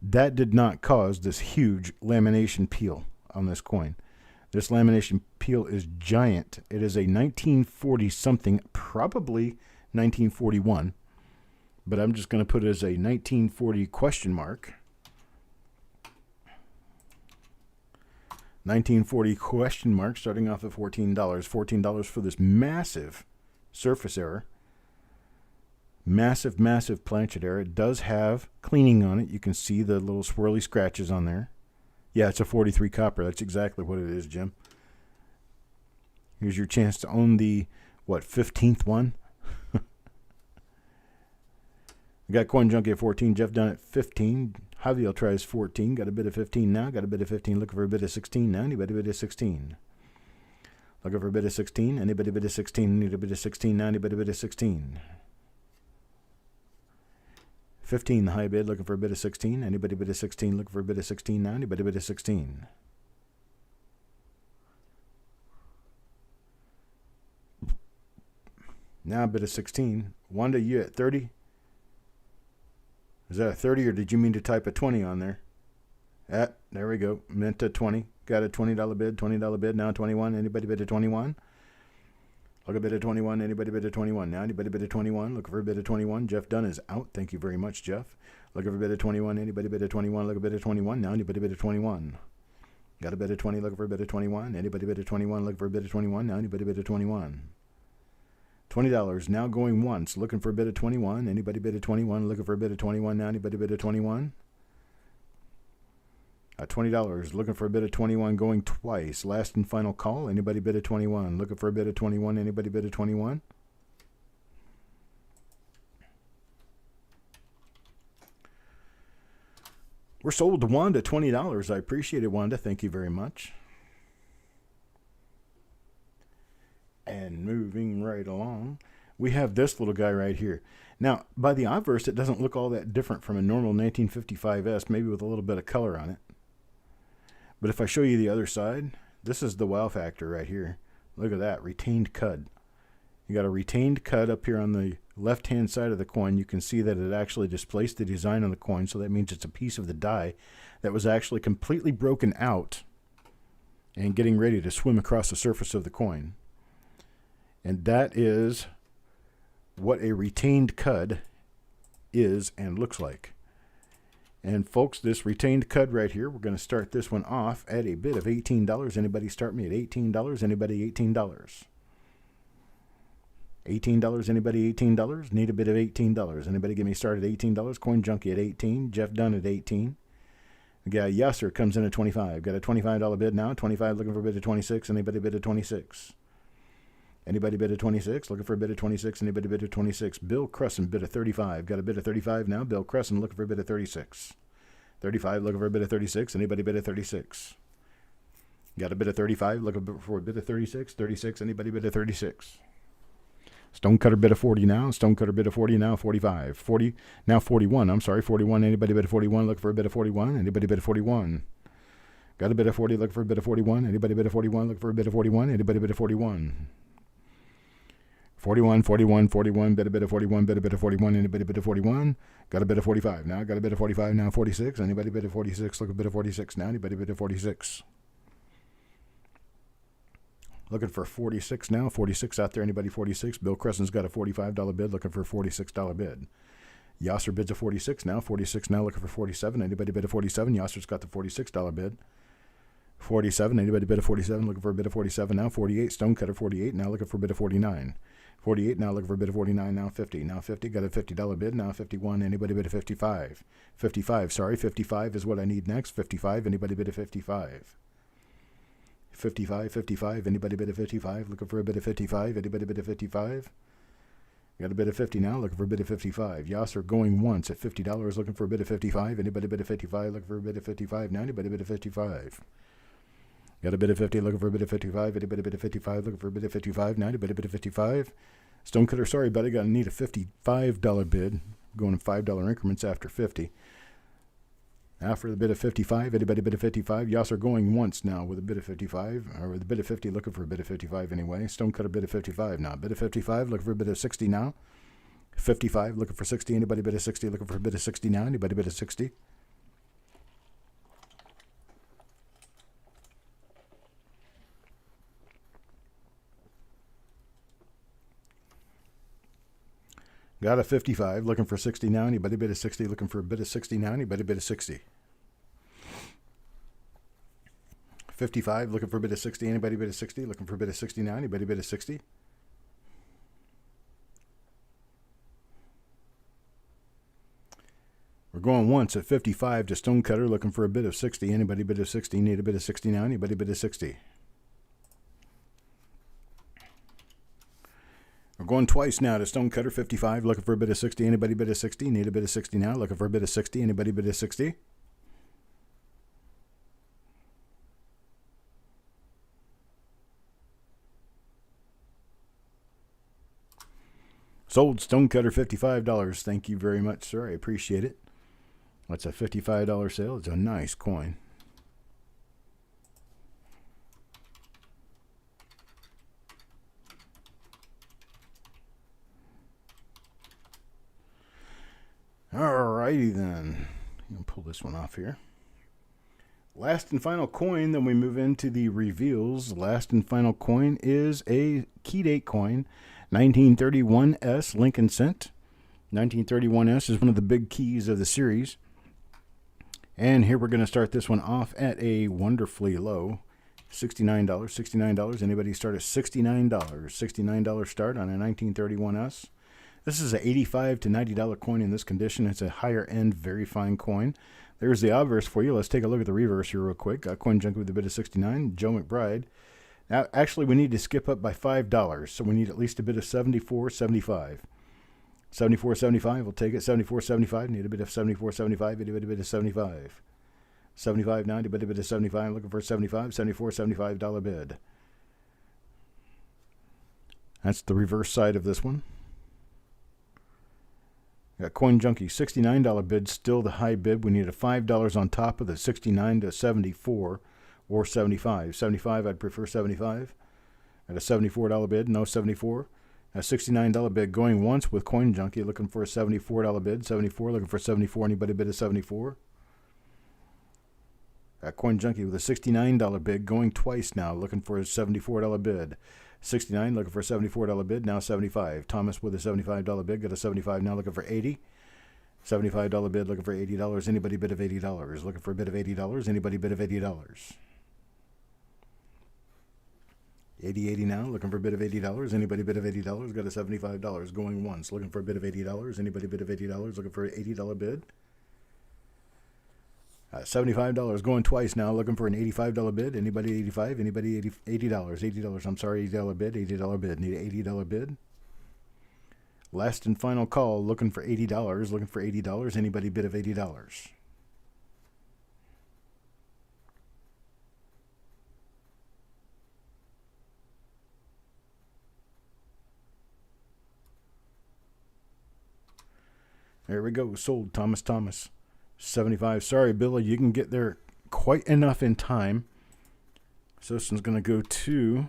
that did not cause this huge lamination peel on this coin. This lamination peel is giant. It is a 1940 something, probably 1941, but I'm just going to put it as a 1940 question mark. 1940 question mark, starting off at $14. $14 for this massive surface error. Massive planchet error. It does have cleaning on it. You can see the little swirly scratches on there. Yeah, it's a 43 copper. That's exactly what it is, Jim. Here's your chance to own the, 15th one? We got Coin Junkie at 14. Jeff Dunn at 15. Javier tries 14. Got a bid of 15 now. Got a bid of 15. Looking for a bid of 16 now. Anybody bid of 16? Looking for a bid of 16. Anybody bid of 16? Need a bid of 16 now. Anybody bid of 16? 15, the high bid, looking for a bid of 16. Anybody bid of 16, looking for a bid of 16 now. Anybody bid of 16? Now a bid of 16. Wanda, you at 30? Is that a 30 or did you mean to type a 20 on there? There we go. Meant a 20. Got a $20 bid, $20 bid. Now 21. Anybody bid of 21? Look a bid of 21. Anybody bid of 21? Now anybody bid of 21? Look for a bid of 21. Jeff Dunn is out. Thank you very much, Jeff. Look for a bid of 21. Anybody bid of 21? Look a bid of 21. Now anybody bid of 21? Got a bid of 20. Look for a bid of 21. Anybody bid of 21? Look for a bid of 21. Now anybody bid of 21? $20 now going once. Looking for a bid of 21. Anybody bid of 21? Looking for a bid of 21 now. Anybody bid of 21? $20 looking for a bid of 21 going twice. Last and final call. Anybody bid of 21? Looking for a bid of 21. Anybody bid of 21? We're sold to Wanda $20. I appreciate it, Wanda. Thank you very much. And moving right along, we have this little guy right here. Now, by the obverse, it doesn't look all that different from a normal 1955S, maybe with a little bit of color on it. But if I show you the other side, this is the wow factor right here. Look at that, retained cud. You got a retained cud up here on the left-hand side of the coin. You can see that it actually displaced the design on the coin, so that means it's a piece of the die that was actually completely broken out and getting ready to swim across the surface of the coin. And that is what a retained cud is and looks like. And folks, this retained cud right here, we're going to start this one off at a bid of $18. Anybody start me at $18? Anybody $18? $18, anybody $18? Need a bid of $18. Anybody get me started at $18? Coin Junkie at 18. Jeff Dunn at 18. We got Yasser comes in at 25. Got a $25 bid now. 25 looking for a bid of 26. Anybody bid of 26? Anybody bid of 26? Looking for a bid of 26. Anybody bid of 26? Bill Crescent bid of 35. Got a bid of 35 now. Bill Crescent looking for a bid of 36. 35 looking for a bid of 36. Anybody bid of 36? Got a bid of 35. Looking for a bid of 36. 36. Anybody bid of 36? Stonecutter bid of 40 now. Stonecutter bid of 40 now. 45. 40 now. 41. I'm sorry. 41. Anybody bid of 41? Looking for a bid of 41. Anybody bid of 41? Got a bid of 40. Looking for a bid of 41. Anybody bid of 41? Looking for a bid of 41. Anybody bid of 41? 41, 41, 41, bid a bit of 41, bid a bit of 41, anybody bid of 41, got a bit of 45 now, got a bit of 45 now, 46, anybody bid of 46, look a bit of 46 now, anybody bid of 46. Looking for 46 now, 46 out there, anybody 46, Bill Crescent's got a $45 bid, looking for a $46 bid. Yasser bids a 46 now, 46 now, looking for 47, anybody bid a 47, Yasser's got the $46 bid. 47, anybody bid a 47, looking for a bid of 47 now, 48, Stonecutter 48, now looking for a bid of 49. 48, now looking for a bid of 49, now 50. Now 50, got a $50 bid, now 51, anybody bid a 55. 55, sorry, 55 is what I need next, 55, anybody bid a 55. 55, 55, anybody bid a 55, looking for a bid of 55, anybody bid a 55. Got a bid of 50 now, looking for a bid of 55. Yasser going once at $50, looking for a bid of 55, anybody bid a 55, looking for a bid of 55, now anybody bid a 55. Got a bid of 50, looking for a bid of 55. Anybody bid of 55, looking for a bid of 55. Now, anybody bid of 55. Stonecutter, sorry, buddy, got to need a $55 bid, going in $5 increments after 50. After the bid of 55, anybody bid of 55. Yasser going once now with a bid of 55, or with a bid of 50, looking for a bid of 55 anyway. Stonecutter bid of 55 now. Bid of 55, looking for a bid of 60 now. 55, looking for 60. Anybody bid of 60, looking for a bid of 60 now. Anybody bid of 60. Got a 55, looking for 60 now. Anybody bid of 60, looking for a bid of 60 now. Anybody bid of 60. 55, looking for a bid of 60. Anybody bid of 60, looking for a bid of 60 now. Anybody bid of 60. We're going once at 55 to Stonecutter, looking for a bid of 60. Anybody bid of 60, need a bid of 60 now. Anybody bid of 60. We're going twice now to Stonecutter, 55, looking for a bid of 60. Anybody bid of 60? Need a bid of 60 now. Looking for a bid of 60. Anybody bid of 60? Sold Stonecutter, $55. Thank you very much, sir. I appreciate it. That's a $55 sale. It's a nice coin. Alrighty then. I'm going to pull this one off here. Last and final coin, then we move into the reveals. Last and final coin is a key date coin, 1931S Lincoln Cent. 1931S is one of the big keys of the series. And here we're going to start this one off at a wonderfully low $69. $69. Anybody start at $69? $69 start on a 1931S. This is an $85 to $90 coin in this condition. It's a higher end, very fine coin. There's the obverse for you. Let's take a look at the reverse here real quick. Coin Junkie with a bid of $69. Joe McBride. Now, actually, we need to skip up by $5, so we need at least a bid of $74.75. $74.75. We'll take it. $74.75. Need a bid of $74.75. Need a bid of $75. $75.90. Bid of $75. Looking for $75. $74.75 bid. That's the reverse side of this one. Got Coin Junkie, $69 bid, still the high bid. We need a $5 on top of the $69 to $74 or $75. $75, I'd prefer $75. At a $74 bid, no $74. A $69 bid going once with Coin Junkie, looking for a $74 bid. $74, looking for $74. Anybody bid a $74? Coin Junkie with a $69 bid going twice now, looking for a $74 bid. 69, looking for a $74 bid, now $75. Thomas with a $75 bid, got a $75 now, looking for $80. $75 bid, looking for $80. Anybody bid of $80? Looking for a bid of $80. Anybody bid of $80? 80 now, looking for a bid of $80. Anybody bid of $80? Got a $75 going once, looking for a bid of $80. Anybody bid of $80? Looking for an $80 bid. $75 going twice now, looking for an $85 bid. Anybody 85? Anybody $80? $80. I'm sorry, $80 bid. $80 bid. Need an $80 bid. Last and final call, looking for $80. Looking for $80. Anybody bid of $80? There we go. Sold. Thomas. 75. Sorry, Billy, you can get there quite enough in time. So this one's going to go to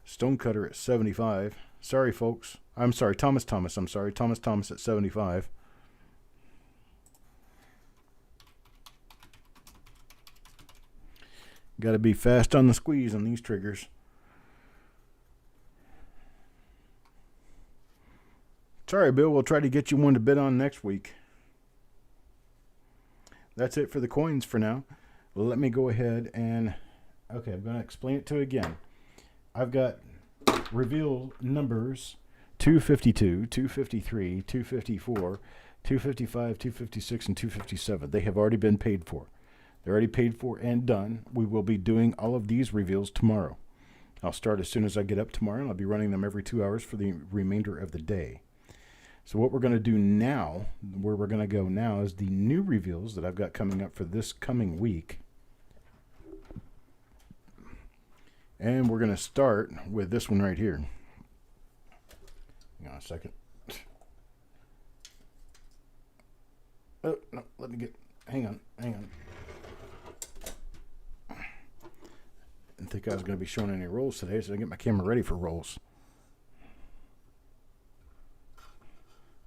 Stonecutter at 75. Sorry, folks. I'm sorry, Thomas. I'm sorry, Thomas at 75. Got to be fast on the squeeze on these triggers. Sorry, Bill. We'll try to get you one to bid on next week. That's it for the coins for now. Let me go ahead and, okay, I'm going to explain it to you again. I've got reveal numbers 252, 253, 254, 255, 256, and 257. They have already been paid for. They're already paid for and done. We will be doing all of these reveals tomorrow. I'll start as soon as I get up tomorrow, and I'll be running them every 2 hours for the remainder of the day. So what we're going to do now, where we're going to go now, is the new reveals that I've got coming up for this coming week. And we're going to start with this one right here. Hang on a second. Oh, no, let me get, hang on. I didn't think I was going to be showing any rolls today, so I get my camera ready for rolls.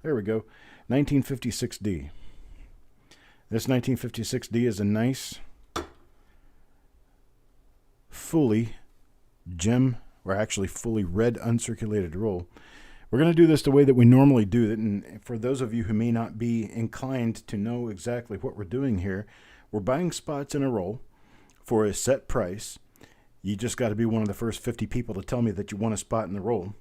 There we go. 1956D. This 1956D is a nice, fully gem, or actually fully red uncirculated roll. We're going to do this the way that we normally do it. And for those of you who may not be inclined to know exactly what we're doing here, we're buying spots in a roll for a set price. You just got to be one of the first 50 people to tell me that you want a spot in the roll.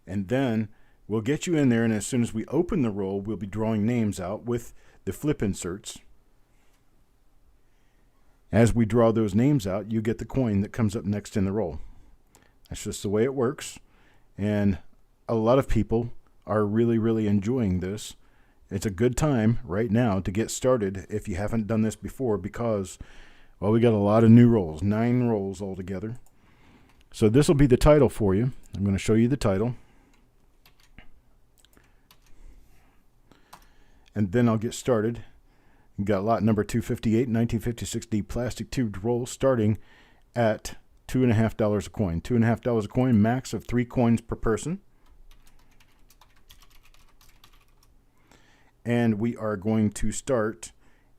And then we'll get you in there, and as soon as we open the roll, we'll be drawing names out with the flip inserts. As we draw those names out, you get the coin that comes up next in the roll. That's just the way it works. And a lot of people are really, really enjoying this. It's a good time right now to get started if you haven't done this before because, well, we got a lot of new rolls, 9 rolls altogether. So this will be the title for you. I'm going to show you the title. and then I'll get started. We've got lot number 258, 1956D plastic tubed roll, starting at $2.50 a coin. $2.50 a coin, max of 3 coins per person. And we are going to start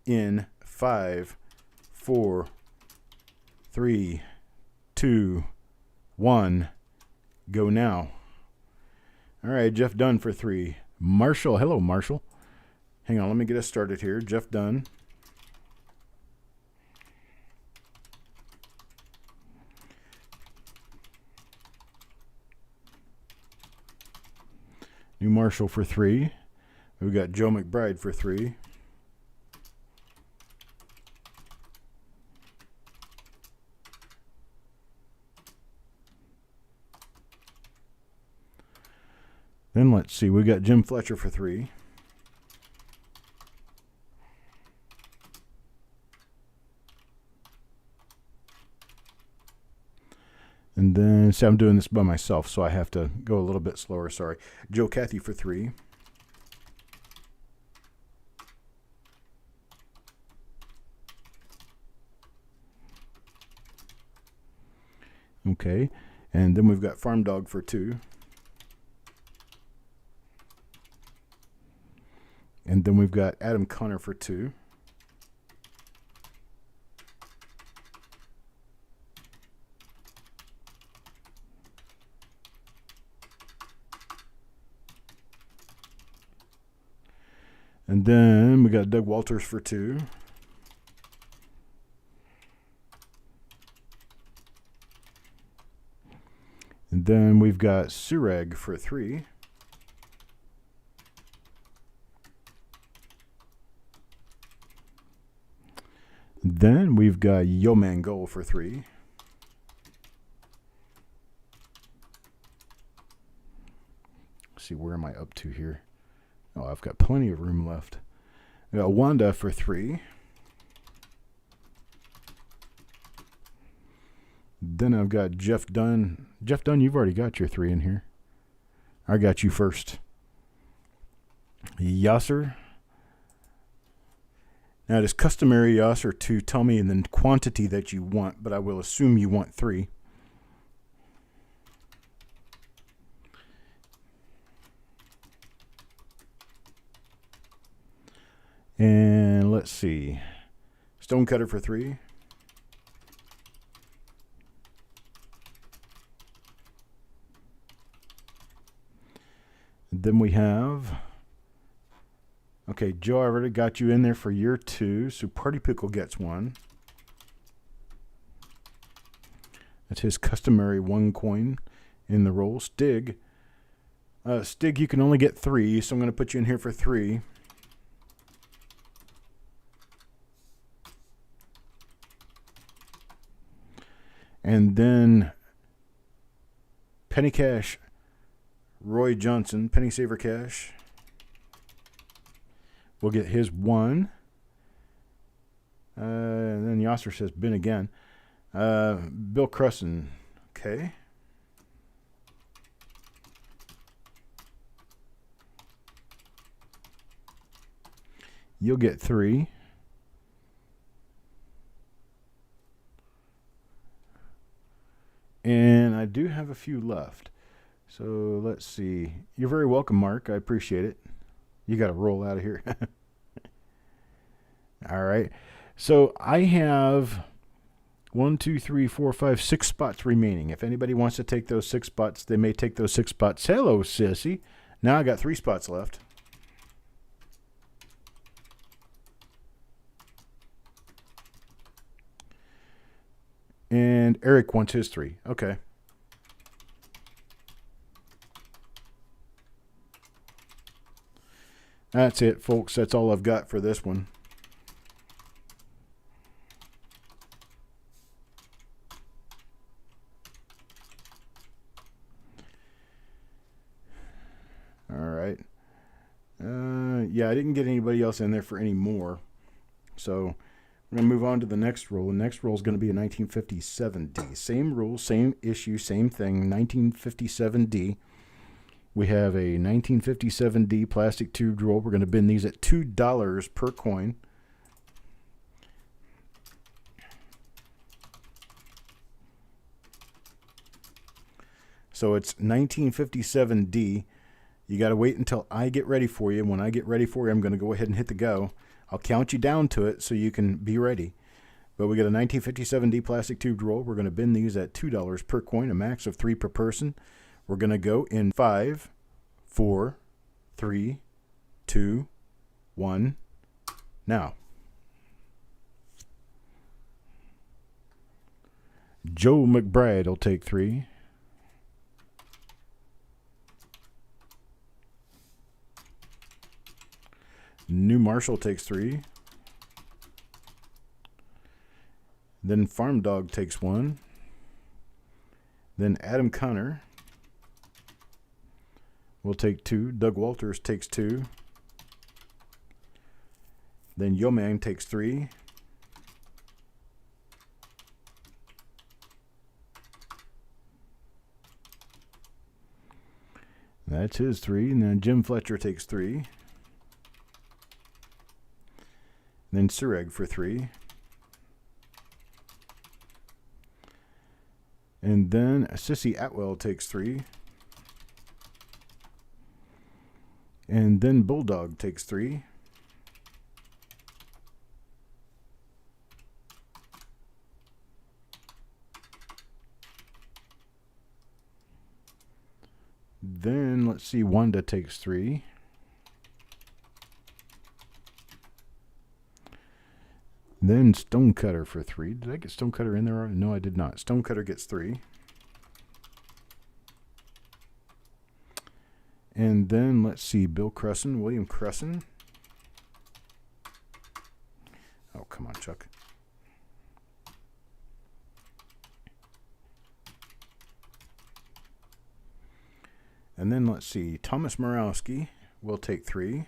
in 5, 4, 3, 2, 1. Go now. All right, Jeff Dunn for 3. Marshall, hello, Marshall. Hang on, let me get us started here. Jeff Dunn. New Marshall for 3. We've got Joe McBride for 3. Then let's see, we got Jim Fletcher for 3. And then, see, I'm doing this by myself, so I have to go a little bit slower, sorry. Joe Cathy for 3. Okay, and then we've got Farm Dog for 2. And then we've got Adam Connor for 2. And then we got Doug Walters for 2. And then we've got Surag for 3. Then we've got Yo Mango for 3. Let's see, where am I up to here? Oh, I've got plenty of room left. I got Wanda for 3. Then I've got Jeff Dunn. Jeff Dunn, you've already got your 3 in here. I got you first. Yasser. Now it is customary, Yasser, to tell me the quantity that you want, but I will assume you want 3. And let's see. Stonecutter for 3. Then we have, okay, Joe, I already got you in there for your 2, so Party Pickle gets 1. That's his customary 1 coin in the roll. Stig, you can only get 3, so I'm going to put you in here for 3. And then Penny Cash, Roy Johnson, Penny Saver Cash. We'll get his 1. And then Yasser says bin again. Bill Crusson. Okay. You'll get 3. And I do have a few left. So let's see. You're very welcome, Mark. I appreciate it. You got to roll out of here. All right. So I have 1, 2, 3, 4, 5, 6 spots remaining. If anybody wants to take those 6 spots, they may take those 6 spots. Hello, sissy. Now I got 3 spots left. And Eric wants his 3. Okay. That's it, folks. That's all I've got for this one. All right. Yeah, I didn't get anybody else in there for any more. So we're going to move on to the next roll. The next roll is going to be a 1957D. Same rule, same issue, same thing, 1957D. We have a 1957D plastic tube roll. We're going to bin these at $2 per coin. So it's 1957D. You got to wait until I get ready for you. When I get ready for you, I'm going to go ahead and hit the go. I'll count you down to it so you can be ready. But we got a 1957D plastic tube roll. We're going to bin these at $2 per coin, a max of 3 per person. We're going to go in 5, 4, 3, 2, 1. Now, Joe McBride will take 3. New Marshall takes 3. Then Farm Dog takes 1. Then Adam Connor will take 2. Doug Walters takes 2. Then Yo Man takes 3. That's his 3. And then Jim Fletcher takes 3. Then Sureg for 3. And then Sissy Atwell takes 3. And then Bulldog takes 3. Then let's see, Wanda takes 3. Then Stonecutter for 3. Did I get Stonecutter in there? No, I did not. Stonecutter gets 3. And then let's see, Bill Cresson, William Cresson. Oh, come on, Chuck. And then let's see, Thomas Morawski will take 3.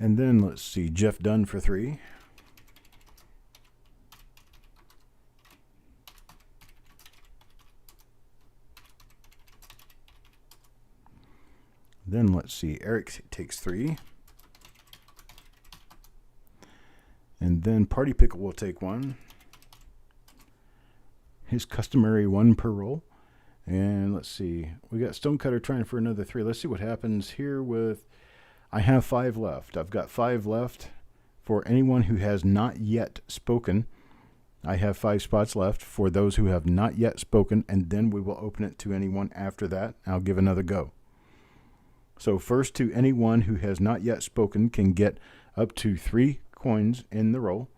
And then let's see, Jeff Dunn for 3. Then let's see, Eric takes 3. And then Party Pickle will take 1. His customary 1 per roll. And let's see, we got Stonecutter trying for another 3. Let's see what happens here with, I have 5 left. I've got 5 left for anyone who has not yet spoken. I have 5 spots left for those who have not yet spoken, and then we will open it to anyone after that. I'll give another go. So first, to anyone who has not yet spoken can get up to 3 coins in the roll,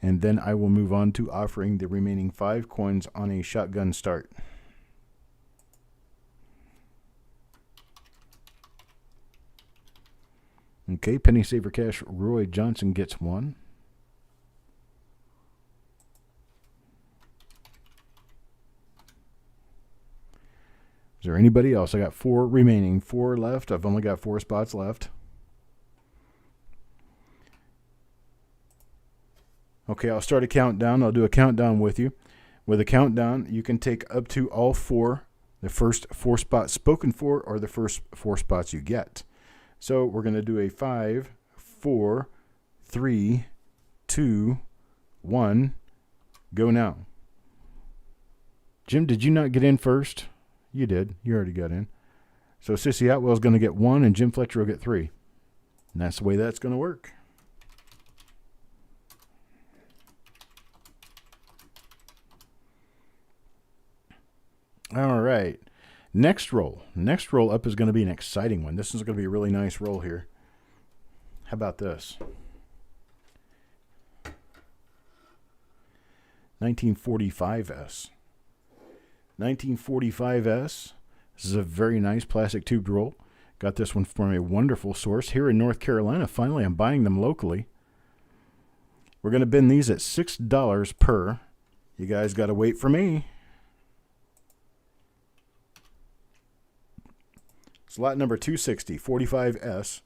and then I will move on to offering the remaining 5 coins on a shotgun start. Okay, Penny Saver Cash, Roy Johnson gets 1. Is there anybody else? I got 4 remaining, 4 left. I've only got 4 spots left. Okay, I'll start a countdown. I'll do a countdown with you. With a countdown, you can take up to all 4, the first 4 spots spoken for, or the first 4 spots you get. So we're going to do a 5, 4, 3, 2, 1. Go now. Jim, did you not get in first? You did. You already got in. So Sissy Atwell's going to get 1, and Jim Fletcher will get 3. And that's the way that's going to work. All right. Next roll. Next roll up is going to be an exciting one. This is going to be a really nice roll here. How about this? 1945S. 1945S. This is a very nice plastic tubed roll. Got this one from a wonderful source here in North Carolina. Finally, I'm buying them locally. We're going to bin these at $6 per. You guys got to wait for me. So lot number 260, 45S,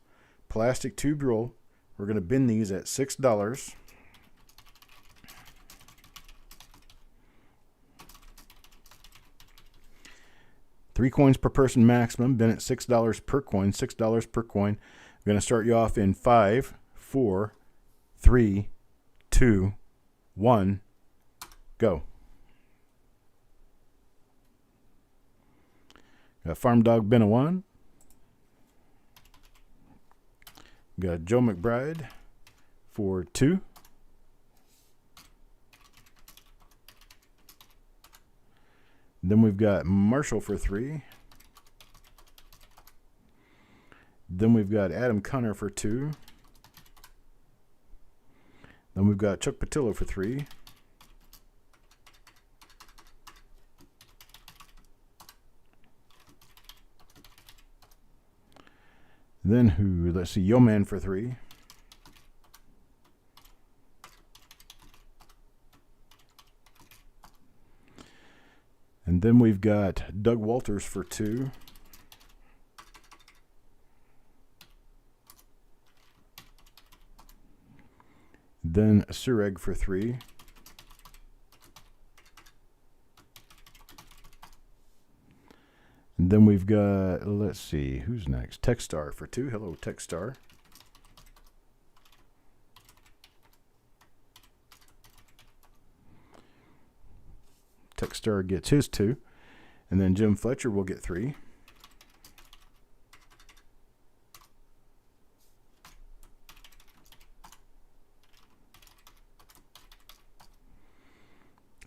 plastic tube roll. We're going to bin these at $6. Three coins per person maximum, bin at $6 per coin, $6 per coin. I'm going to start you off in 5, 4, 3, 2, 1, go. Got Farm Dog bin of 1. Got Joe McBride for 2. Then we've got Marshall for 3. Then we've got Adam Cunner for 2. Then we've got Chuck Patillo for 3. Then who? Let's see, Yo Man for 3. And then we've got Doug Walters for 2. Then Sureg for 3. And then we've got, let's see, who's next? Techstar for 2. Hello, Techstar. Techstar gets his 2. And then Jim Fletcher will get 3.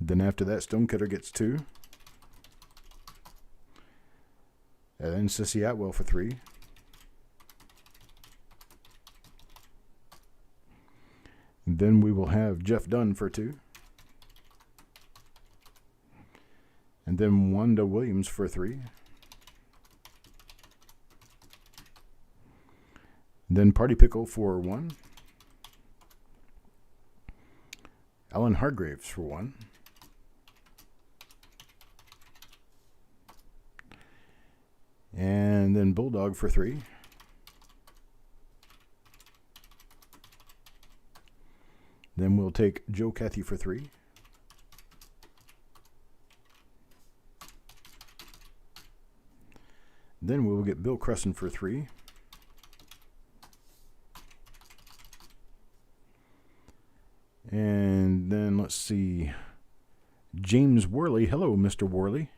Then after that, Stonecutter gets 2. And then Sissy Atwell for 3. And then we will have Jeff Dunn for 2. And then Wanda Williams for 3. And then Party Pickle for 1. Alan Hargraves for 1. And then Bulldog for 3. Then we'll take Joe Cathy for 3. Then we will get Bill Crescent for 3. And then let's see, James Worley. Hello, Mr. Worley.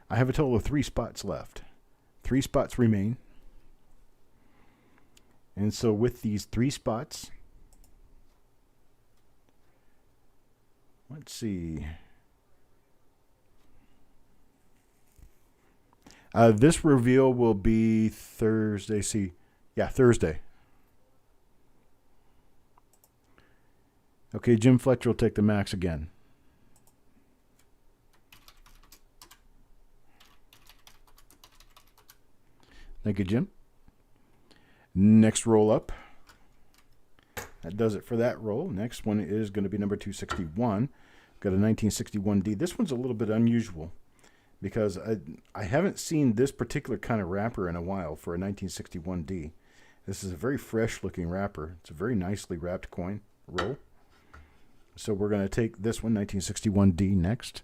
I have a total of 3 spots left. 3 spots remain. And so with these 3 spots, let's see. This reveal will be Thursday. Thursday. Okay, Jim Fletcher will take the max again. Thank you, Jim. Next roll up. That does it for that roll. Next one is going to be number 261. Got a 1961D. This one's a little bit unusual because I haven't seen this particular kind of wrapper in a while for a 1961D. This is a very fresh looking wrapper. It's a very nicely wrapped coin roll. So we're going to take this one, 1961D, next.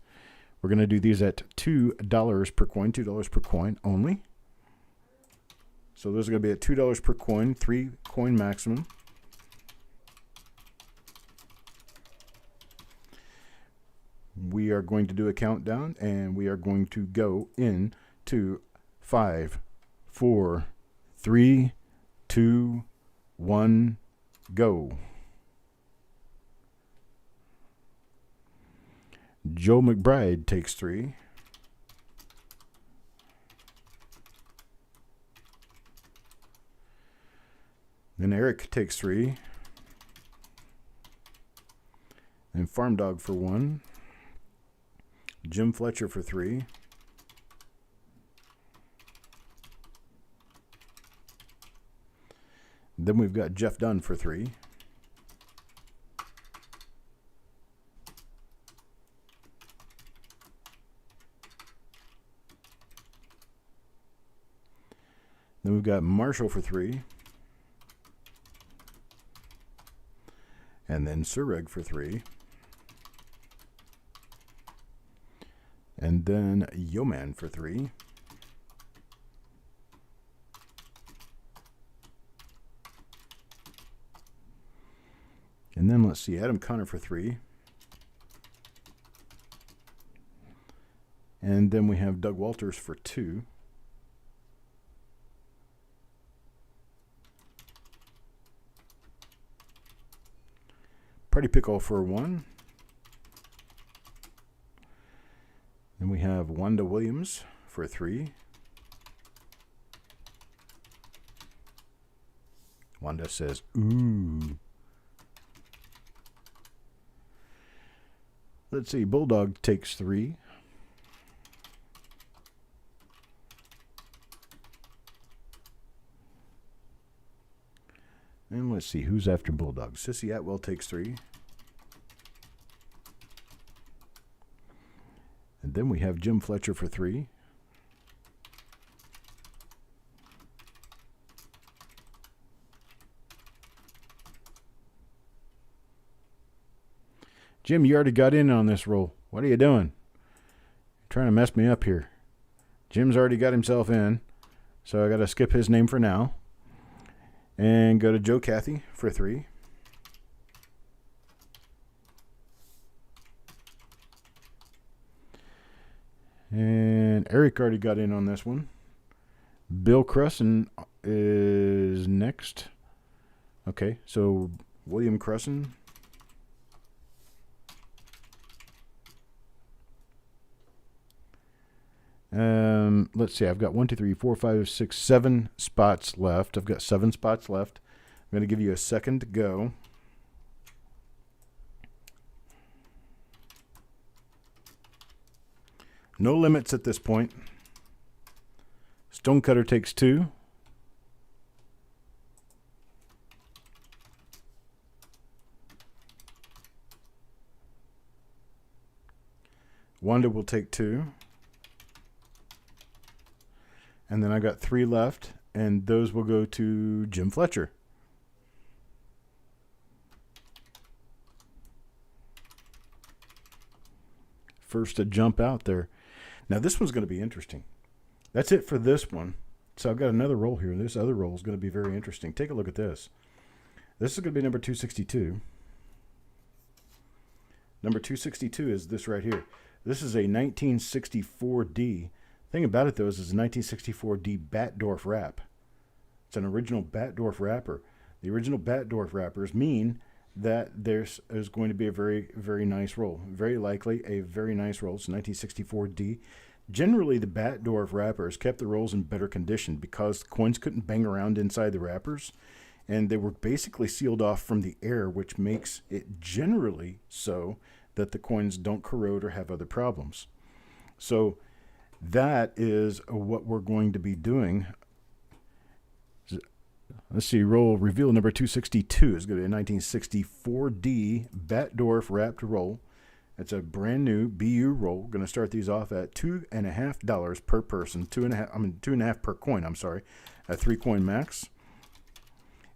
We're going to do these at $2 per coin, $2 per coin only. So those are going to be at $2 per coin, 3 coin maximum. We are going to do a countdown, and we are going to go in to 5, 4, 3, 2, 1, go. Joe McBride takes 3. Then Eric takes 3. And Farm Dog for 1. Jim Fletcher for 3. Then we've got Jeff Dunn for 3. Then we've got Marshall for 3. And then Sureg for 3. And then Yeoman for 3. And then let's see, Adam Connor for 3. And then we have Doug Walters for 2. Party Pickle for 1. Then we have Wanda Williams for 3. Wanda says, ooh. Let's see, Bulldog takes 3. And let's see, who's after Bulldog? Sissy Atwell takes 3. And then we have Jim Fletcher for 3. Jim, you already got in on this roll. What are you doing? You're trying to mess me up here. Jim's already got himself in, so I got to skip his name for now. And go to Joe Cathy for 3. And Eric already got in on this one. Bill Crusson is next. Okay, so William Crusson. Let's see, I've got 1, 2, 3, 4, 5, 6, 7 spots left. I've got 7 spots left. I'm going to give you a second to go. No limits at this point. Stonecutter takes 2. Wanda will take 2. And then I got 3 left, and those will go to Jim Fletcher. First to jump out there. Now this one's going to be interesting. That's it for this one. So I've got another roll here. This other roll is going to be very interesting. Take a look at this. This is going to be number 262. Number 262 is this right here. This is a 1964D. Thing about it, though, is it's a 1964D Batdorf wrap. It's an original Batdorf wrapper. The original Batdorf wrappers mean that there's going to be a very, very nice roll. Very likely a very nice roll. It's 1964D. Generally, the Batdorf wrappers kept the rolls in better condition because coins couldn't bang around inside the wrappers, and they were basically sealed off from the air, which makes it generally so that the coins don't corrode or have other problems. So that is what we're going to be doing. Let's see, roll reveal number 262 is going to be a 1964D Batdorf wrapped roll. It's a brand new BU roll. Going to start these off at $2.50 per person. 2.5 per coin. I'm sorry, a 3-coin max.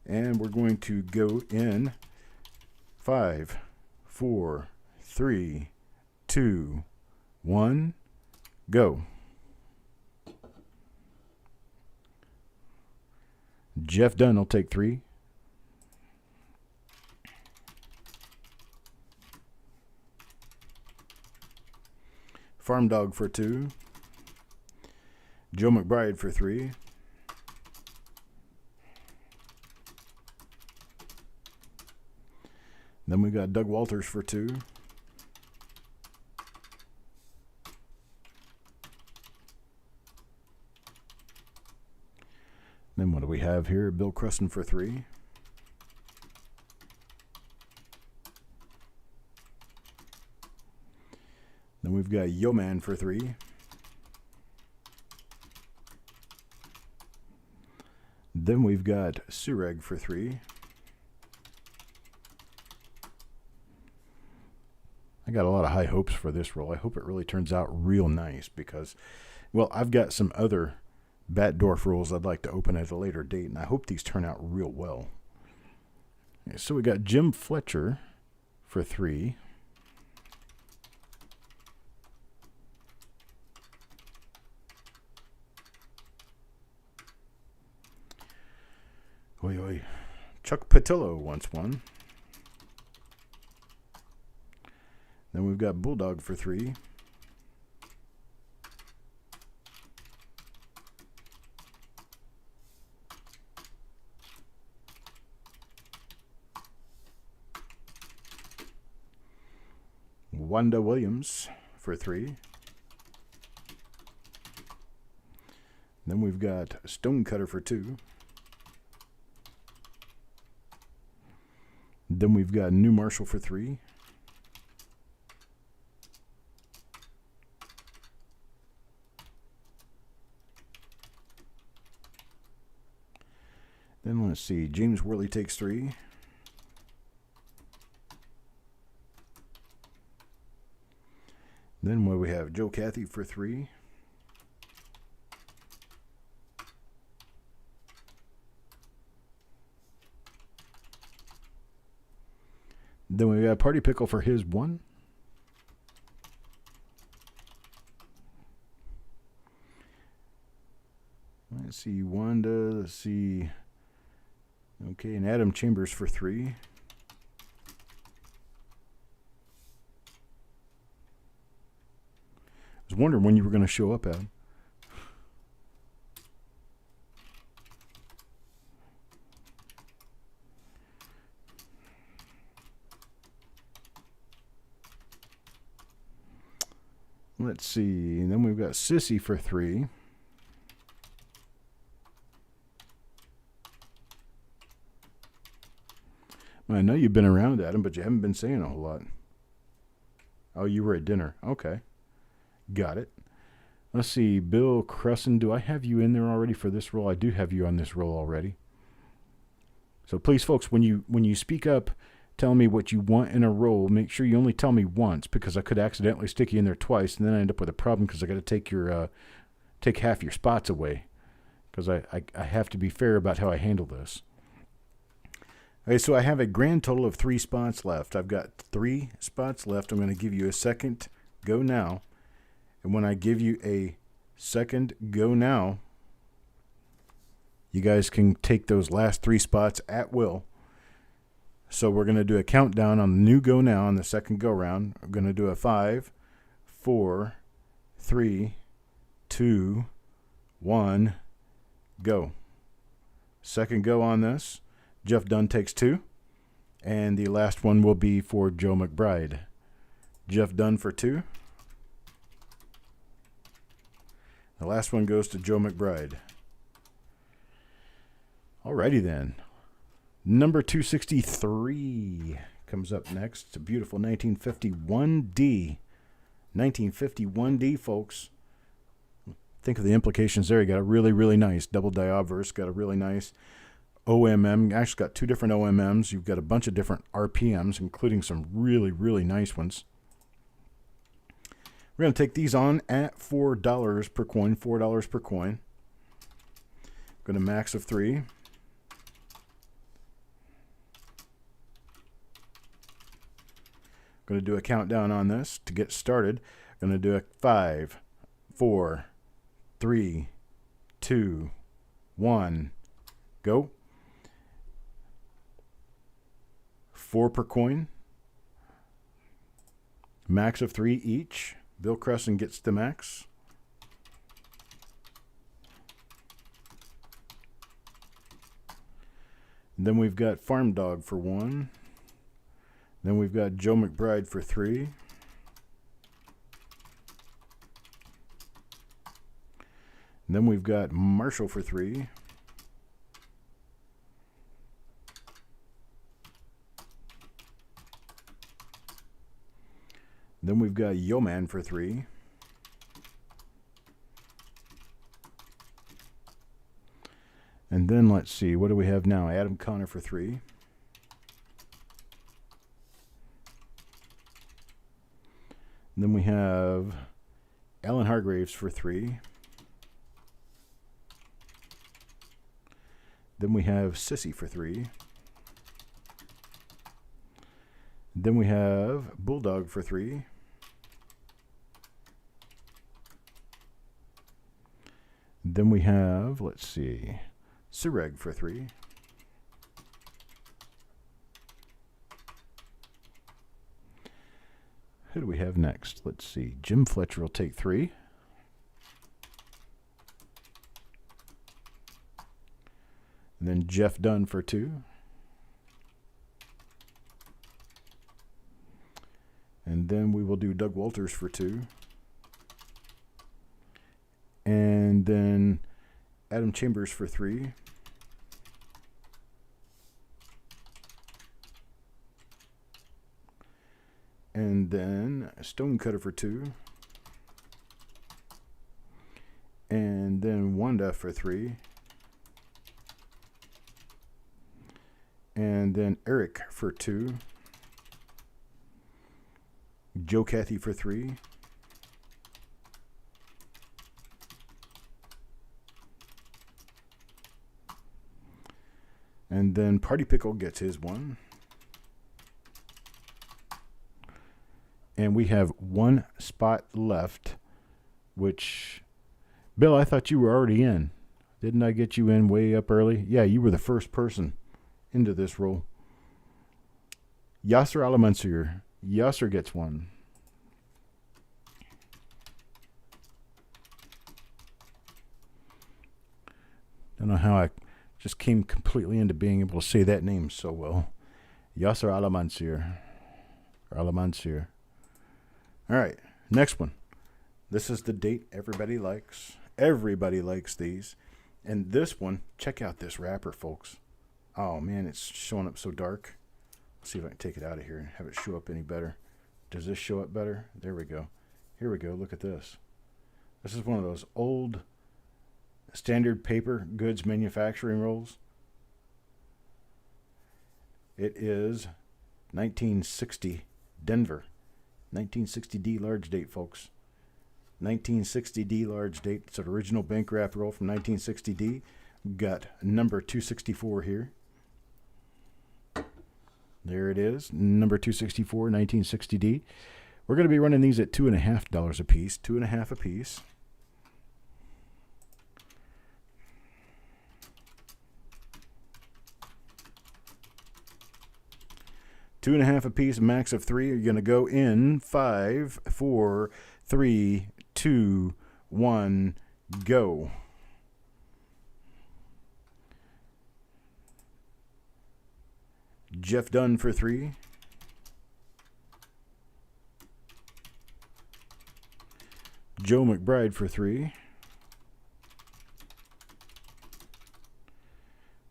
And we're going to go in 5, 4, 3, 2, 1, go. Jeff Dunn will take 3. Farm Dog for 2. Joe McBride for 3. Then we got Doug Walters for 2. Then what do we have here? Bill Crusson for 3. Then we've got Yeoman for 3. Then we've got Sureg for 3. I got a lot of high hopes for this roll. I hope it really turns out real nice because, well, I've got some other Batdorf rules I'd like to open at a later date, and I hope these turn out real well. Okay, so we got Jim Fletcher for 3. Oi, oi. Chuck Patillo wants one. Then we've got Bulldog for 3. Wanda Williams for 3. Then we've got Stonecutter for 2. Then we've got New Marshall for 3. Then let's see, James Worley takes 3. Then what we have, Joe Cathy for 3. Then we got Party Pickle for his 1. Let's see, Wanda, let's see. Okay, and Adam Chambers for 3. I was wondering when you were going to show up, Adam. Let's see, and then we've got Sissy for 3. I know you've been around, Adam, but you haven't been saying a whole lot. Oh, you were at dinner. Okay. Got it. Let's see, Bill Cresson, do I have you in there already for this role? I do have you on this role already. So please, folks, when you speak up, tell me what you want in a role. Make sure you only tell me once, because I could accidentally stick you in there twice, and then I end up with a problem because I got to take half your spots away, because I have to be fair about how I handle this. Okay, so I have a grand total of 3 spots left. I've got 3 spots left. I'm going to give you a second go now. And when I give you a second go now, you guys can take those last 3 spots at will. So we're going to do a countdown on the new go now on the second go round. I'm going to do a 5, 4, 3, 2, 1, go. Second go on this. Jeff Dunn takes 2, and the last one will be for Joe McBride. Jeff Dunn for 2. The last one goes to Joe McBride. Alrighty then. Number 263 comes up next. It's a beautiful 1951D. 1951D, folks. Think of the implications there. You got a really, really nice double die obverse. Got a really nice OMM. Actually got 2 different OMMs. You've got a bunch of different RPMs, including some really, really nice ones. We're going to take these on at $4 per coin. $4 per coin. Going to max of 3. Going to do a countdown on this to get started. Going to do a 5, 4, 3, 2, 1, go. 4 per coin. Max of 3 each. Bill Cresson gets the max. Then we've got Farm Dog for 1. Then we've got Joe McBride for 3. Then we've got Marshall for 3. Then we've got Yo Man for 3. And then let's see, what do we have now? Adam Connor for 3. And then we have Alan Hargraves for 3. Then we have Sissy for 3. Then we have Bulldog for 3. Then we have, let's see, Sureg for 3. Who do we have next? Let's see. Jim Fletcher will take 3. And then Jeff Dunn for 2. And then we will do Doug Walters for 2. And then Adam Chambers for 3. And then Stonecutter for 2. And then Wanda for 3. And then Eric for 2. Joe Cathy for 3. And then Party Pickle gets his 1. And we have 1 spot left, which, Bill, I thought you were already in. Didn't I get you in way up early? Yeah, you were the first person into this roll. Yasser Alamansir. Yasser gets 1. Don't know how I just came completely into being able to say that name so well. Yasser Alamansir. Alamansir. All right, next one. This is the date everybody likes. Everybody likes these. And this one, check out this wrapper, folks. Oh, man, it's showing up so dark. Let's see if I can take it out of here and have it show up any better. Does this show up better? There we go. Here we go. Look at this. This is one of those old standard paper goods manufacturing rolls. It is 1960 Denver. 1960D large date, folks. 1960D large date. It's an original bank wrap roll from 1960D. We've got number 264 here. There it is, number 264, 1960D. We're going to be running these at $2.50 a piece. 2.5 a piece. $2.50 a piece, max of 3. You're going to go in 5, 4, 3, 2, 1, go. Jeff Dunn for 3. Joe McBride for 3.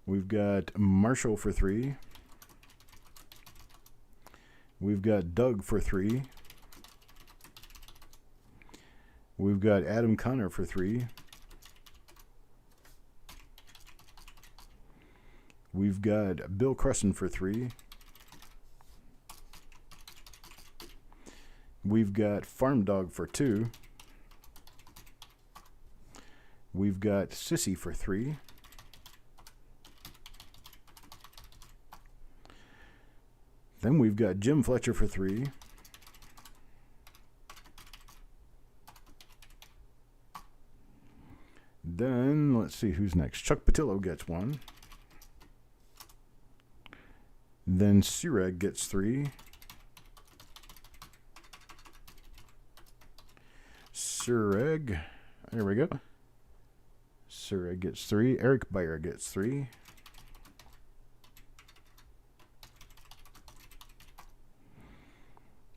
We've got Marshall for 3. We've got Doug for 3. We've got Adam Connor for 3. We've got Bill Cresson for 3. We've got Farm Dog for 2. We've got Sissy for 3. Then we've got Jim Fletcher for 3. Then let's see who's next. Chuck Patillo gets 1. Then Sureg gets 3. Sureg, there we go. Sureg gets 3. Eric Beyer gets 3.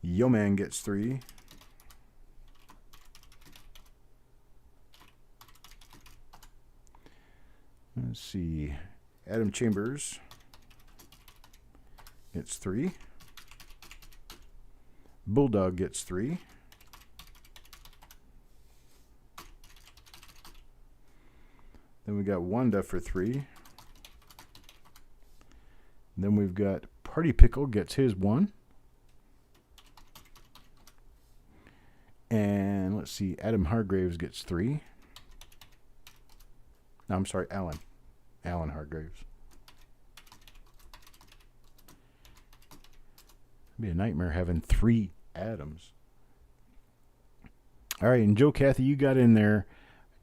Yo-Man gets 3. Let's see. Adam Chambers gets 3. Bulldog gets 3. Then we got Wanda for 3. Then we've got Party Pickle gets his 1. And let's see, Adam Hargraves gets 3. No, I'm sorry, Alan. Alan Hargraves. It'd be a nightmare having 3 Adams. All right, and Joe Cathy, you got in there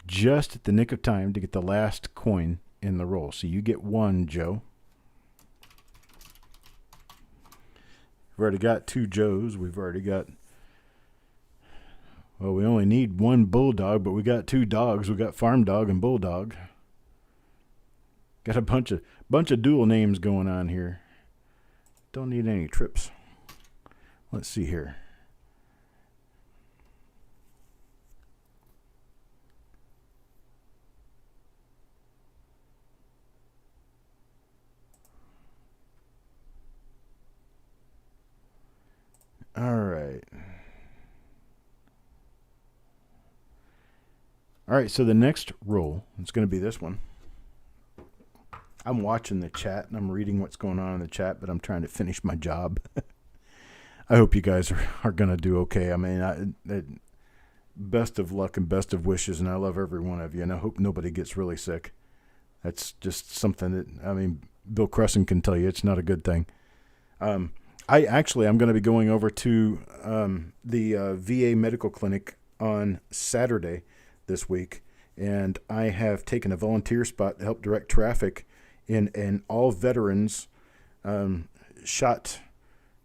just at the nick of time to get the last coin in the roll. So you get 1, Joe. We've already got 2 Joes. We've already got... Well, we only need 1 bulldog, but we got 2 dogs. We got farm dog and bulldog. Got a bunch of dual names going on here. Don't need any trips. Let's see here. All right. All right, so the next roll is going to be this one. I'm watching the chat and I'm reading what's going on in the chat, but I'm trying to finish my job. I hope you guys are going to do okay. I mean, best of luck and best of wishes, and I love every one of you, and I hope nobody gets really sick. That's just something that, I mean, Bill Cresson can tell you it's not a good thing. I'm going to be going over to the VA medical clinic on Saturday this week, and I have taken a volunteer spot to help direct traffic in an all veterans shot,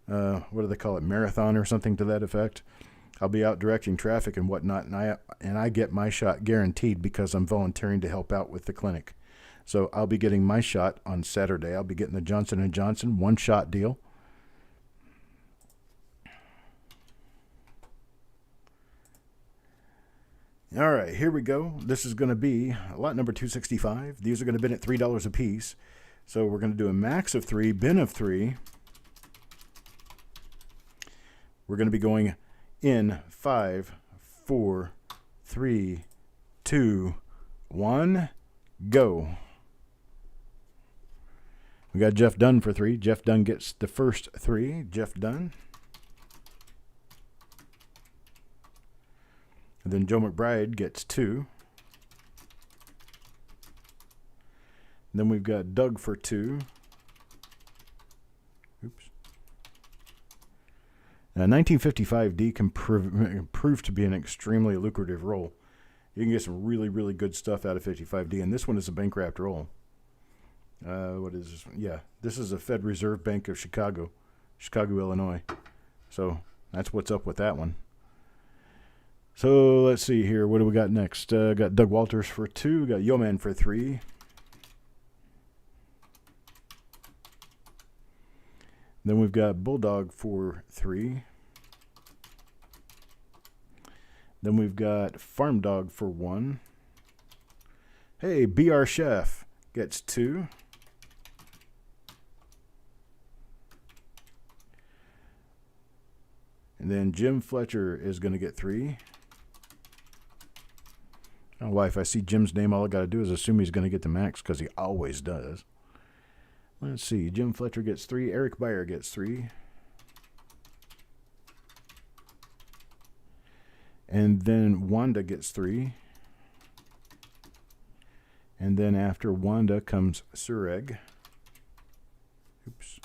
what do they call it, marathon or something to that effect. I'll be out directing traffic and whatnot, and I get my shot guaranteed because I'm volunteering to help out with the clinic. So I'll be getting my shot on Saturday. I'll be getting the Johnson & Johnson 1-shot deal. All right, here we go. This is going to be lot number 265. These are going to bin at $3 a piece. So we're going to do a max of 3, bin of 3. We're going to be going in 5, 4, 3, 2, 1, go. We got Jeff Dunn for 3. Jeff Dunn gets the first 3. Jeff Dunn. And then Joe McBride gets 2. And then we've got Doug for 2. Oops. Now, 1955D can prove to be an extremely lucrative roll. You can get some really, really good stuff out of 55D. And this one is a bank-wrapped roll. What is this? Yeah, this is a Fed Reserve Bank of Chicago, Illinois. So that's what's up with that one. So let's see here. What do we got next? Got Doug Walters for 2. Got Yeoman for 3. Then we've got Bulldog for 3. Then we've got Farm Dog for 1. Hey, BR Chef gets 2. And then Jim Fletcher is going to get 3. I don't know why, if I see Jim's name, all I got to do is assume he's going to get the max because he always does. Let's see. Jim Fletcher gets 3. Eric Beyer gets 3. And then Wanda gets 3. And then after Wanda comes Sureg. Oops.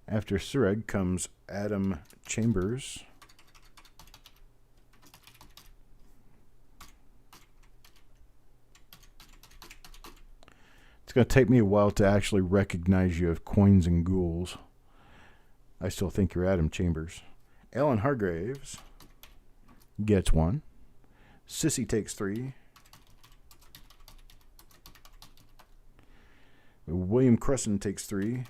After Sureg comes Adam Chambers. It's going to take me a while to actually recognize you of Coins and Ghouls. I still think you're Adam Chambers. Alan Hargraves gets 1. Sissy takes 3. William Cresson takes 3.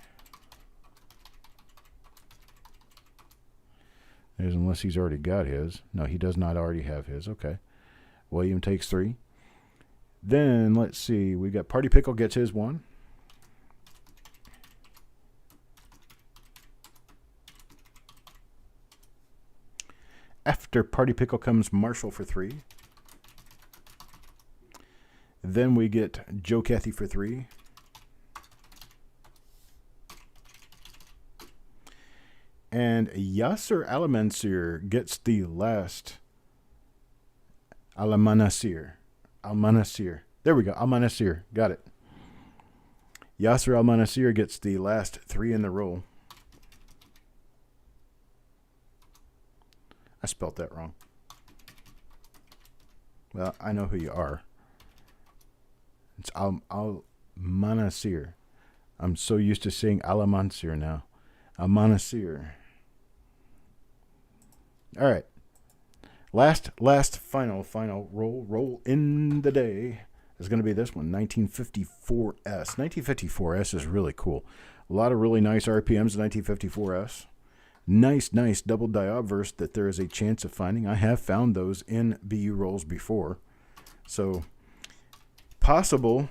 Unless he's already got his. No, he does not already have his. Okay. William takes 3. Then, let's see. We got Party Pickle gets his 1. After Party Pickle comes Marshall for 3. Then we get Joe Cathy for 3. And Yasser Alamansir gets the last Alamanasir. Al-Manasir. There we go. Al-Manasir. Got it. Yasser Al-Manasir gets the last 3 in the roll. I spelt that wrong. Well, I know who you are. It's Al-Manasir. I'm so used to saying Al-Mansir now. Al-Manasir. All right. Last, final roll in the day is going to be this one, 1954S. 1954S is really cool. A lot of really nice RPMs in 1954S. Nice double die obverse that there is a chance of finding. I have found those in BU rolls before. So, possible.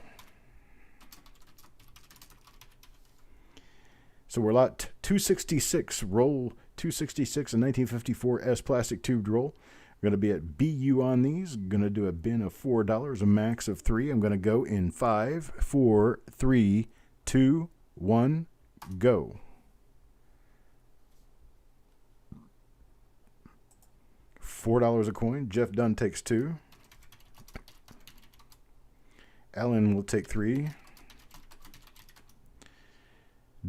So we're lot 266, roll 266, a 1954S plastic tubed roll. We're going to be at BU on these. Going to do a bin of $4, a max of 3. I'm going to go in 5, 4, 3, 2, 1, go. $4 a coin. Jeff Dunn takes 2. Ellen will take 3.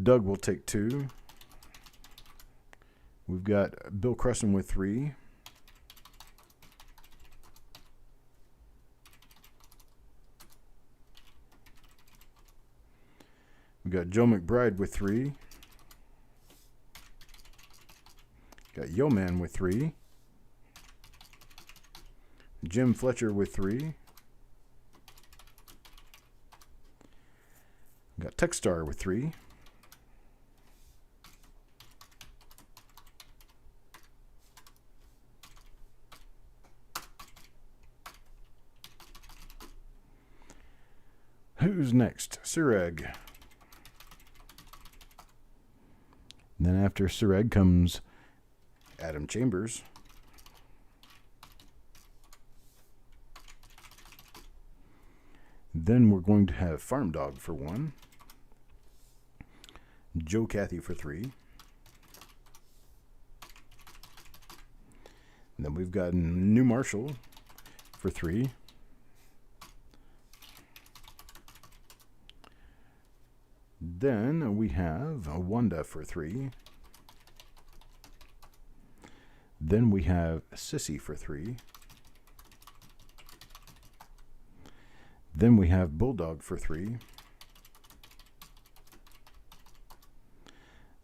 Doug will take 2. We've got Bill Cresson with 3. We've got Joe McBride with 3. Got Yo Man with 3. Jim Fletcher with 3. Got Techstar with 3. Who's next? Sureg. And then after Sureg comes Adam Chambers. Then we're going to have Farm Dog for 1. Joe Cathy for 3. And then we've got New Marshall for 3. Then we have Wanda for 3. Then we have Sissy for 3. Then we have Bulldog for 3.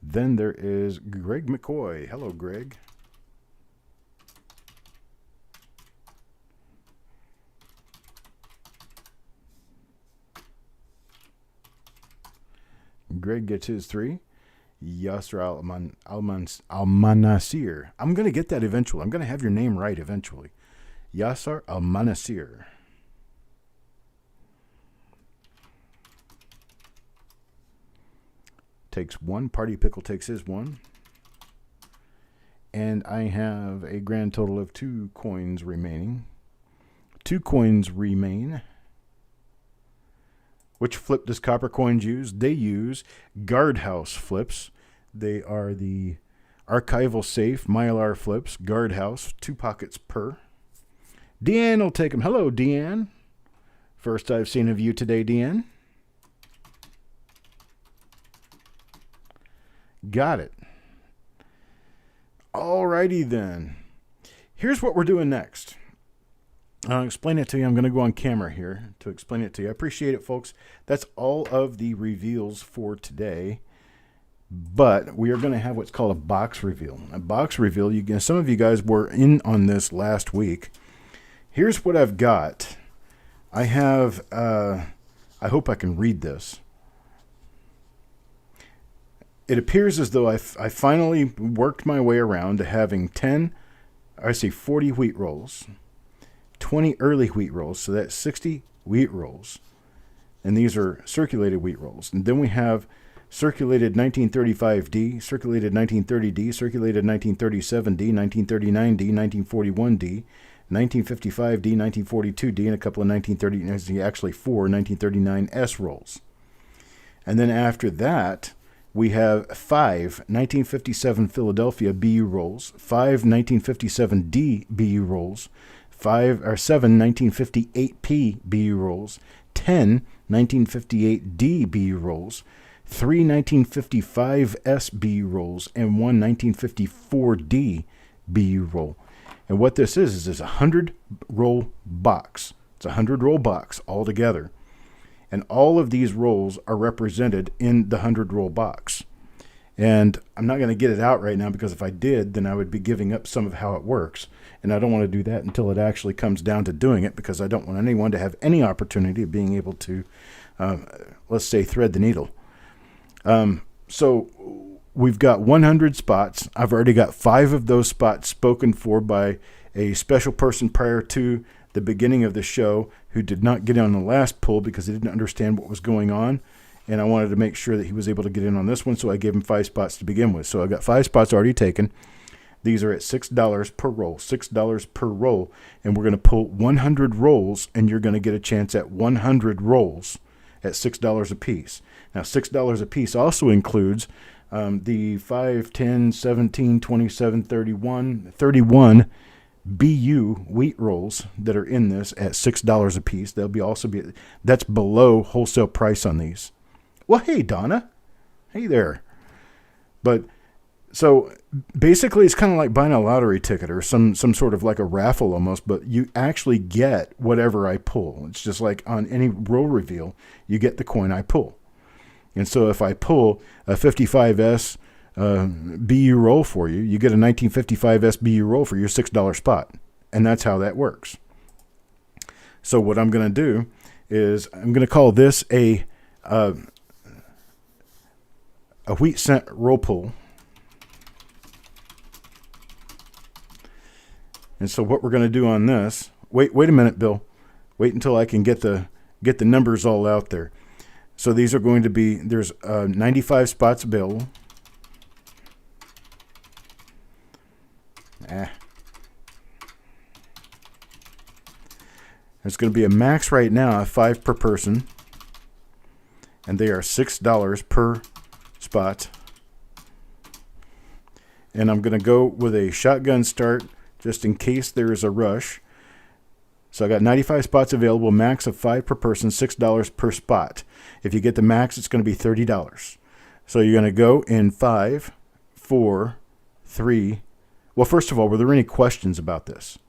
Then there is Greg McCoy. Hello, Greg. Greg gets his 3. Yasser Al-Manasir. I'm going to get that eventually. I'm going to have your name right eventually. Yasser Al-Manasir. Takes 1. Party Pickle takes his 1. And I have a grand total of 2 coins remaining. 2 coins remain. Which flip does Coppercoins use? They use guardhouse flips. They are the archival safe Mylar flips, guardhouse, 2 pockets per. Deanne will take them. Hello, Deanne. First I've seen of you today, Deanne. Got it. Alrighty then. Here's what we're doing next. I'll explain it to you. I'm going to go on camera here to explain it to you. I appreciate it, folks. That's all of the reveals for today. But we are going to have what's called a box reveal. A box reveal, some of you guys were in on this last week. Here's what I've got. I have, I hope I can read this. It appears as though I finally worked my way around to having 40 wheat rolls, 20 early wheat rolls, so that's 60 wheat rolls. And these are circulated wheat rolls. And then we have circulated 1935D, circulated 1930D, circulated 1937D, 1939D, 1941D, 1955D, 1942D, and a couple of 1930, actually 4 1939S rolls. And then after that, we have 5 1957 Philadelphia BU rolls, 5 1957D BU rolls, 7 1958P BU rolls, 10 1958D BU rolls, 3 1955S BU rolls, and 1 1954D BU roll. And what this is a 100 roll box. It's a 100 roll box all together. And all of these rolls are represented in the 100 roll box. And I'm not going to get it out right now, because if I did, then I would be giving up some of how it works. And I don't want to do that until it actually comes down to doing it, because I don't want anyone to have any opportunity of being able to, let's say, thread the needle. So we've got 100 spots. I've already got 5 of those spots spoken for by a special person prior to the beginning of the show who did not get on the last pull because he didn't understand what was going on. And I wanted to make sure that he was able to get in on this one, so I gave him 5 spots to begin with. So I've got 5 spots already taken. These are at $6 per roll, $6 per roll. And we're going to pull 100 rolls, and you're going to get a chance at 100 rolls at $6 a piece. Now, $6 a piece also includes the 5, 10, 17, 27, 31 BU wheat rolls that are in this at $6 a piece. They'll be also be, that's below wholesale price on these. Well, hey, Donna. Hey there. But so basically it's kind of like buying a lottery ticket or some sort of like a raffle almost, but you actually get whatever I pull. It's just like on any roll reveal, you get the coin I pull. And so if I pull a 55S BU roll for you, you get a 1955S BU roll for your $6 spot. And that's how that works. So what I'm going to do is I'm going to call this a wheat cent roll pull. And so what we're going to do on this, wait a minute, Bill. Wait until I can get the numbers all out there. So these are going to be, there's 95 spots available. There's going to be a max right now of 5 per person. And they are $6 per spot. And I'm going to go with a shotgun start just in case there is a rush. So I got 95 spots available, max of 5 per person, $6 per spot. If you get the max, it's going to be $30. So you're going to go in 5, 4, 3. Well, first of all, were there any questions about this?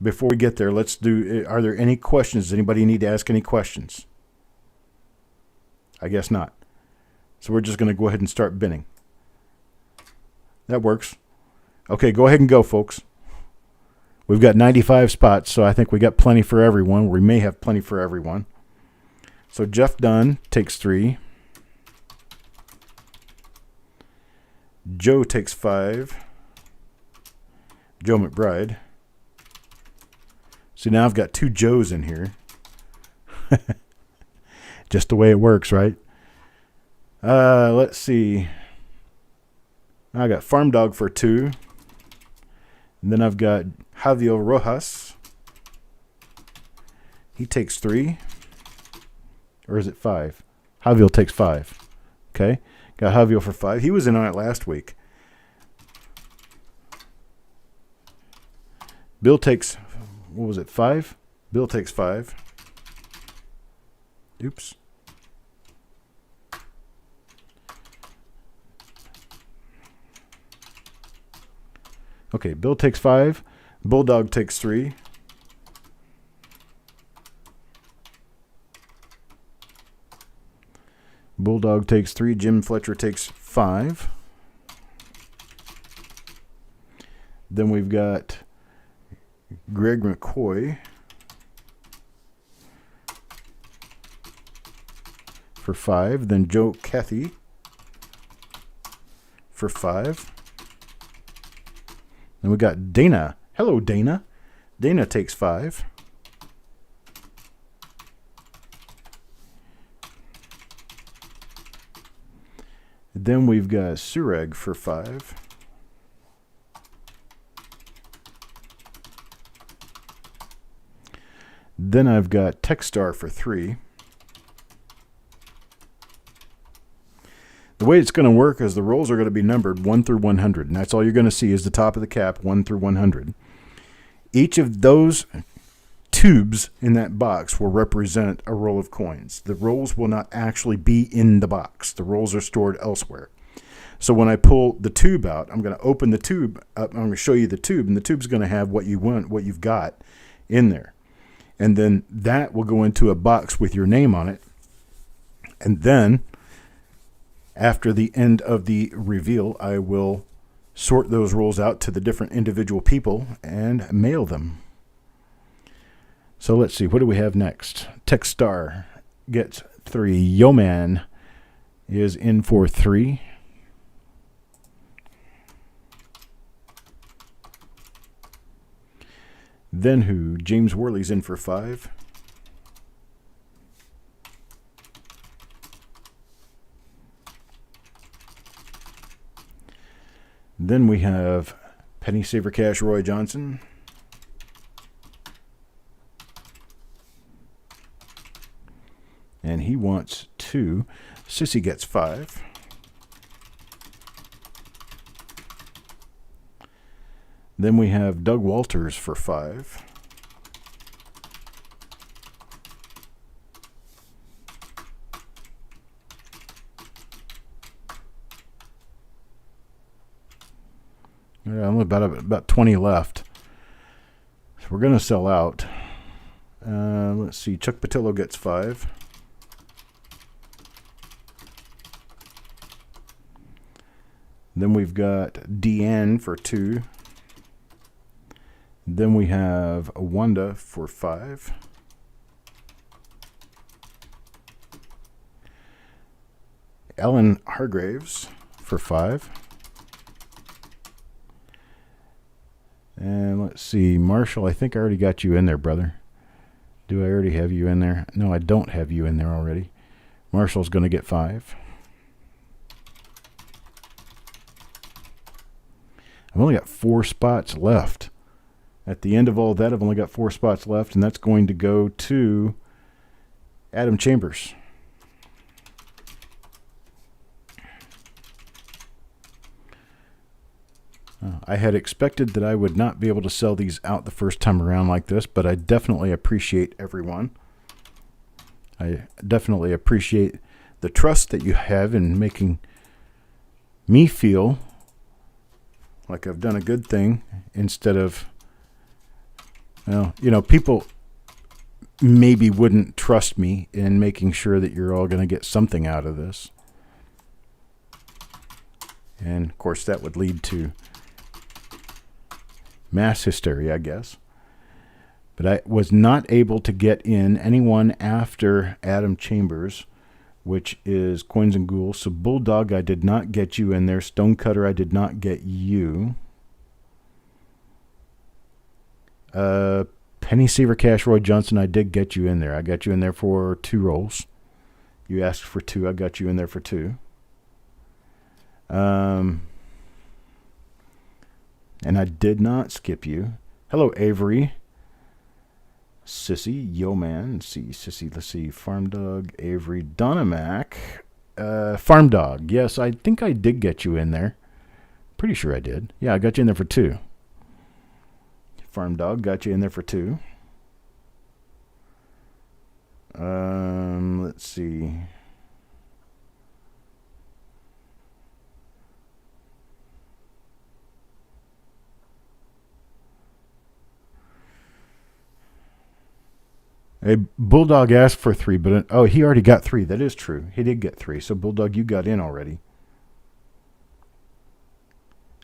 Before we get there, are there any questions? Does anybody need to ask any questions? I guess not. So we're just going to go ahead and start bidding. That works. Okay, go ahead and go, folks. We've got 95 spots, so I think we got plenty for everyone. We may have plenty for everyone. So Jeff Dunn takes 3. Joe takes 5. Joe McBride. See, now I've got 2 Joes in here. Just the way it works, right? Let's see. I got Farm Dog for 2. And then I've got Javier Rojas. He takes 3. Or is it 5? Javier takes 5. Okay. Got Javier for 5. He was in on it last week. Bill takes, what was it, 5? Bill takes 5. Oops. Okay, Bill takes 5. Bulldog takes 3. Bulldog takes 3. Jim Fletcher takes 5. Then we've got Greg McCoy for 5. Then Joe Cathy for 5. Then we got Dana. Hello, Dana. Dana takes 5. Then we've got Sureg for 5. Then I've got Techstar for 3. The way it's going to work is the rolls are going to be numbered 1 through 100, and that's all you're going to see is the top of the cap, 1 through 100. Each of those tubes in that box will represent a roll of coins. The rolls will not actually be in the box. The rolls are stored elsewhere. So when I pull the tube out, I'm going to open the tube up. I'm going to show you the tube, and the tube's going to have what you want, what you've got in there. And then that will go into a box with your name on it. And then after the end of the reveal, I will sort those rolls out to the different individual people and mail them. So let's see, what do we have next? Techstar gets 3. Yoman is in for 3. Then who? James Worley's in for 5. Then we have Penny Saver Cash Roy Johnson. And he wants 2. Sissy gets 5. Then we have Doug Walters for 5. Yeah, only about 20 left. So we're going to sell out. Let's see. Chuck Patillo gets 5. Then we've got Deanne for 2. Then we have Wanda for 5. Ellen Hargraves for 5. And let's see, Marshall, I think I already got you in there, brother. Do I already have you in there? No, I don't have you in there already. Marshall's going to get 5. I've only got 4 spots left. At the end of all that, I've only got 4 spots left, and that's going to go to Adam Chambers. I had expected that I would not be able to sell these out the first time around like this, but I definitely appreciate everyone. I definitely appreciate the trust that you have in making me feel like I've done a good thing instead of, well, you know, people maybe wouldn't trust me in making sure that you're all going to get something out of this. And, of course, that would lead to mass hysteria, I guess. But I was not able to get in anyone after Adam Chambers, which is Coins and Ghouls. So Bulldog, I did not get you in there. Stonecutter, I did not get you. Penny Saver Cash Roy Johnson, I did get you in there. I got you in there for 2 rolls. You asked for 2. I got you in there for 2. And I did not skip you. Hello, Avery. Sissy, Yo Man. Let's see, Sissy, let's see. Farm Dog, Avery, Donna Mac. Farm Dog. Yes, I think I did get you in there. Pretty sure I did. Yeah, I got you in there for 2. Farm Dog, got you in there for 2. Let's see. A Bulldog asked for 3, but oh, he already got 3. That is true. He did get 3. So Bulldog, you got in already.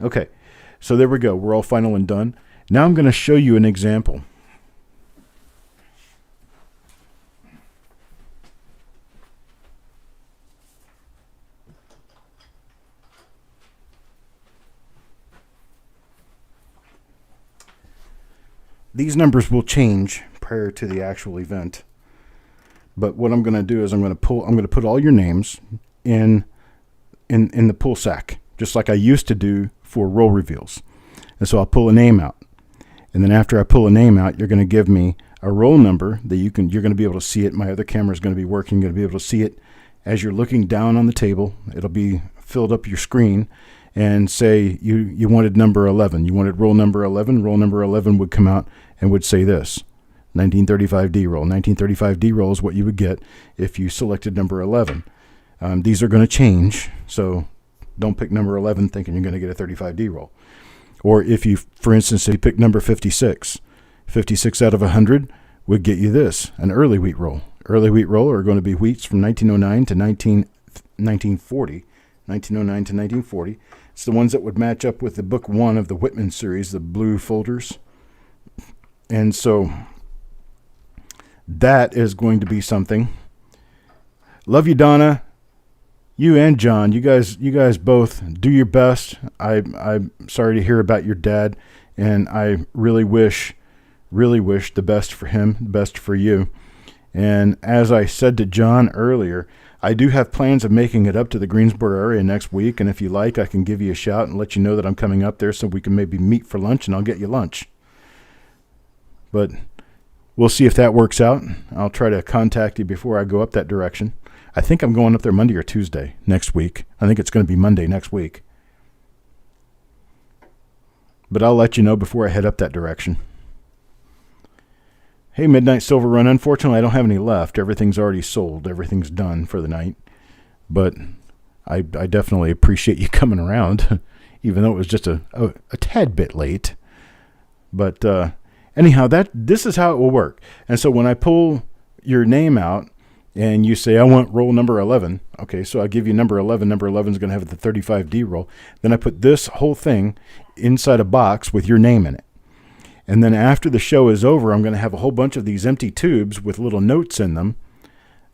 Okay, so there we go. We're all final and done. Now I'm going to show you an example. These numbers will change prior to the actual event. But what I'm going to do is I'm going to put all your names in the pull sack, just like I used to do for roll reveals. And so I'll pull a name out. And then after I pull a name out, you're going to give me a roll number that you're going to be able to see it. My other camera is going to be working. You're going to be able to see it as you're looking down on the table. It'll be filled up your screen. and say you wanted number 11. You wanted roll number 11. Roll number 11 would come out and would say this, 1935D roll. 1935D roll is what you would get if you selected number 11. These are going to change, so don't pick number 11 thinking you're going to get a 35D roll. Or if you, for instance, if you pick number 56, 56 out of 100 would get you this, an early wheat roll. Early wheat roll are going to be wheats from 1909 to 1940. 1909 to 1940. It's the ones that would match up with the book 1 of the Whitman series, the blue folders. And so that is going to be something. Love you, Donna. You and John, you guys both do your best. I'm sorry to hear about your dad, and I really wish the best for him, the best for you. And as I said to John earlier, I do have plans of making it up to the Greensboro area next week, and if you like, I can give you a shout and let you know that I'm coming up there so we can maybe meet for lunch, and I'll get you lunch. But we'll see if that works out. I'll try to contact you before I go up that direction. I think I'm going up there Monday or Tuesday next week. I think it's going to be Monday next week. But I'll let you know before I head up that direction. Hey, Midnight Silver Run. Unfortunately, I don't have any left. Everything's already sold. Everything's done for the night. But I definitely appreciate you coming around, even though it was just a tad bit late. But anyhow, this is how it will work. And so when I pull your name out, and you say, I want roll number 11. Okay, so I'll give you number 11. Number 11 is going to have the 35D roll. Then I put this whole thing inside a box with your name in it. And then after the show is over, I'm going to have a whole bunch of these empty tubes with little notes in them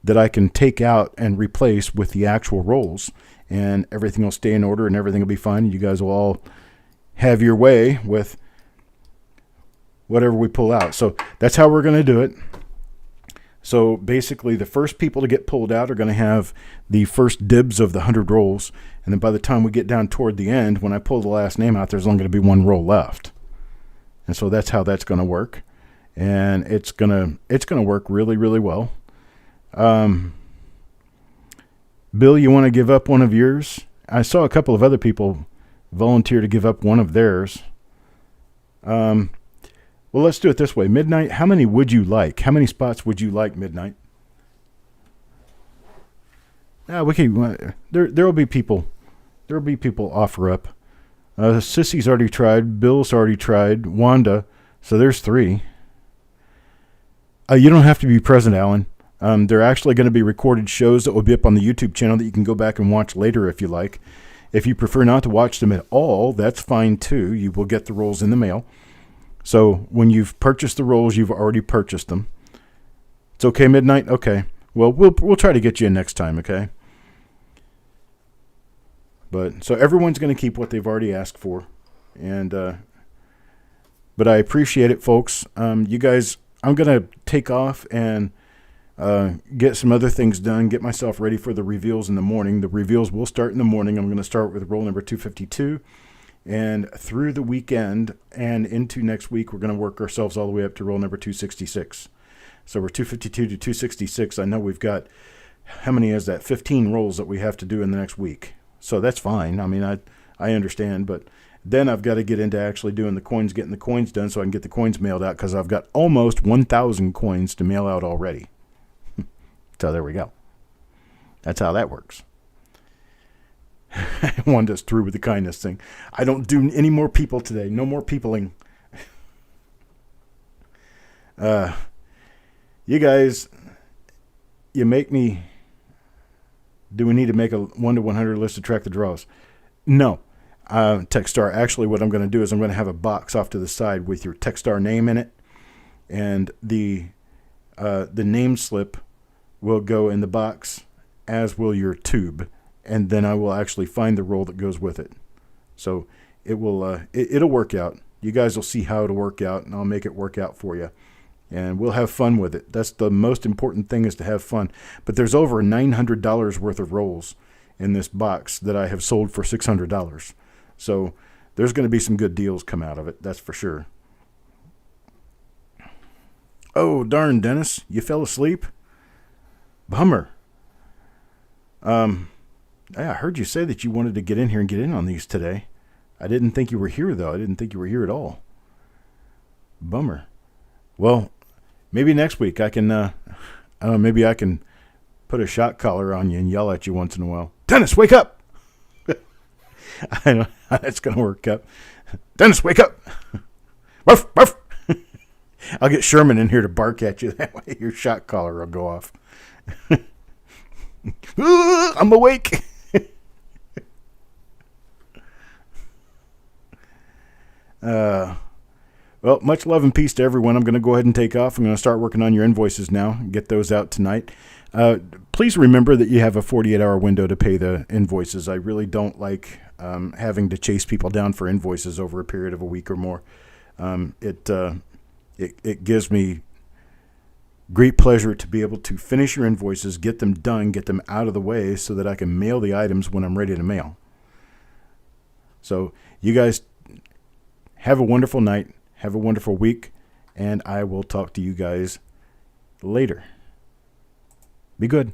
that I can take out and replace with the actual rolls. And everything will stay in order and everything will be fine. You guys will all have your way with whatever we pull out. So that's how we're going to do it. So basically, the first people to get pulled out are going to have the first dibs of the 100 rolls. And then by the time we get down toward the end, when I pull the last name out, there's only going to be one roll left. And so that's how that's going to work. And it's going to work really, really well. Bill, you want to give up one of yours? I saw a couple of other people volunteer to give up one of theirs. Well, let's do it this way. Midnight, how many would you like? How many spots would you like, Midnight? We can. There will be people. There will be people offer up. Sissy's already tried. Bill's already tried. Wanda. So there's 3. You don't have to be present, Alan. They're actually going to be recorded shows that will be up on the YouTube channel that you can go back and watch later if you like. If you prefer not to watch them at all, that's fine too. You will get the rolls in the mail. So when you've purchased the rolls, you've already purchased them. It's okay, Midnight? Okay. Well, we'll try to get you in next time, okay? But so everyone's going to keep what they've already asked for. And but I appreciate it, folks. You guys, I'm going to take off and get some other things done, get myself ready for the reveals in the morning. The reveals will start in the morning. I'm going to start with roll number 252. And through the weekend and into next week, we're going to work ourselves all the way up to roll number 266. So we're 252 to 266. I know we've got, how many is that? 15 rolls that we have to do in the next week. So that's fine. I mean, I understand. But then I've got to get into actually doing the coins, getting the coins done so I can get the coins mailed out because I've got almost 1,000 coins to mail out already. So there we go. That's how that works. Wanda's through with the kindness thing. I don't do any more people today. No more peopling. You guys, you make me... Do we need to make a 1 to 100 list to track the draws? No. Techstar, actually what I'm going to do is I'm going to have a box off to the side with your Techstar name in it. And the name slip will go in the box, as will your tube. And then I will actually find the roll that goes with it. So it will it'll work out. You guys will see how it'll work out, and I'll make it work out for you. And we'll have fun with it. That's the most important thing, is to have fun. But there's over $900 worth of rolls in this box that I have sold for $600. So there's going to be some good deals come out of it, that's for sure. Oh, darn, Dennis, you fell asleep? Bummer. Yeah, I heard you say that you wanted to get in here and get in on these today. I didn't think you were here, though. I didn't think you were here at all. Bummer. Well, maybe next week I can, I don't know, maybe I can put a shot collar on you and yell at you once in a while. Dennis, wake up! I don't know how that's going to work out. Dennis, wake up! Ruff, ruff! I'll get Sherman in here to bark at you. That way your shot collar will go off. I'm awake! Well, much love and peace to everyone. I'm going to go ahead and take off. I'm going to start working on your invoices now and get those out tonight. Please remember that you have a 48-hour window to pay the invoices. I really don't like having to chase people down for invoices over a period of a week or more. It gives me great pleasure to be able to finish your invoices, get them done, get them out of the way so that I can mail the items when I'm ready to mail. So you guys have a wonderful night. Have a wonderful week, and I will talk to you guys later. Be good.